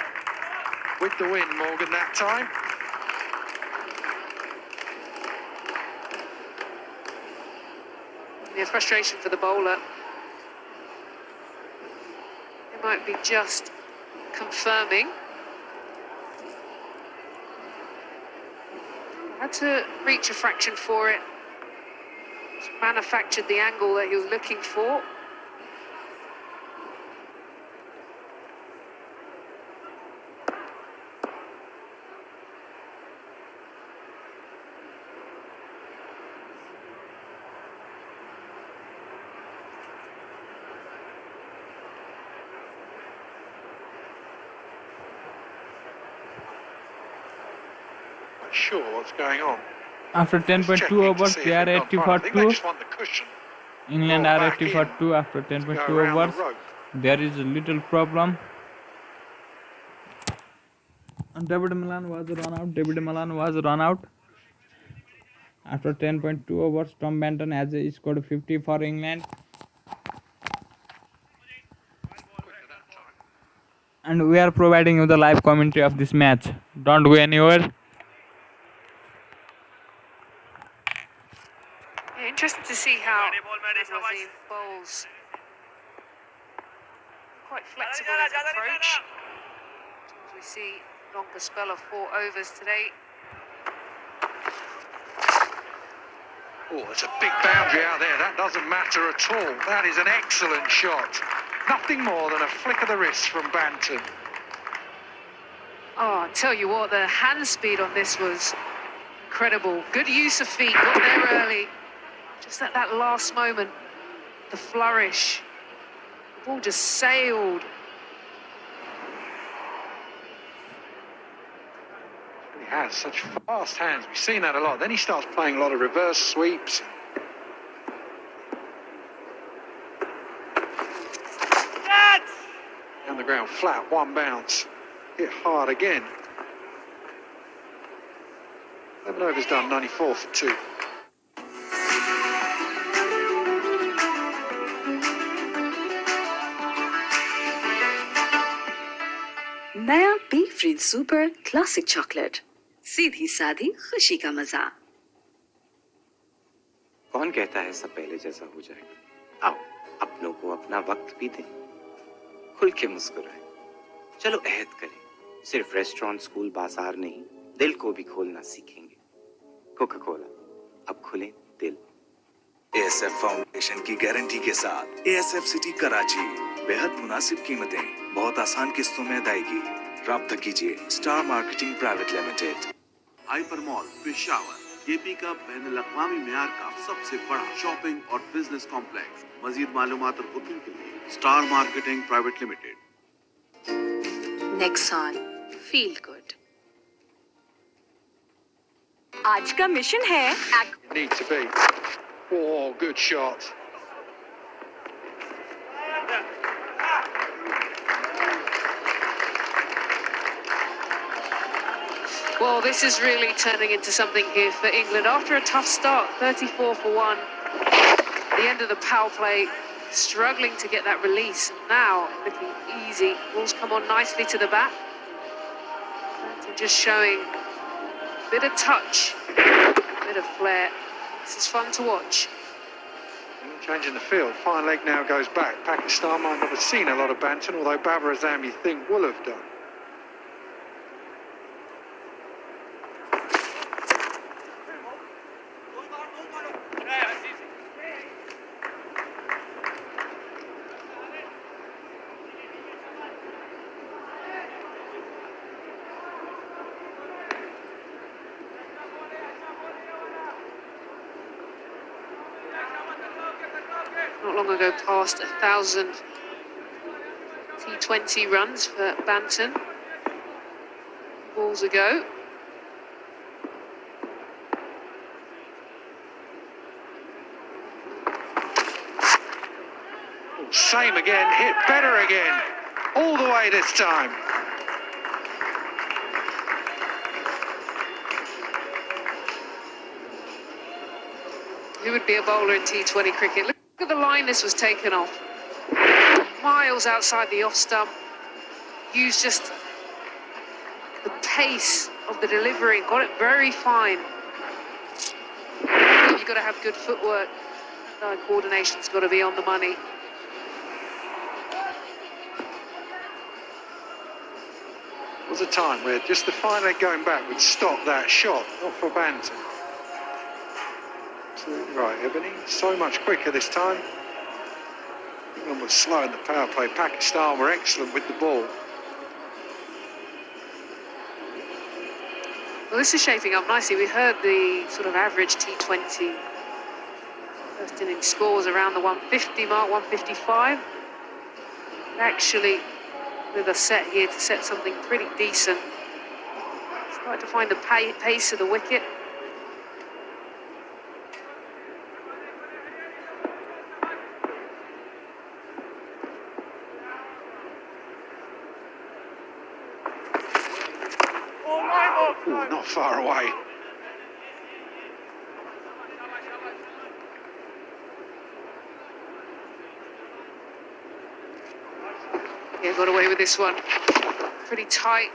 With the wind, Morgan, that time. Yeah, frustration for the bowler. It might be just confirming. Had to reach a fraction for it. Just manufactured the angle that he was looking for. Not sure what's going on. After Just 10.2 checking to overs, see if they are they've 80 gone for front. I think they 2. just want the cushion. England Ball are back 80 for in 2 after to go 10.2 around overs. the rope. There is a little problem. And David Milan was run out. After 10.2 overs, Tom Benton has scored 50 for England. And we are providing you the live commentary of this match. Don't go anywhere. Yeah, interesting to see how Nazim bowls. Quite flexible in his approach. As we see, longer spell of 4 overs today. Oh, it's a big boundary out there. That doesn't matter at all. That is an excellent shot. Nothing more than a flick of the wrist from Banton. Oh, I tell you what, the hand speed on this was incredible. Good use of feet, got there early. Just at that last moment, the flourish. The ball just sailed. He has such fast hands. We've seen that a lot. Then he starts playing a lot of reverse sweeps. Down the ground flat, one bounce. Hit hard again. 11 overs done, 94 for 2. नया B freeze super classic chocolate, सीधी सादी खुशी का मजा। कौन कहता है सब पहले जैसा हो जाएगा? आओ, अपनों को अपना वक्त भी दें, खुल के मुस्कुराएं। चलो अहद करें, सिर्फ रेस्टोरेंट, स्कूल, बाजार नहीं, दिल को भी खोलना सीखेंगे। कोका कोला, अब खुलें दिल। ASF फाउंडेशन की गारंटी के साथ ASF सिटी कराची, बेहद मुनासिब कीमतें, बहुत आसान किस्तों में अदायगी। राब्ता कीजिए star marketing private limited. Hyper mall Peshawar, KP का बैनुल-अक़वामी मेयार का सबसे बड़ा शॉपिंग और बिजनेस कॉम्प्लेक्स। मजीद मालूमात और बुकिंग के लिए star marketing private limited. Nexon, feel good. आज का मिशन है Need to be. Oh, good shot. Well, this is really turning into something here for England. After a tough start, 34 for 1. The end of the power play, struggling to get that release. Now, looking easy. Ball's come on nicely to the bat. And just showing a bit of touch, a bit of flair. This is fun to watch. Changing the field. Fine leg now goes back. Pakistan might not have seen a lot of Banton, although Babar Azam you think will have done. Not long ago, past 1,000 T20 runs for Banton. Balls a go. Same again, hit better again. All the way this time. Who would be a bowler in T20 cricket? Look at the line this was taken off. Miles outside the off stump. Used just the pace of the delivery. Got it very fine. You've got to have good footwork. Coordination's got to be on the money. There was a time where just the fine leg going back would stop that shot, not for Banton. Absolutely right, Ebony. So much quicker this time. England was slow in the power play. Pakistan were excellent with the ball. Well, this is shaping up nicely. We heard the sort of average T20 first inning scores around the 150 mark, 155. Actually, with a set here to set something pretty decent. Starting to find the pace of the wicket. Ooh, not far away. Yeah, got away with this one. Pretty tight.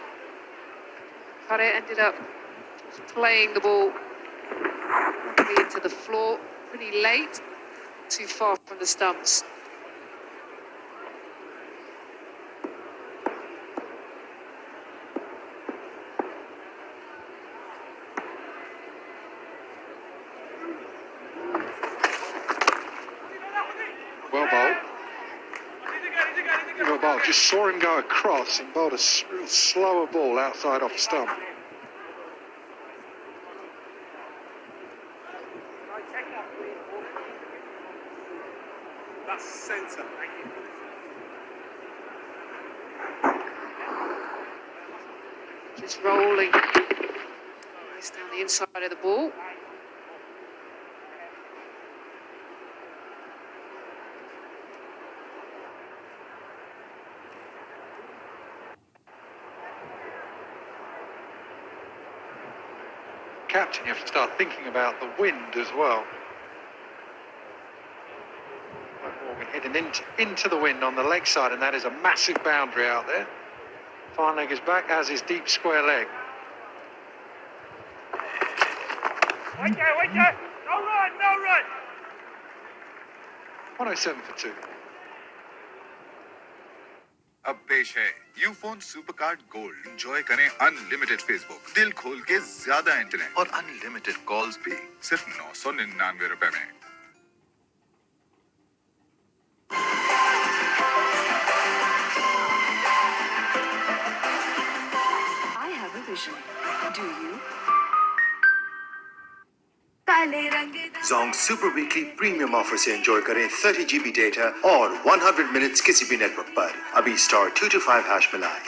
Cut it, ended up just playing the ball into the floor pretty late. Too far from the stumps. Well bowled. Well bowled. Just saw him go across and bowled a real slower ball outside off stump. That's centre. Just rolling. Nice down the inside of the ball. Captain, you have to start thinking about the wind as well. Morgan heading into the wind on the leg side, and that is a massive boundary out there. Fine leg is back, as is deep square leg. Wait there. No run. 107 for 2. अब पेश है Ufone super card gold. Enjoy करें unlimited Facebook, दिल खोल के ज्यादा internet और unlimited calls भी सिर्फ 999 रुपए में। I have a vision. Do you? Zong Super Weekly Premium offer से एंजॉय करें 30 GB डेटा और 100 मिनट्स किसी भी नेटवर्क पर। अभी स्टार 225 हैश मिलाएं।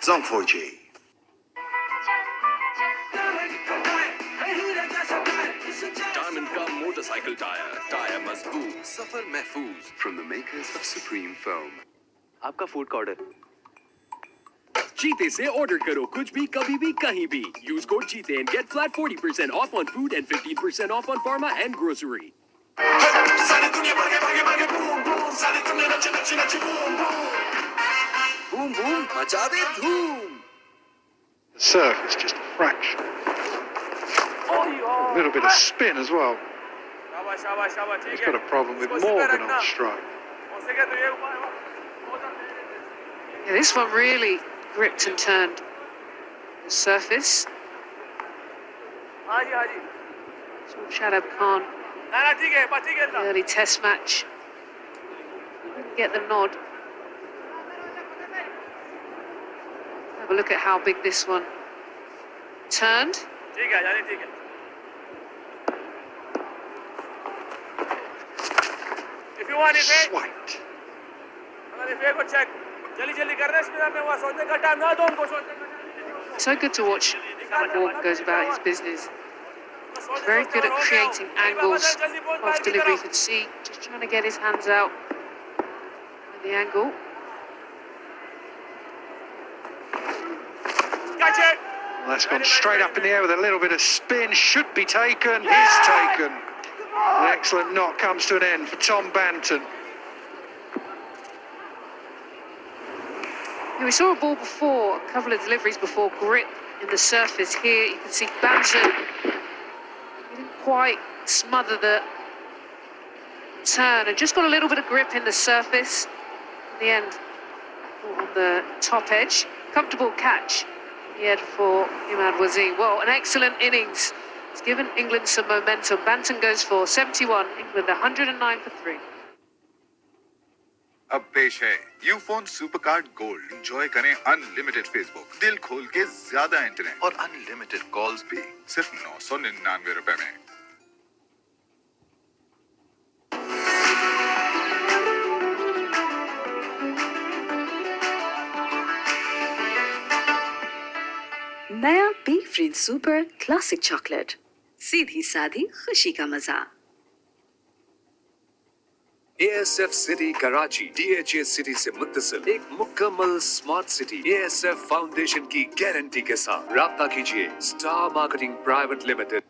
Zong 4G। Diamond का मोटरसाइकिल टायर मजबूत, सफर महफूज। From the makers of Supreme Foam। आपका फूड का ऑर्डर। जीते से ऑर्डर करो कुछ भी कभी भी कहीं भी। Use code जीते and get flat 40% off on food and 15% off on pharma and grocery. Boom boom, मचा दे धूम। The serve is just a fraction. A little bit of spin as well. He's got a problem with Morgan on strike. Yeah, this one really gripped and turned. The surface. Saw Shadab Khan. The early test match. Didn't get the nod. Have a look at how big this one turned. If you want it, Swiped. So good to watch how Morgan goes about his business. He's very good at creating angles of delivery. You can see just trying to get his hands out with the angle. Well, that's gone straight up in the air with a little bit of spin. Should be taken. Is taken. An excellent knock comes to an end for Tom Banton. We saw a ball before, a couple of deliveries before, grip in the surface. Here you can see Banton didn't quite smother the turn and just got a little bit of grip in the surface. In the end, on the top edge. Comfortable catch in the end for Imad Wazir. Well, an excellent innings. It's given England some momentum. Banton goes for 71, England 109 for 3. अब पेश है Ufone super card gold. Enjoy करें unlimited Facebook, दिल खोल के ज्यादा internet और unlimited calls भी सिर्फ 999 रुपए में। नया B freeze super classic chocolate, सीधी सादी खुशी का मजा। ASF city Karachi DHA city से मुत्तसिल एक मुकम्मल स्मार्ट सिटी ASF फाउंडेशन की गारंटी के साथ राब्ता कीजिए star marketing private limited.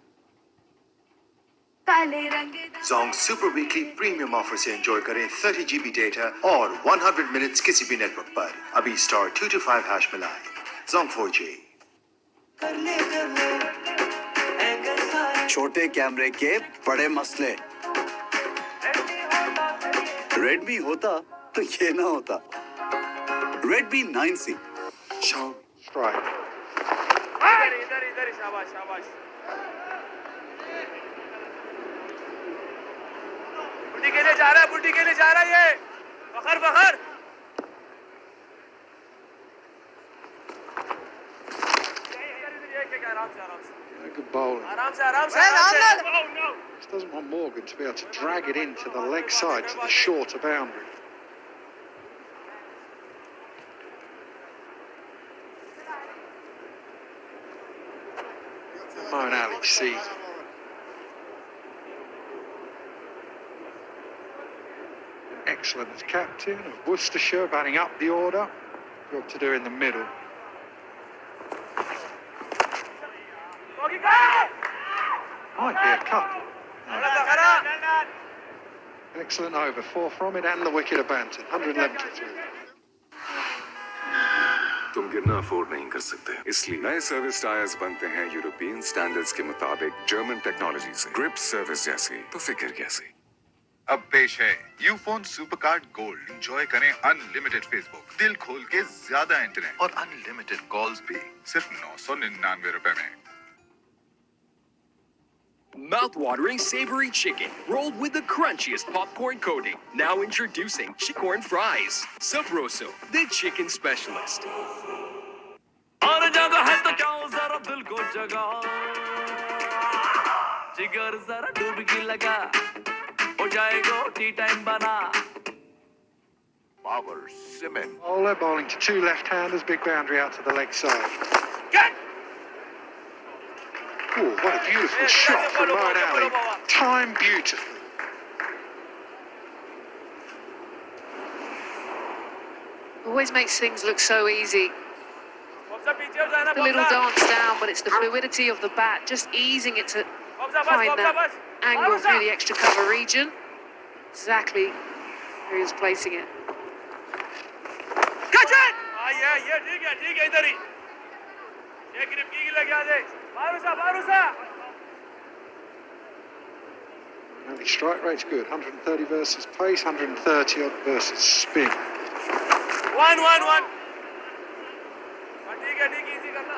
Zong Super Weekly Premium Offer से enjoy करें 30 GB डेटा और 100 मिनट्स किसी भी नेटवर्क पर। अभी स्टार 225 हैश मिलाएं। Zong 4G। छोटे कैमरे के बड़े मसले। रेडमी होता तो ये ना होता। Redmi 9C। Strike. इधर शाबाश शाबाश। बुड्ढी के लिए जा रहा है, बुड्ढी के लिए जा रहा है ये। बखर बखर। Good bowling. आराम से आराम से आराम से। Just doesn't want Morgan to be able to drag it into the leg side to the shorter boundary. Moeen Ali sees. Excellent as captain of Worcestershire, batting up the order. Job to do in the middle. Might be a couple. Excellent over, 4 from it and the wicket of Banton, 111 to 3. तुम गिरना afford नहीं कर सकते, इसलिए नए service tyres बनते हैं European standards के मुताबिक जर्मन टेक्नोलॉजी से। ग्रिप सर्विस जैसी तो फिक्र कैसी। अब पेश है Ufone super card gold. Enjoy करें अनलिमिटेड फेसबुक, दिल खोल के ज्यादा इंटरनेट और अनलिमिटेड कॉल्स भी सिर्फ 999 रुपए में। Mouth-watering savory chicken rolled with the crunchiest popcorn coating. Now introducing chicken fries. Sabroso, the chicken specialist. और जगह है तो जाओ जरा दिल को जगा, जिगर जरा डुबकी लगा, हो जाएगा टी टाइम बना। Power Simmons. Bowler bowling to 2 left-handers, big boundary out to the leg side. Oh, what a beautiful shot from Moeen Ali. Timed beautifully. Always makes things look so easy. The little dance down, but it's the fluidity of the bat, just easing it to find that angle through the extra cover region. Exactly where he was placing it. Catch it! ये ठीक है इधर ही। ये grip की लगा दे। Barusa. And the strike rate's good, 130 versus pace, 130 odd versus spin. 1. ठीक है easy करना।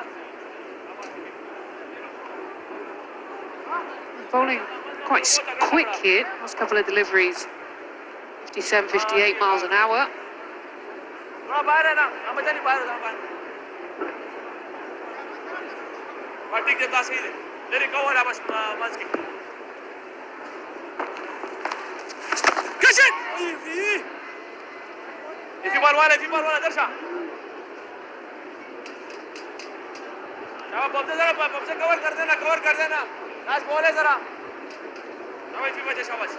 Bowling quite quick here. Last couple of deliveries, 57, 58 miles an hour. थोड़ा बाहर है ना, हम बचा नहीं बाहर। Partik de place hier. Let it go on, Abbas Mansky. Catch it! If you ball one, Darsha. Now, Bob, cover कर देना. Last ball है जरा. Now, if you watch Shabash.